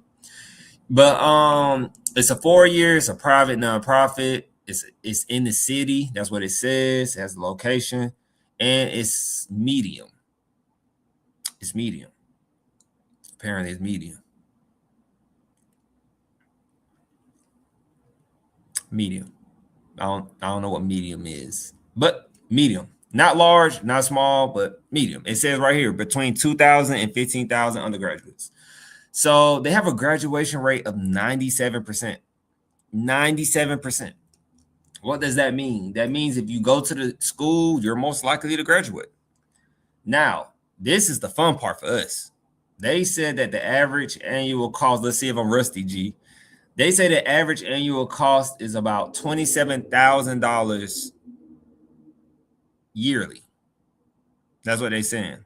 But it's a 4-year, it's a private nonprofit. It's in the city. That's what it says. It has the location. And it's medium. It's medium. Apparently it's medium. Medium. I don't know what medium is, but medium. Not large, not small, but medium. It says right here, between 2,000 and 15,000 undergraduates. So they have a graduation rate of 97%. 97%. What does that mean? That means if you go to the school, you're most likely to graduate. Now, this is the fun part for us. They said that the average annual cost, let's see if I'm rusty, G. They say the average annual cost is about $27,000 yearly. That's what they're saying.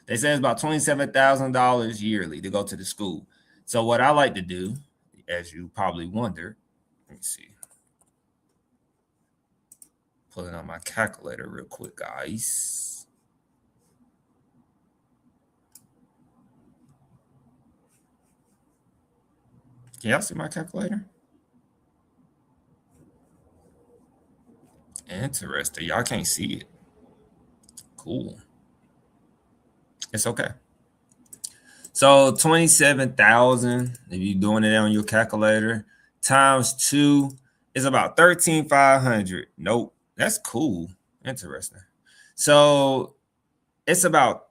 They say it's about $27,000 yearly to go to the school. So what I like to do, as you probably wonder, let me see. Pulling out my calculator real quick, guys. Can y'all see my calculator? Interesting. Y'all can't see it. Cool. It's okay. So 27,000, if you're doing it on your calculator, times 2 is about 13,500. Nope. That's cool. Interesting. So it's about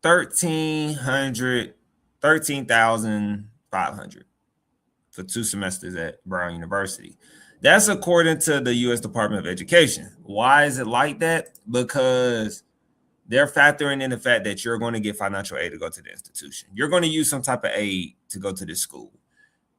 13,500 for 2 semesters at Brown University. That's according to the U.S. Department of Education. Why is it like that? Because they're factoring in the fact that you're going to get financial aid to go to the institution. You're going to use some type of aid to go to this school.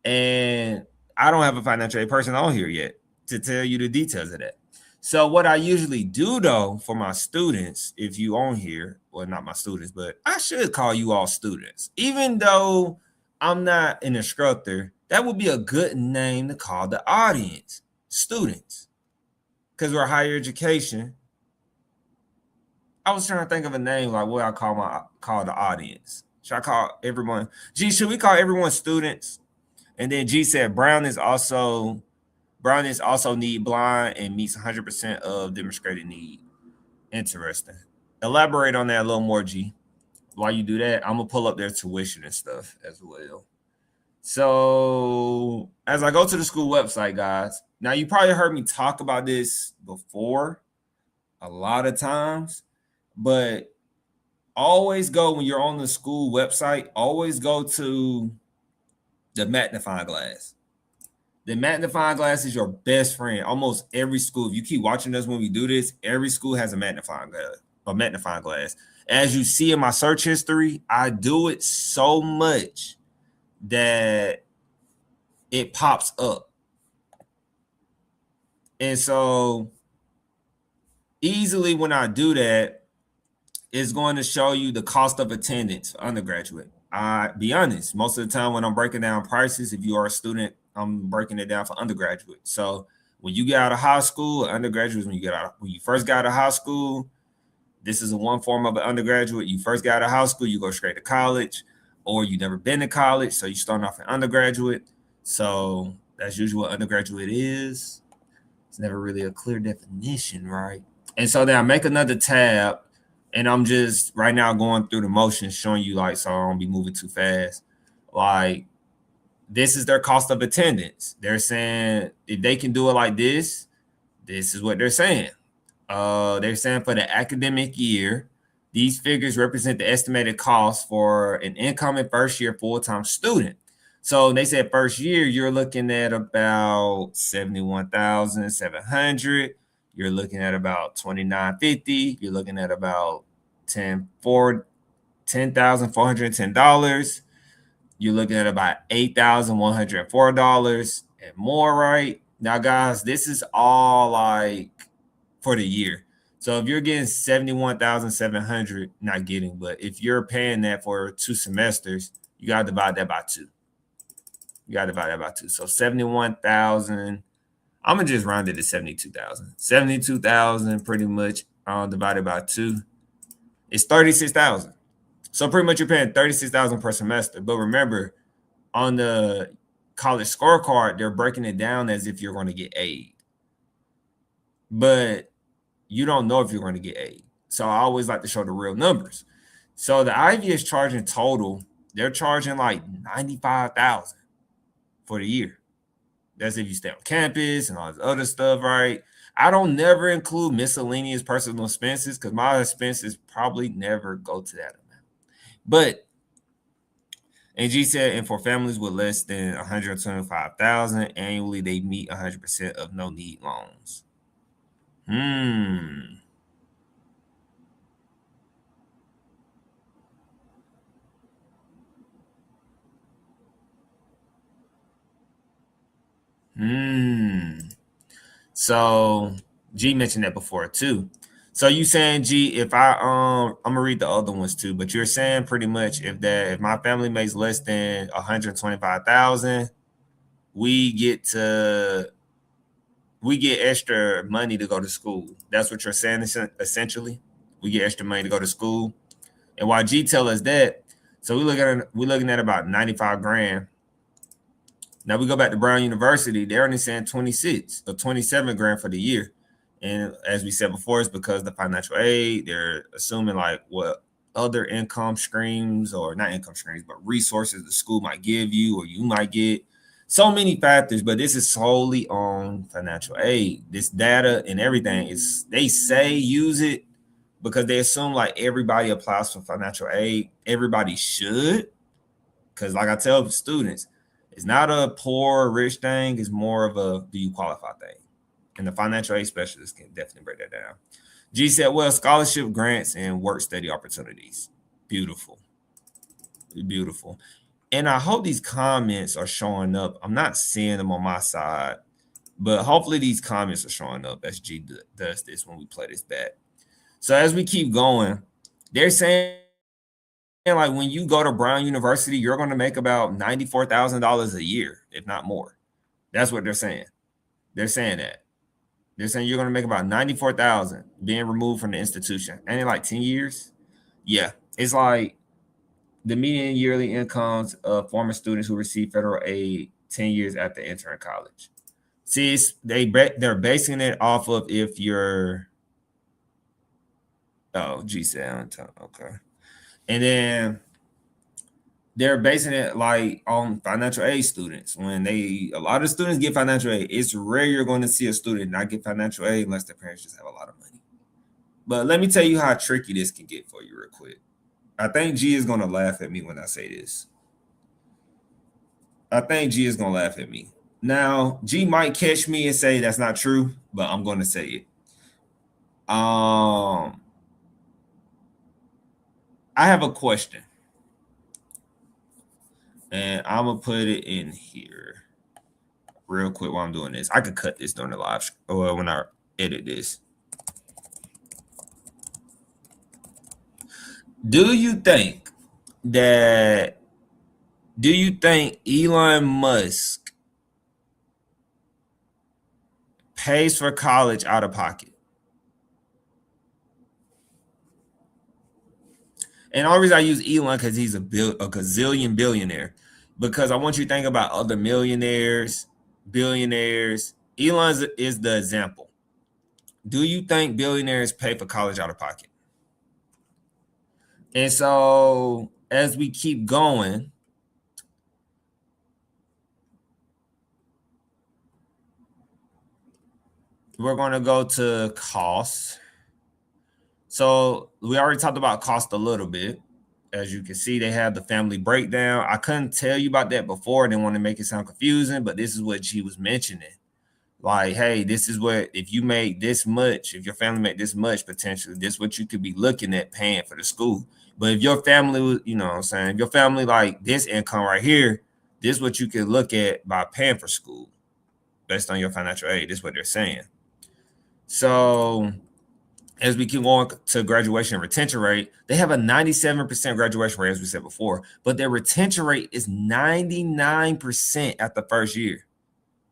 And I don't have a financial aid person on here yet to tell you the details of that. So what I usually do, though, for my students, if you on here, well, not my students, but I should call you all students. Even though I'm not an instructor, that would be a good name to call the audience, students, because we're higher education. I was trying to think of a name, like what I call the audience. Should I call everyone? G, should we call everyone students? And then G said Brown is also need blind and meets 100% of demonstrated need. Interesting. Elaborate on that a little more, G. While you do that, I'm gonna pull up their tuition and stuff as well. So as I go to the school website, guys, now you probably heard me talk about this before a lot of times, but always go, when you're on the school website, always go to the magnifying glass. The magnifying glass is your best friend. Almost every school, if you keep watching us when we do this, every school has a magnifying glass. As you see in my search history, I do it so much that it pops up. And so easily when I do that, it's going to show you the cost of attendance for undergraduate. Be honest, most of the time when I'm breaking down prices, if you are a student, I'm breaking it down for undergraduate. So when you get out of high school, undergraduates, when you first got out of high school, this is one form of an undergraduate. You first got out of high school, you go straight to college, or you've never been to college, so you start off an undergraduate. So that's usually what undergraduate is. It's never really a clear definition, right? And so then I make another tab, and I'm just right now going through the motions, showing you, like, so I don't be moving too fast. Like, this is their cost of attendance. They're saying if they can do it like this, this is what they're saying. They're saying for the academic year, these figures represent the estimated cost for an incoming first-year full-time student. So they said first year, you're looking at about $71,700. You're looking at about $2,950. You're looking at about $10,410. You're looking at about $8,104 and more, right? Now, guys, this is all like for the year. So if you're getting $71,700, not getting, but if you're paying that for 2 semesters, you got to divide that by 2. So 71,000. I'm gonna just round it to 72,000. 72,000 pretty much divided by 2. It's 36,000. So pretty much you're paying 36,000 per semester. But remember, on the college scorecard, they're breaking it down as if you're going to get aid. But you don't know if you're going to get aid. So I always like to show the real numbers. So the Ivy is charging total, they're charging like $95,000 for the year. That's if you stay on campus and all this other stuff, right? I don't never include miscellaneous personal expenses because my expenses probably never go to that amount. But and G said, and for families with less than $125,000 annually, they meet 100% of no need loans. So G mentioned that before too. So you saying, G, if I'm gonna read the other ones too, but you're saying pretty much if my family makes less than 125,000, we get extra money to go to school. That's what you're saying essentially. We get extra money to go to school. And why G tell us that, so we're looking at about 95 grand. Now we go back to Brown University, they're only saying 26 or 27 grand for the year. And as we said before, it's because the financial aid, they're assuming like what other income streams, or not income streams, but resources the school might give you or you might get. So many factors, but this is solely on financial aid. This data and everything is, they say use it because they assume like everybody applies for financial aid. Everybody should. Because like I tell students, it's not a poor, rich thing. It's more of a do you qualify thing. And the financial aid specialist can definitely break that down. G said, well, scholarship grants and work study opportunities. Beautiful. Beautiful. And I hope these comments are showing up. I'm not seeing them on my side, but hopefully these comments are showing up as G does this when we play this back. So as we keep going, they're saying like when you go to Brown University, you're going to make about $94,000 a year, if not more. That's what they're saying. They're saying that. They're saying you're going to make about $94,000 being removed from the institution. And in like 10 years? Yeah. It's like the median yearly incomes of former students who receive federal aid 10 years after entering college. See, they're basing it off of if you're G7. Okay. And then they're basing it like on financial aid students. When a lot of students get financial aid, it's rare you're going to see a student not get financial aid unless their parents just have a lot of money. But let me tell you how tricky this can get for you real quick. I think G is going to laugh at me when I say this. I think G is going to laugh at me. Now, G might catch me and say that's not true, but I'm going to say it. I have a question. And I'm going to put it in here real quick while I'm doing this. I could cut this during the live or when I edit this. Do you think Elon Musk pays for college out of pocket? And the only reason I use Elon because he's a gazillion billionaire. Because I want you to think about other millionaires, billionaires. Elon is the example. Do you think billionaires pay for college out of pocket? And so as we keep going, we're going to go to costs. So we already talked about cost a little bit. As you can see, they have the family breakdown. I couldn't tell you about that before. I didn't want to make it sound confusing, but this is what she was mentioning. Like, hey, this is what, if you make this much, if your family make this much, potentially, this is what you could be looking at paying for the school. But if your family was, you know what I'm saying, if your family like this income right here, this is what you could look at by paying for school based on your financial aid. This is what they're saying. So as we keep going to graduation and retention rate, they have a 97% graduation rate, as we said before, but their retention rate is 99% at the first year.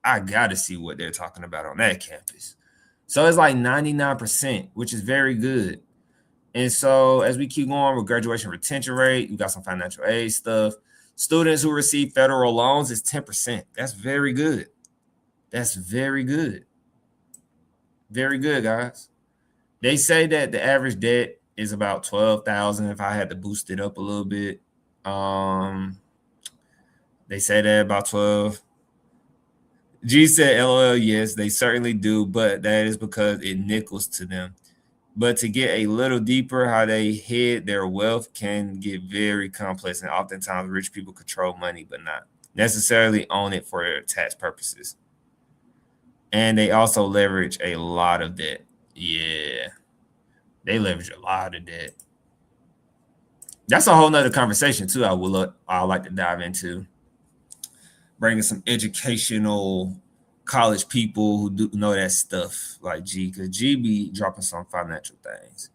I got to see what they're talking about on that campus. So it's like 99%, which is very good. And so as we keep going with graduation retention rate, you got some financial aid stuff. Students who receive federal loans is 10%. That's very good. That's very good. Very good, guys. They say that the average debt is about $12,000 if I had to boost it up a little bit. They say that about 12. G said, LOL, yes, they certainly do, but that is because it nickels to them. But to get a little deeper, how they hid their wealth can get very complex, and oftentimes rich people control money, but not necessarily own it for tax purposes. And they also leverage a lot of debt. Yeah, they leverage a lot of debt. That's a whole nother conversation too. I like to dive into bringing some educational college people who do know that stuff like G, because G be dropping some financial things.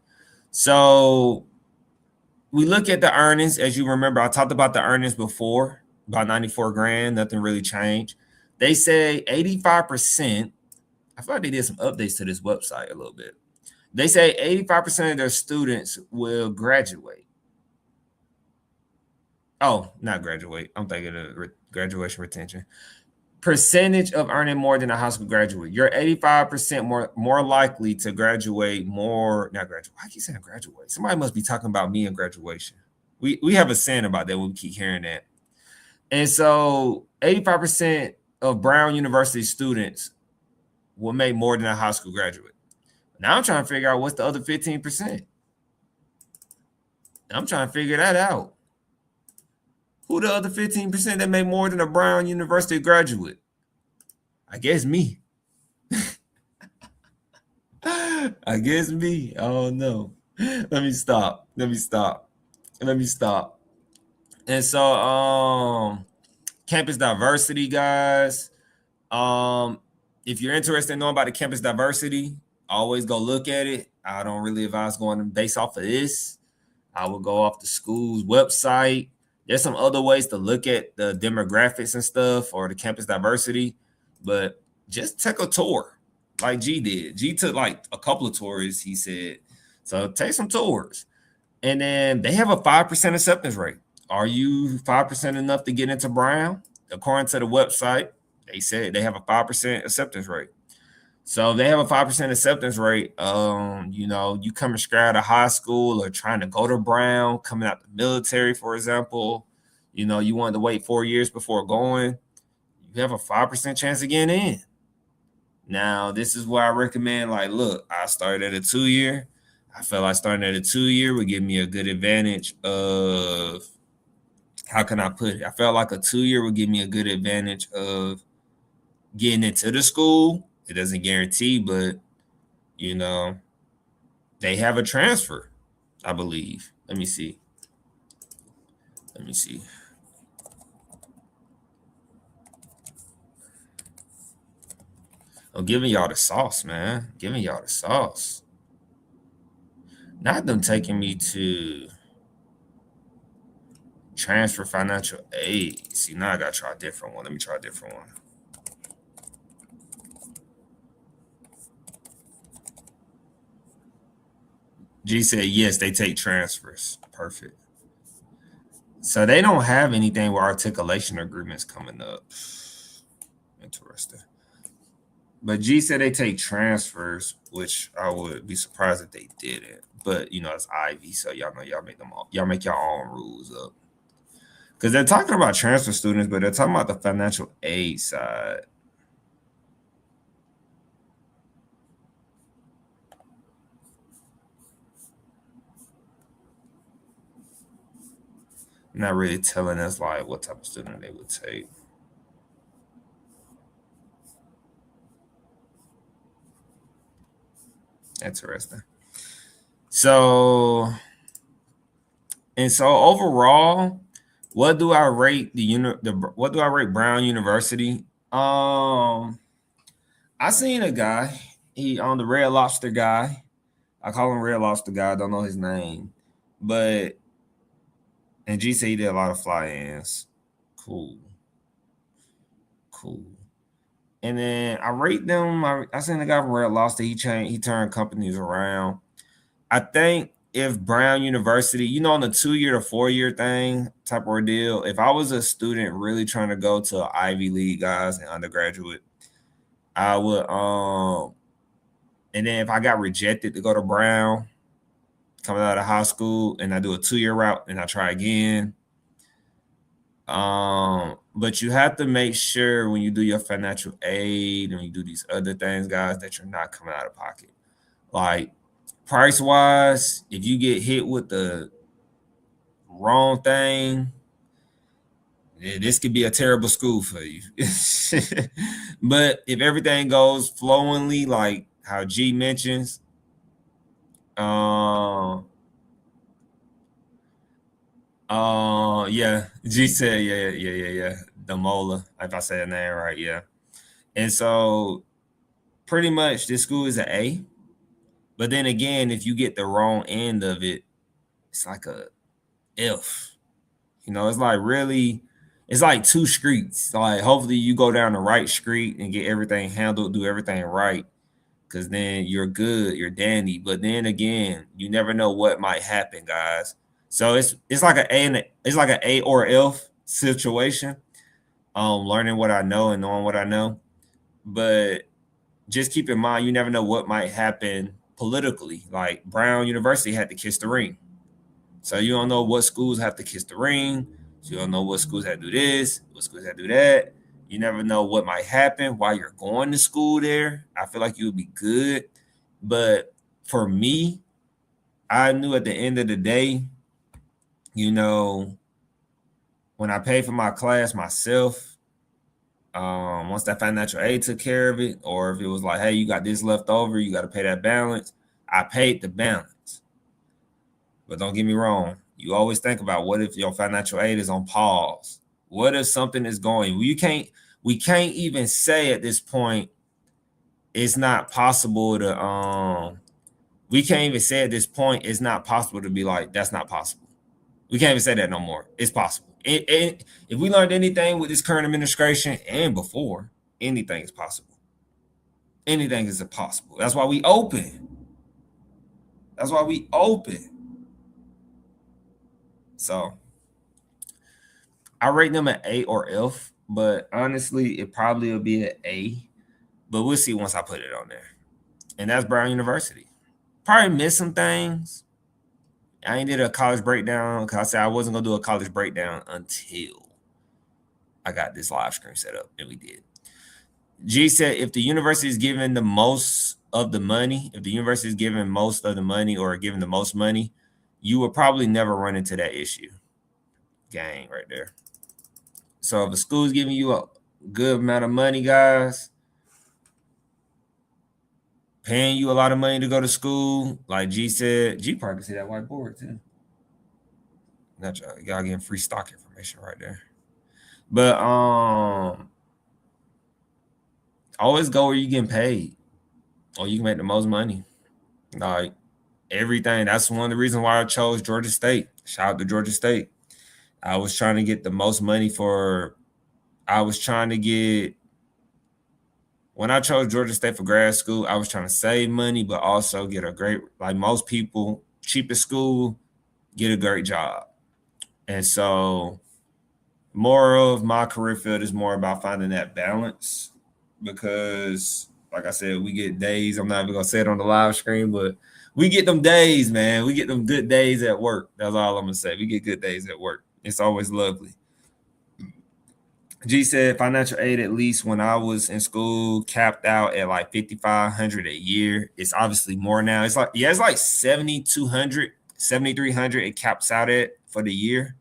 So we look at the earnings. As you remember, I talked about the earnings before, about 94 grand, nothing really changed. They say 85%. I feel like they did some updates to this website a little bit. They say 85% of their students will graduate. Oh, not graduate. I'm thinking of graduation retention. Percentage of earning more than a high school graduate. You're 85% more likely to graduate more. Not graduate. I keep saying graduate. Somebody must be talking about me and graduation. We have a saying about that when we keep hearing that. And so 85% of Brown University students will make more than a high school graduate. Now I'm trying to figure out what's the other 15%. I'm trying to figure that out. Who the other 15% that make more than a Brown University graduate? I guess me. I guess me. I don't know. Let me stop. And so, campus diversity, guys. If you're interested in knowing about the campus diversity, always go look at it. I don't really advise going based off of this. I would go off the school's website. There's some other ways to look at the demographics and stuff or the campus diversity, but just take a tour like G did. G took like a couple of tours, he said. So take some tours. And then they have a 5% acceptance rate. Are you 5% enough to get into Brown? According to the website, they said they have a 5% acceptance rate. So they have a 5% acceptance rate. You coming straight out of high school or trying to go to Brown, coming out the military, for example, you wanted to wait 4 years before going, you have a 5% chance of getting in. Now, this is where I recommend, like, look, I started at a 2-year. I felt like starting at a 2-year would give me a good advantage of, how can I put it? I felt like a 2-year would give me a good advantage of getting into the school. It doesn't guarantee, but, they have a transfer, I believe. Let me see. I'm giving y'all the sauce, man. Not them taking me to transfer financial aid. See, now I got to try a different one. Let me try a different one. G said, yes, they take transfers. Perfect. So they don't have anything with articulation agreements coming up. Interesting. But G said they take transfers, which I would be surprised if they didn't. But it's Ivy, so y'all know y'all make your own rules up. Because they're talking about transfer students, but they're talking about the financial aid side. Not really telling us like what type of student they would take. Interesting. So overall, what do I rate what do I rate Brown University? I seen a guy, he on the Red Lobster guy. I call him Red Lobster guy, I don't know his name. And G said he did a lot of fly-ins. Cool. And then I rate them. I seen the guy from Red Lobster. He turned companies around. I think if Brown University, on the 2-year to 4-year thing type of ordeal, if I was a student really trying to go to Ivy League, guys, and undergraduate, I would and then if I got rejected to go to Brown coming out of high school and I do a 2-year route and I try again. But you have to make sure when you do your financial aid and you do these other things, guys, that you're not coming out of pocket. Like price wise, if you get hit with the wrong thing, this could be a terrible school for you. But if everything goes flowingly, like how G mentions, yeah, G said, yeah. The Mola, if I say the name right, yeah. And so pretty much this school is an A. But then again, if you get the wrong end of it, it's like a F. It's like really, it's like 2 streets. Like hopefully you go down the right street and get everything handled, do everything right. Because then you're good, you're dandy. But then again, you never know what might happen, guys. So it's like an A or F situation. Learning what I know and knowing what I know. But just keep in mind, you never know what might happen politically. Like Brown University had to kiss the ring. So you don't know what schools have to kiss the ring. So you don't know what schools have to do this, what schools have to do that. You never know what might happen while you're going to school there. I feel like you would be good. But for me, I knew at the end of the day, when I paid for my class myself, Once that financial aid took care of it, or if it was like, hey, you got this left over, you got to pay that balance, I paid the balance. But don't get me wrong, you always think about, what if your financial aid is on pause? What if something is going? We can't even say at this point it's not possible to we can't even say at this point it's not possible to be like, that's not possible. We can't even say that no more. It's possible. If we learned anything with this current administration and before, anything is possible. Anything is possible. That's why we open. That's why we open. So I rate them at A or F, but honestly, it probably will be an A. But we'll see once I put it on there. And that's Brown University. Probably missed some things. I ain't did a college breakdown because I said I wasn't going to do a college breakdown until I got this live stream set up, and we did. G said, if the university is giving the most of the money, or giving the most money, you will probably never run into that issue. Gang right there. So if a school's giving you a good amount of money, guys, paying you a lot of money to go to school, like G said, G probably can see that whiteboard too. Not y'all getting free stock information right there. But always go where you getting paid, or you can make the most money. Like everything. That's one of the reasons why I chose Georgia State. Shout out to Georgia State. I was trying to get the most money when I chose Georgia State for grad school, I was trying to save money, but also get a great, like most people, cheapest school, get a great job. And so more of my career field is more about finding that balance, because like I said, we get days. I'm not even going to say it on the live screen, but we get them days, man. We get them good days at work. That's all I'm going to say. We get good days at work. It's always lovely. G said financial aid, at least when I was in school, capped out at like $5,500 a year. It's obviously more now. It's like, it's like $7,200, $7,300 it caps out at for the year.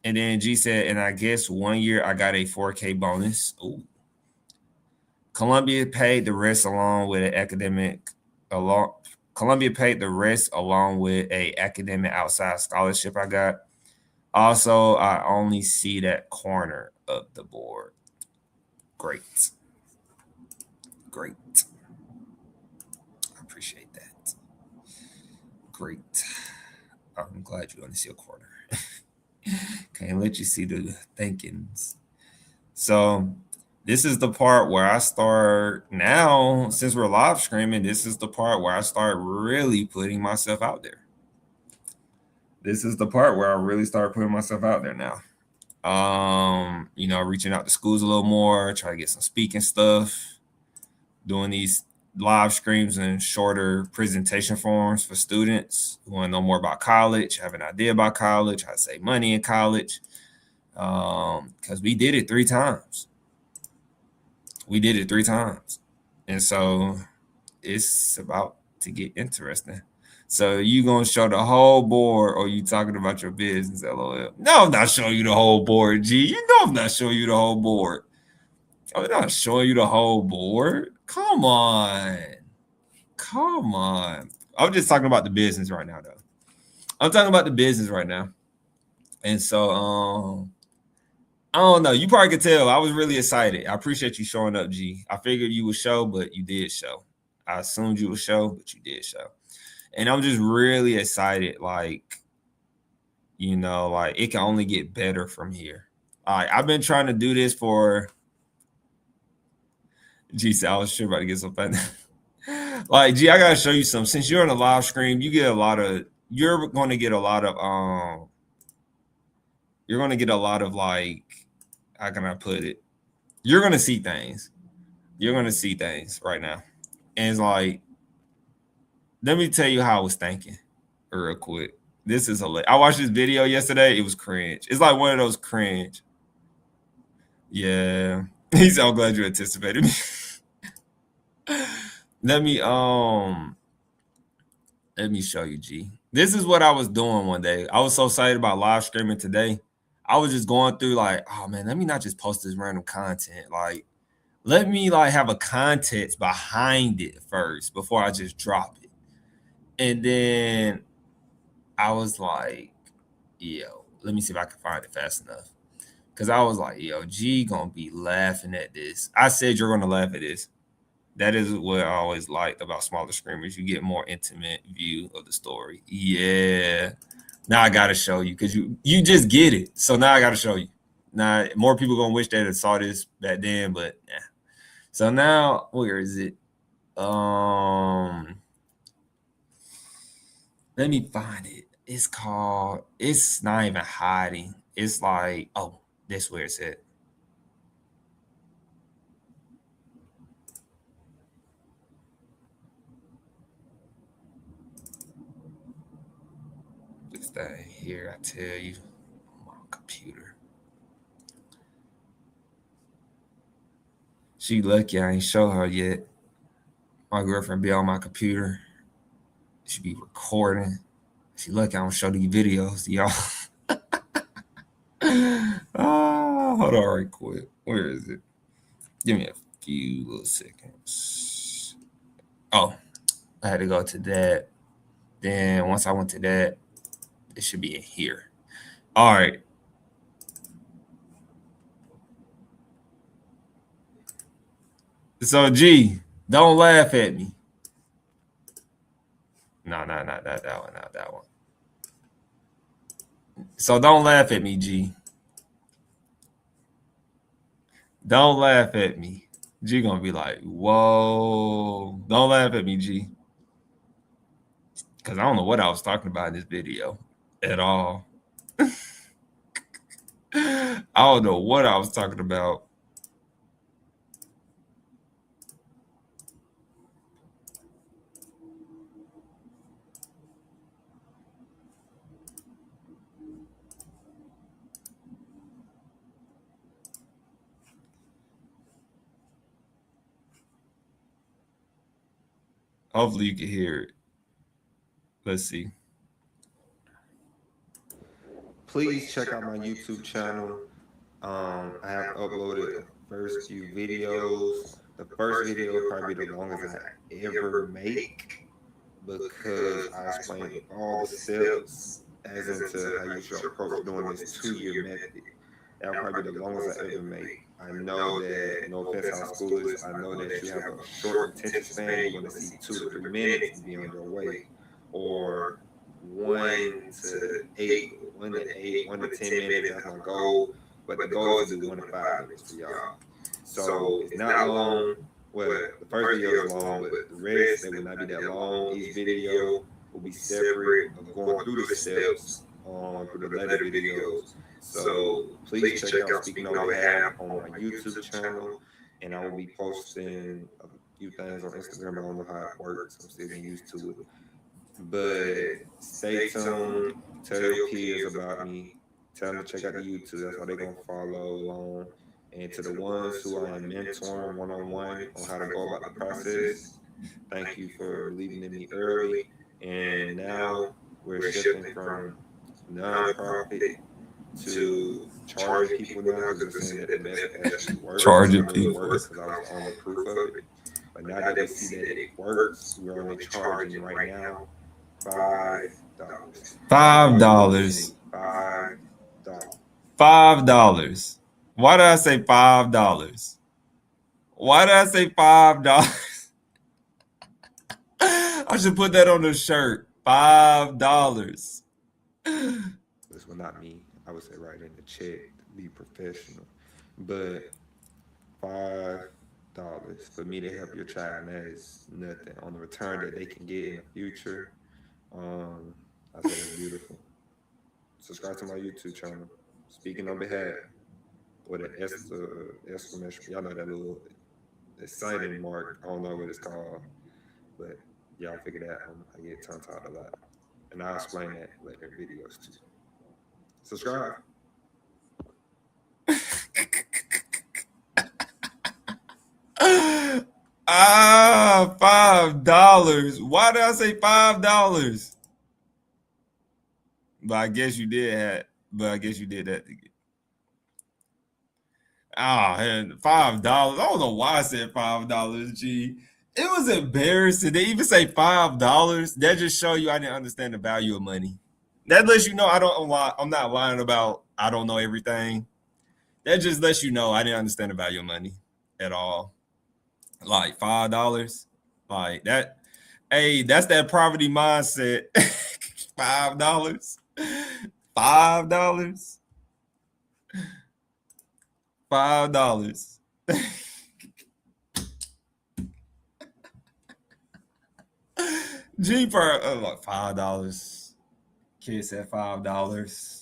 And then G said, and I guess 1 year I got a $4K bonus. Ooh. Columbia paid the rest along with an academic outside scholarship I got. Also, I only see that corner of the board. Great. I appreciate that. Great. I'm glad you only see a corner. Can't let you see the thinkings. So this is the part where I start now, since we're live streaming, this is the part where I start really putting myself out there. This is the part where I really start putting myself out there now. Reaching out to schools a little more, try to get some speaking stuff, doing these live streams and shorter presentation forms for students who want to know more about college, have an idea about college, how to save money in college. Because we did it 3 times. And so it's about to get interesting. So you going to show the whole board, or you talking about your business, LOL? No, I'm not showing you the whole board, G. You know I'm not showing you the whole board. I'm not showing you the whole board. Come on. I'm just talking about the business right now, though. And so, I don't know. You probably could tell I was really excited. I appreciate you showing up, G. I figured you would show, but you did show. I assumed you would show, but you did show. And I'm just really excited, like it can only get better from here. I've been trying to do this for, geez, I was sure about to get some fun. Like, G, I got to show you something. Since you're on a live stream, you're going to get a lot of, like, how can I put it? You're going to see things. Right now. And it's like, let me tell you how I was thinking real quick. This is hilarious. I watched this video yesterday. It was cringe. It's like one of those cringe. Yeah. He's so glad you anticipated me. Let me show you, G. This is what I was doing one day. I was so excited about live streaming today. I was just going through like, oh man, let me not just post this random content. Like, let me like have a context behind it first before I just drop it. And then I was like, yo, let me see if I can find it fast enough. Cause I was like, yo, G gonna be laughing at this. I said you're gonna laugh at this. That is what I always liked about smaller screamers. You get more intimate view of the story. Yeah. Now I gotta show you because you just get it. So now I gotta show you. Now more people gonna wish they had saw this back then, but yeah. So now where is it? Let me find it. It's not even hiding. It's like, oh, that's where it's at. This thing here, I tell you, my computer. She lucky I ain't show her yet. My girlfriend be on my computer. She be recording. She lucky I don't show these videos to y'all. Hold on right quick. Where is it? Give me a few little seconds. Oh, I had to go to that. Then once I went to that, it should be in here. All right. So G, don't laugh at me. No, not that one, not that one. So don't laugh at me, G. Don't laugh at me. G gonna be like, whoa. Don't laugh at me, G. Because I don't know what I was talking about in this video at all. I don't know what I was talking about. Hopefully you can hear it. Let's see. Please check out my YouTube channel. I have uploaded the first few videos. The first video will probably be the longest I ever make because I explained all the steps as into how you should approach doing this 2-year method. That'll probably be the longest I ever make. I know that, no offense high schoolers, I know that you have a short attention span. You want to see 2 to 3 minutes to be on your way, or 1 to 8, 1 to 10 minutes. That's my goal. But the goal is to do 1 to 5 minutes for y'all. So it's not long. Well, the first video is long, but the rest, they will not be that long. Each video will be separate of going through the steps through the later videos. So please check out Speaking on Behalf on my YouTube channel, and I will be posting a few things on Instagram. I don't know how it works. I'm still getting used to it. But stay tuned. Tell your kids about me. Tell them to check out the YouTube. That's how they're going to follow along. And to the ones who I am mentoring one-on-one on how to go about the process, thank you for believing in me early. And now we're shifting from nonprofit to charging people now, because they're saying that the method actually works. Charging people. Because I was on the proof of it. But now that they see that it works, we're only charging right now $5. $5. $5. Why did I say $5? Why did I say $5? I should put that on the shirt. $5. This will not me. I would say right in the check to be professional. But $5 for me to help your child, and that is nothing. On the return that they can get in the future, I think it's beautiful. Subscribe to my YouTube channel, Speaking on Behalf, with an exclamation. Y'all know that little signing mark. I don't know what it's called, but y'all figure that out. I get tongue tied a lot, and I'll explain that later in videos too. Subscribe. $5. Why did I say $5? But I guess you did that. To get. and $5. I don't know why I said $5, G. It was embarrassing. They even say $5. That just show you I didn't understand the value of money. That lets you know I'm not lying about I don't know everything. That just lets you know I didn't understand the value of money at all. Like $5. Like that. Hey, that's that poverty mindset. $5. $5. $5. G for like $5. Kid said $5.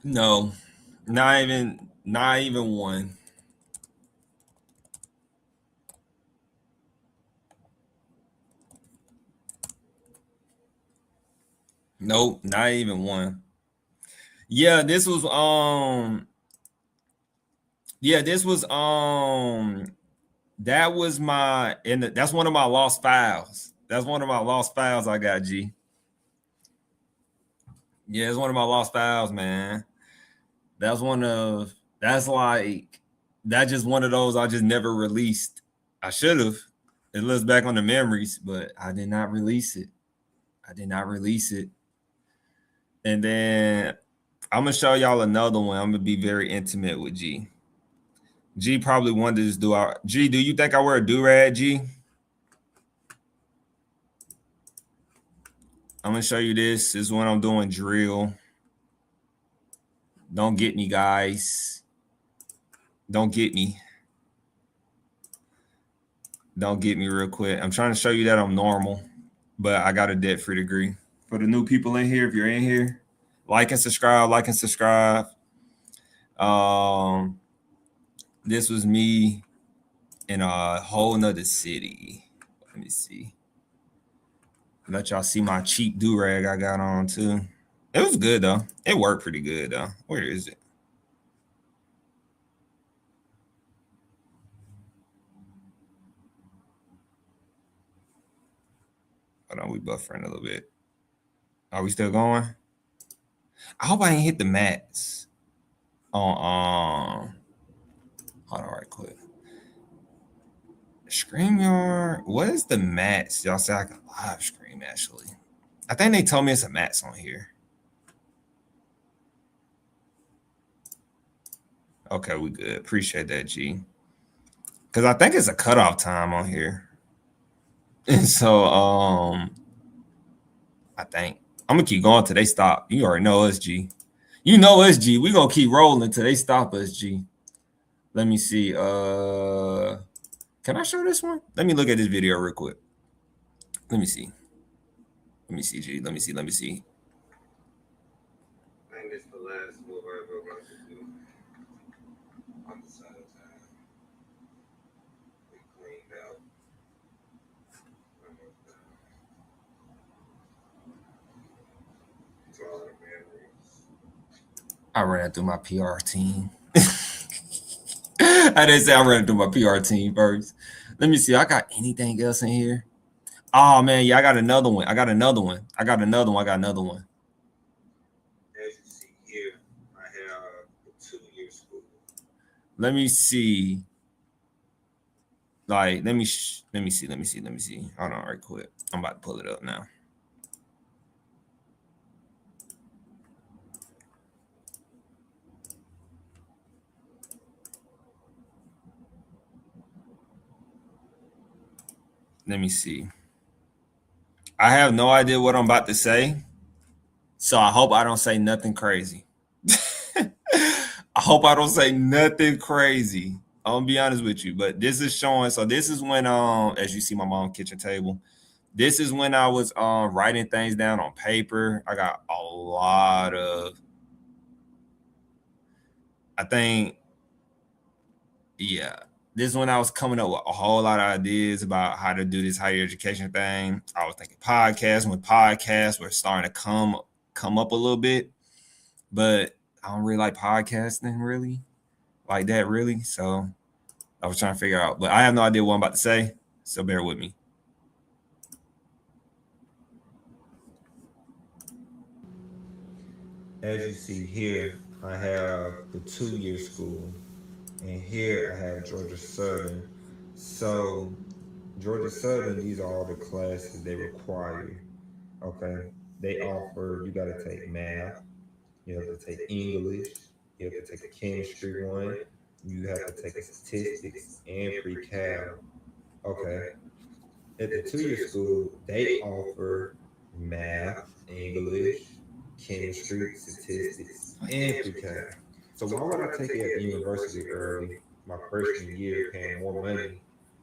No, not even one. Nope, not even one. Yeah, this was that was my that's one of my lost files. That's one of my lost files I got, G. Yeah, it's one of my lost files, man. That's just one of those I just never released. I should have. It looks back on the memories, but I did not release it. And then I'm gonna show y'all another one. I'm gonna be very intimate with G. G probably wanted to just do our G. Do you think I wear a do-rag, G? I'm gonna show you this. This is when I'm doing drill. Don't get me, guys. Don't get me. Don't get me real quick. I'm trying to show you that I'm normal, but I got a debt-free degree. For the new people in here, if you're in here, like and subscribe. This was me in a whole nother city. Let me see. Let y'all see my cheap do-rag I got on too. It was good though. It worked pretty good though. Where is it? Hold on, we buffering a little bit. Are we still going? I hope I ain't hit the mats on hold on right quick. StreamYard. What is the mats? Y'all say I can live stream actually. I think they told me it's a mats on here. Okay, we good. Appreciate that, G. Because I think it's a cutoff time on here. And so I think I'm gonna keep going till they stop. You already know us, G. You know us, G. We gonna keep rolling till they stop us, G. Let me see. Can I show this one? Let me look at this video real quick. Let me see. G. Let me see. I think it's the last move I ever about to do. On the side of town. We cleaned out. It's all our memories. I ran through my PR team. I didn't say I ran through my PR team first. Let me see. I got anything else in here? Oh man, yeah, I got another one. As you see here, I have a 2-year school. Let me see. Like, let me see. Hold on, right quick. I'm about to pull it up now. Let me see. I have no idea what I'm about to say, so I hope I don't say nothing crazy. I'm gonna be honest with you, but this is showing. So this is when, as you see, my mom's kitchen table. This is when I was writing things down on paper. I got a lot of, I think, yeah. This is when I was coming up with a whole lot of ideas about how to do this higher education thing. I was thinking podcasts. When podcasts were starting to come up a little bit, but I don't really like podcasting really like that really. So I was trying to figure out, but I have no idea what I'm about to say. So bear with me. as you see here, I have the 2-year school, and here I have Georgia Southern. So Georgia Southern, these are all the classes they require. Okay, they offer, you got to take math, you have to take English, you have to take a chemistry one, you have to take a statistics and pre-cal. Okay, at the 2-year school, they offer math, English, chemistry, statistics, and pre-cal. So why would I take it at the university early, my freshman year, paying more money,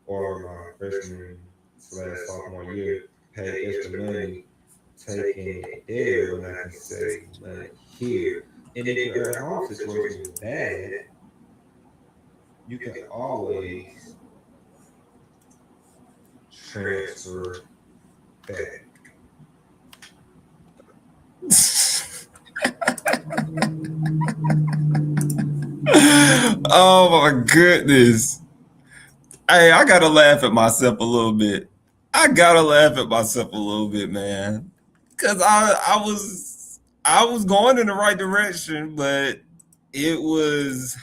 or my freshman slash sophomore year, pay extra money taking it there when I can save money here? And if your home situation is bad, you can always transfer back. Oh my goodness. Hey, I gotta laugh at myself a little bit. I gotta laugh at myself a little bit, man. Cause I was going in the right direction, but it was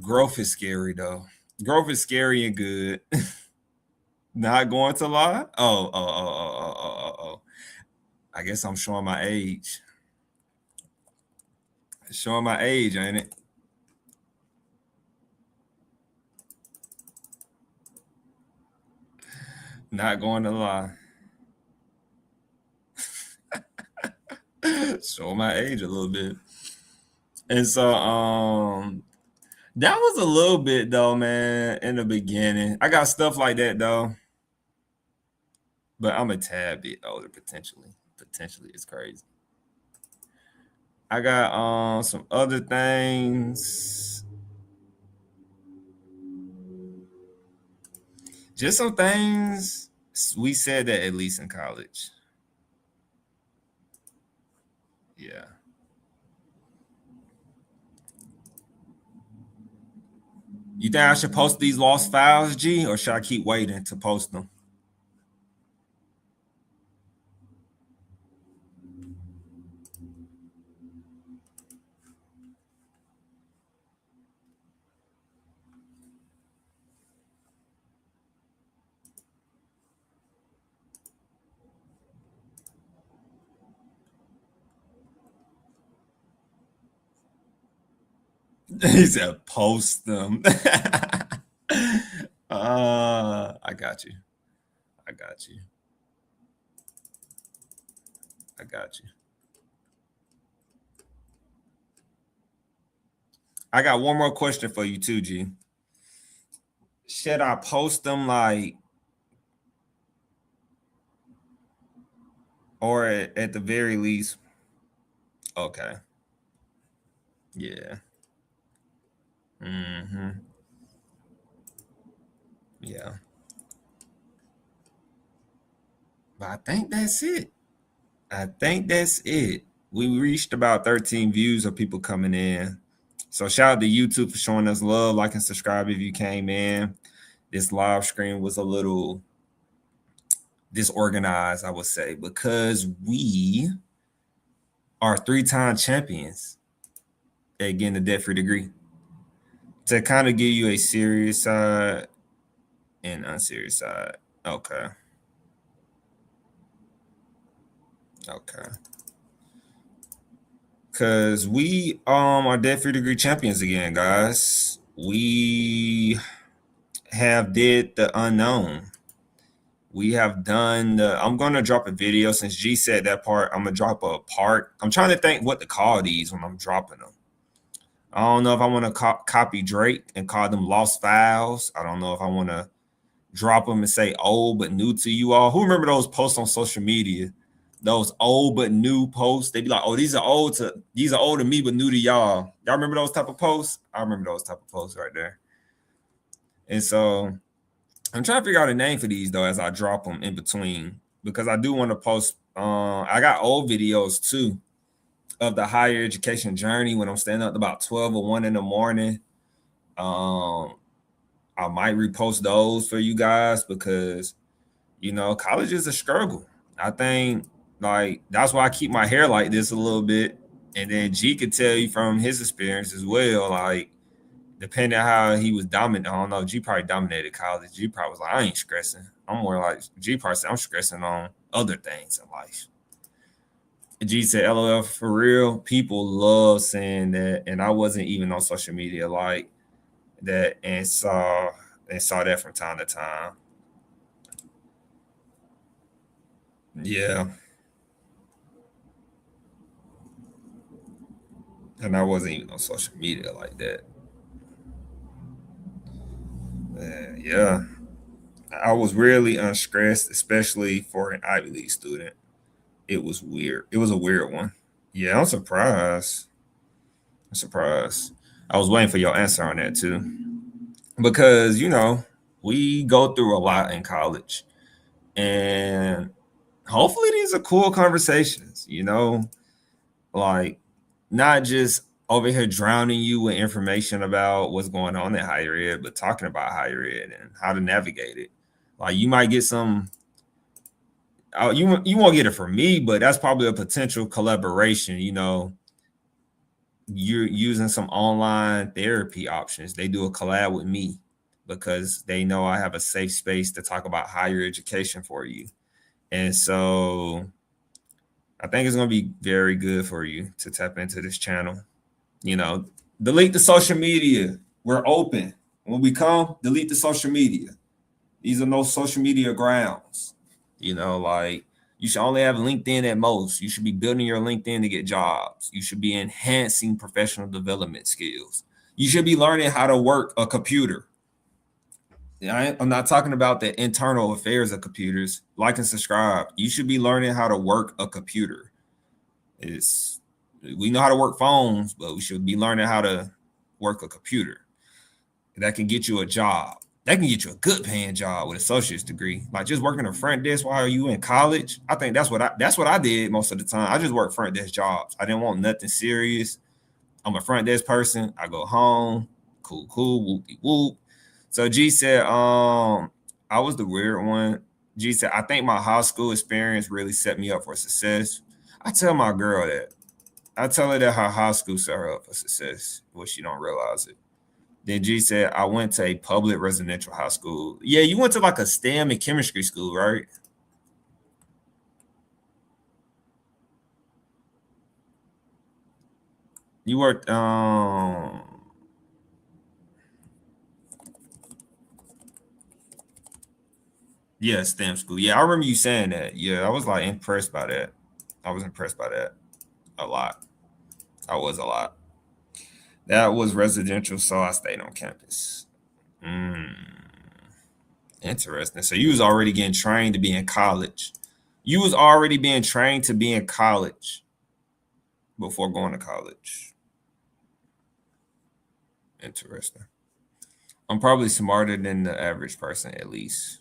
growth is scary though. Growth is scary and good. Not going to lie. Oh. I guess I'm showing my age. Showing my age, ain't it? Not going to lie. Showing my age a little bit. And so that was a little bit though, man, in the beginning. I got stuff like that though. But I'm a tad bit older potentially. Potentially it's crazy. I got some other things. Just some things we said that at least in college. Yeah. You think I should post these lost files, G, or should I keep waiting to post them? He said post them. I got you. I got you. I got you. I got one more question for you too, G. Should I post them like, or at the very least? Okay. Yeah. Mm-hmm. Yeah. But I think that's it. I think that's it. We reached about 13 views of people coming in. So shout out to YouTube for showing us love. Like and subscribe if you came in. This live stream was a little disorganized, I would say, because we are 3-time champions at getting a debt-free degree. To kind of give you a serious side and unserious side. Okay. Because we are debt-free degree champions again, guys. We have did the unknown. We have done I'm going to drop a video since G said that part. I'm going to drop a part. I'm trying to think what to call these when I'm dropping them. I don't know if I want to copy Drake and call them lost files. I don't know if I want to drop them and say old but new to you all. Who remember those posts on social media? Those old but new posts. They'd be like, oh, these are old to me but new to y'all. Y'all remember those type of posts? I remember those type of posts right there. And so I'm trying to figure out a name for these though as I drop them in between, because I do want to post. I got old videos too of the higher education journey when I'm standing up about 12 or 1 in the morning. I might repost those for you guys because, you know, college is a struggle. I think Like, that's why I keep my hair like this a little bit. And then G could tell you from his experience as well, like, depending on how he was dominant, I don't know, G probably dominated college. G probably was like, I ain't stressing. I'm more like, G probably said, I'm stressing on other things in life. G said, LOL, for real, people love saying that. And I wasn't even on social media like that and saw that from time to time. Yeah. And I wasn't even on social media like that. Yeah. I was really unstressed, especially for an Ivy League student. It was weird. It was a weird one. Yeah, I'm surprised. I was waiting for your answer on that too. Because, we go through a lot in college. And hopefully these are cool conversations, like not just over here drowning you with information about what's going on in higher ed, but talking about higher ed and how to navigate it. Like, you might get some, you won't get it from me, but that's probably a potential collaboration. You're using some online therapy options. They do a collab with me because they know I have a safe space to talk about higher education for you. And so I think it's going to be very good for you to tap into this channel. Delete the social media. We're open. When we come, delete the social media. These are no social media grounds. Like, you should only have LinkedIn at most. You should be building your LinkedIn to get jobs. You should be enhancing professional development skills. You should be learning how to work a computer. I'm not talking about the internal affairs of computers. Like and subscribe. You should be learning how to work a computer. We know how to work phones, but we should be learning how to work a computer. That can get you a job. That can get you a good paying job with an associate's degree. Like, just working a front desk while you in college. I think that's what I did most of the time. I just worked front desk jobs. I didn't want nothing serious. I'm a front desk person. I go home. Cool, whoopie whoop. So G said, I was the weird one. G said, I think my high school experience really set me up for success. I tell my girl that. I tell her that her high school set her up for success, but she don't realize it. Then G said, I went to a public residential high school. Yeah, you went to like a STEM and chemistry school, right? You worked yeah, STEM school. Yeah, I remember you saying that. Yeah, I was like impressed by that. I was impressed by that a lot. I was a lot. That was residential, so I stayed on campus. Interesting. So you was already getting trained to be in college. You was already being trained to be in college before going to college. Interesting. I'm probably smarter than the average person, at least.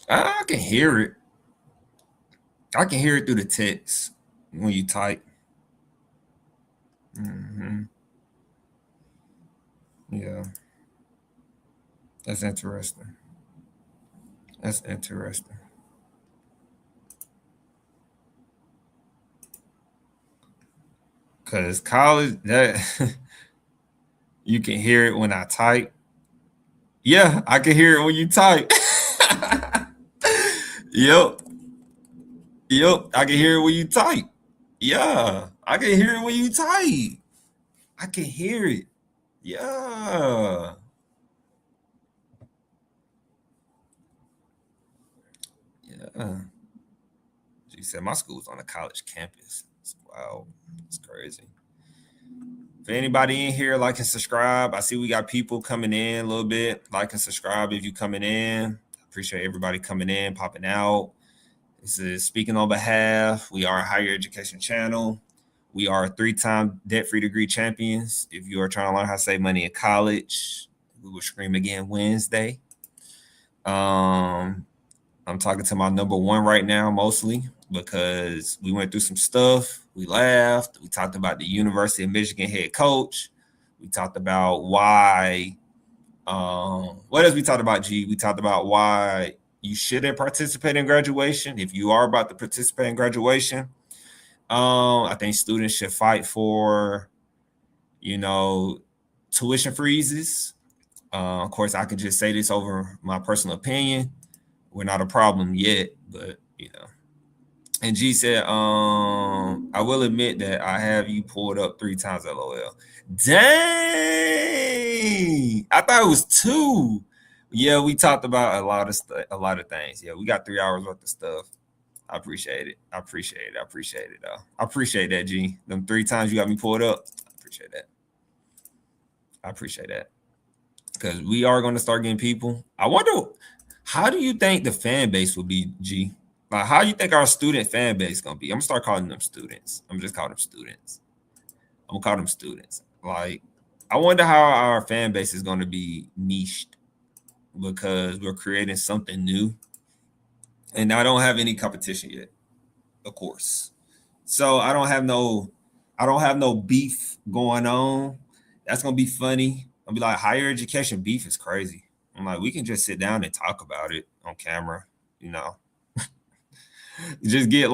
I can hear it. I can hear it through the text when you type. Yeah. That's interesting. Because college, that you can hear it when I type. Yeah, I can hear it when you type. Yep, I can hear it when you type. Yeah, I can hear it when you type. I can hear it. Yeah. She said my school's on a college campus. Wow, it's crazy. If anybody in here, like and subscribe. I see we got people coming in a little bit. Like and subscribe if you coming in. Appreciate everybody coming in, popping out. This is Speaking on Behalf. We are a higher education channel. We are 3-time debt-free degree champions. If you are trying to learn how to save money in college, we will scream again Wednesday. I'm talking to my number one right now, mostly because we went through some stuff. We laughed. We talked about the University of Michigan head coach. We talked about why What else we talked about, G? We talked about why you shouldn't participate in graduation. If you are about to participate in graduation, I think students should fight for, tuition freezes. Of course, I could just say this over my personal opinion. We're not a problem yet, but And G said, I will admit that I have you pulled up 3 times, LOL. Dang. I thought it was 2. Yeah, we talked about a lot of things. Yeah, we got 3 hours worth of stuff. I appreciate it. I appreciate it, though. I appreciate that, G. Them 3 times you got me pulled up. I appreciate that. Because we are going to start getting people. I wonder, how do you think the fan base will be, G? Like, how do you think our student fan base is going to be? I'm going to start calling them students. I'm just calling them students. I'm going to call them students. Like, I wonder how our fan base is going to be niched, because we're creating something new. And I don't have any competition yet, of course. So I don't have no beef going on. That's going to be funny. I'll be like, higher education beef is crazy. I'm like, we can just sit down and talk about it on camera, Just get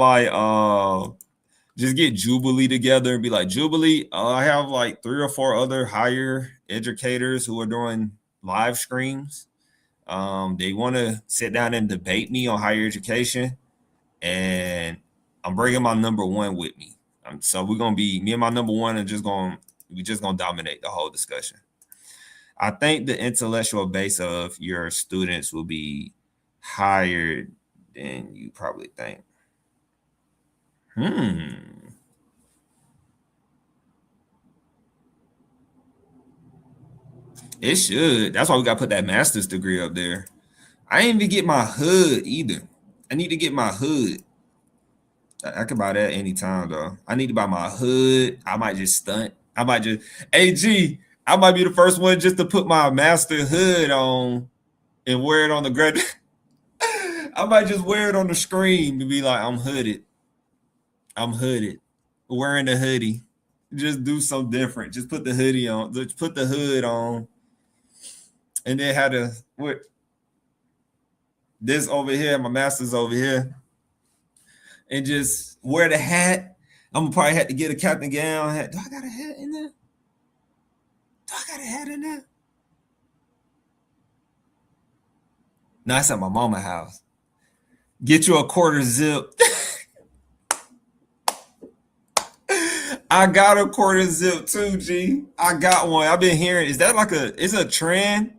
Jubilee together and be like, Jubilee, I have like 3 or 4 other higher educators who are doing live streams. They want to sit down and debate me on higher education, and I'm bringing my number 1 with me. So we're gonna be me and my number 1 and we just gonna dominate the whole discussion. I think the intellectual base of your students will be higher than you probably think. It should. That's why we got to put that master's degree up there. I ain't even get my hood either. I need to get my hood. I can buy that anytime, though. I need to buy my hood. I might just stunt. I might be the first one just to put my master hood on and wear it on the grad. I might just wear it on the screen and be like, I'm hooded. Wearing a hoodie. Just do something different. Just put the hoodie on. Just put the hood on. And then this over here, my master's over here. And just wear the hat. I'm gonna probably have to get a captain gown hat. Do I got a hat in there? No, it's at my mama's house. Get you a quarter zip. I got a quarter zip too, G. I got one. I've been hearing. Is that it's a trend?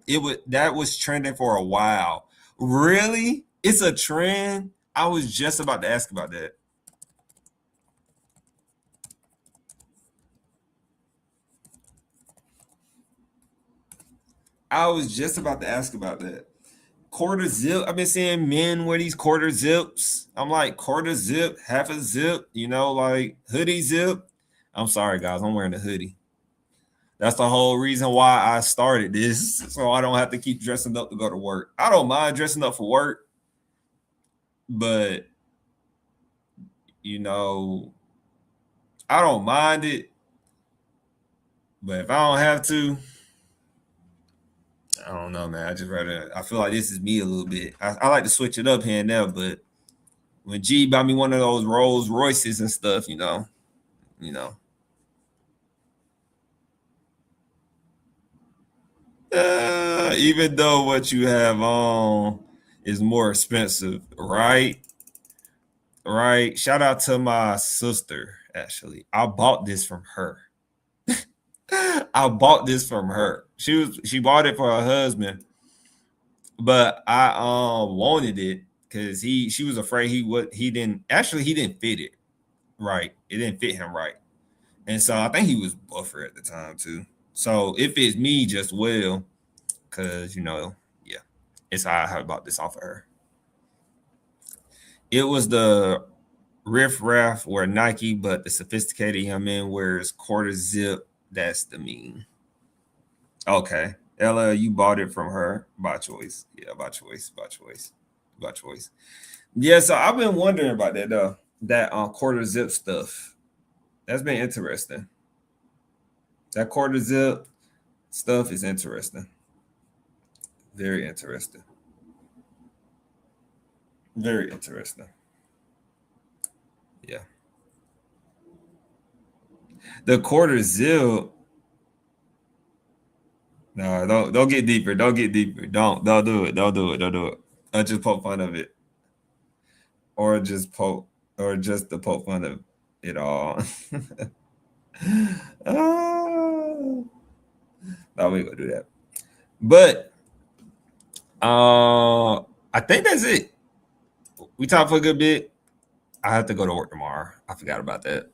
That was trending for a while. Really? It's a trend? I was just about to ask about that. Quarter zip. I've been seeing men wear these quarter zips. I'm like, quarter zip, half a zip, like hoodie zip. I'm sorry, guys. I'm wearing a hoodie. That's the whole reason why I started this, so I don't have to keep dressing up to go to work. I don't mind dressing up for work, but, I don't mind it. But if I don't have to, I don't know, man. I feel like this is me a little bit. I like to switch it up here and there, but when G buy me one of those Rolls Royces and stuff, even though what you have on is more expensive, right? Right. Shout out to my sister, actually. I bought this from her. She bought it for her husband, but I wanted it because she was afraid he didn't fit it right. It didn't fit him right. And so I think he was buffer at the time too. So it fits me just well because it's how I bought this off of her. It was the riff raff or Nike, but the sophisticated young man wears quarter zip. That's the meme. Okay. Ella, you bought it from her by choice. Yeah, by choice. Yeah, so I've been wondering about that though. That quarter zip stuff. That's been interesting. That quarter zip stuff is interesting. Very interesting. Very interesting. Yeah. The quarter zil. No, don't get deeper. Don't get deeper. Don't do it. Don't do it. Don't do it. I just poke fun of it. Or just the poke fun of it all. Oh, no, we ain't gonna do that. But I think that's it. We talked for a good bit. I have to go to work tomorrow. I forgot about that.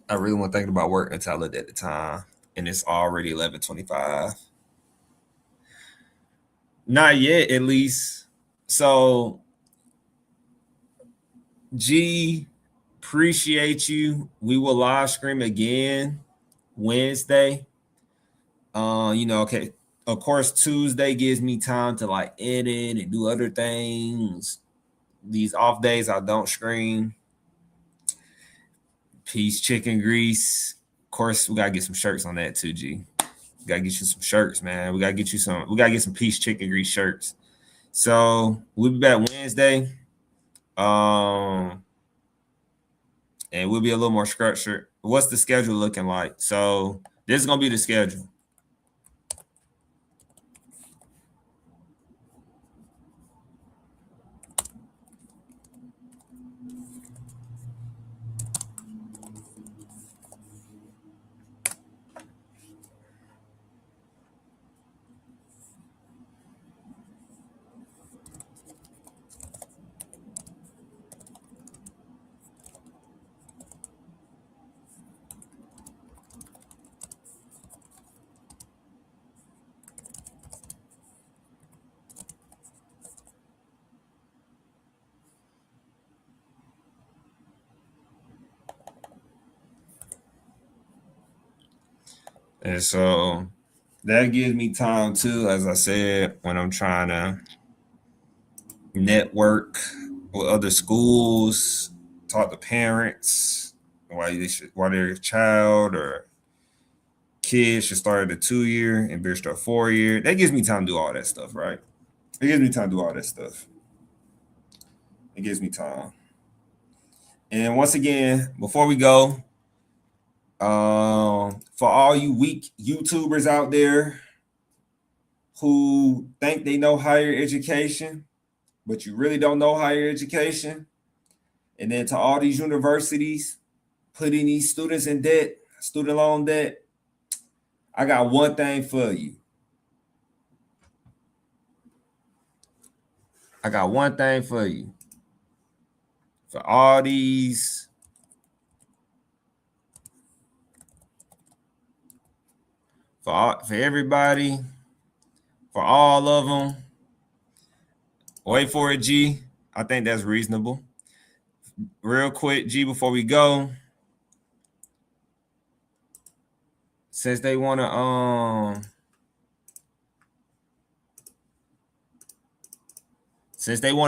I really wasn't thinking about work until I looked at the time, and it's already 11:25. Not yet, at least. So, G, appreciate you. We will live stream again Wednesday. Okay. Of course, Tuesday gives me time to like edit and do other things. These off days, I don't stream. Peace, chicken grease. Of course, we gotta get some shirts on that too, G. We gotta get you some shirts, man. We gotta get some peace, chicken grease shirts. So we'll be back Wednesday. And we'll be a little more structured. What's the schedule looking like? So this is gonna be the schedule. And so that gives me time too, as I said, when I'm trying to network with other schools, talk to parents, why their child or kid should start at a 2-year and better start 4-year. That gives me time to do all that stuff, right? It gives me time to do all that stuff. It gives me time. And once again, before we go, for all you weak YouTubers out there who think they know higher education, but you really don't know higher education, and then to all these universities putting these students in debt, student loan debt, I got one thing for you. I got one thing for you. For all these for everybody, for all of them. Wait for it, G. I think that's reasonable. Real quick, G, before we go. Since they want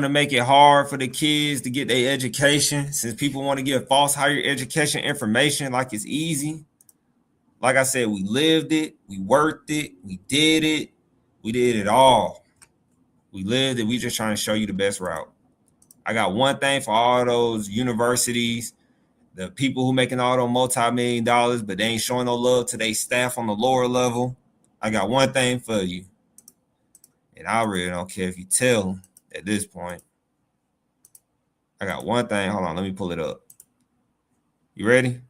to make it hard for the kids to get their education, since people want to give false higher education information like it's easy. Like I said, we lived it, we worked it, we did it all. We lived it, we just trying to show you the best route. I got one thing for all those universities, the people who making all those multi-million dollars, but they ain't showing no love to their staff on the lower level. I got one thing for you. And I really don't care if you tell them at this point. I got one thing. Hold on, let me pull it up. You ready?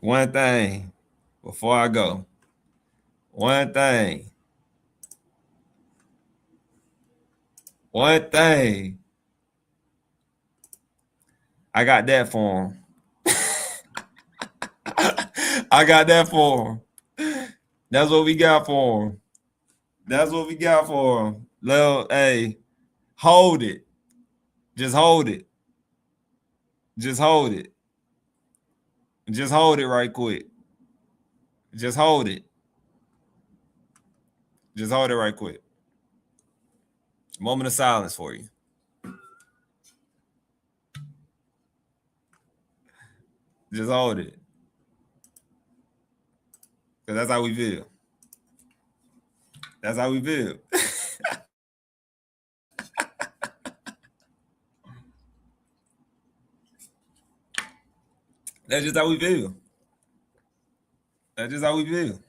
One thing before I go. One thing. I got that for him. I got that for him. That's what we got for him. That's what we got for him. Lil, hey, hold it. Just hold it. Just hold it. Just hold it right quick. Just hold it. Just hold it right quick. Moment of silence for you. Just hold it. Because that's how we feel. That's how we feel. That's just how we feel. That's just how we feel.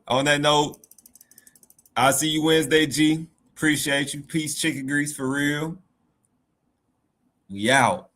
On that note, I'll see you Wednesday, G. Appreciate you. Peace, chicken grease for real. We out.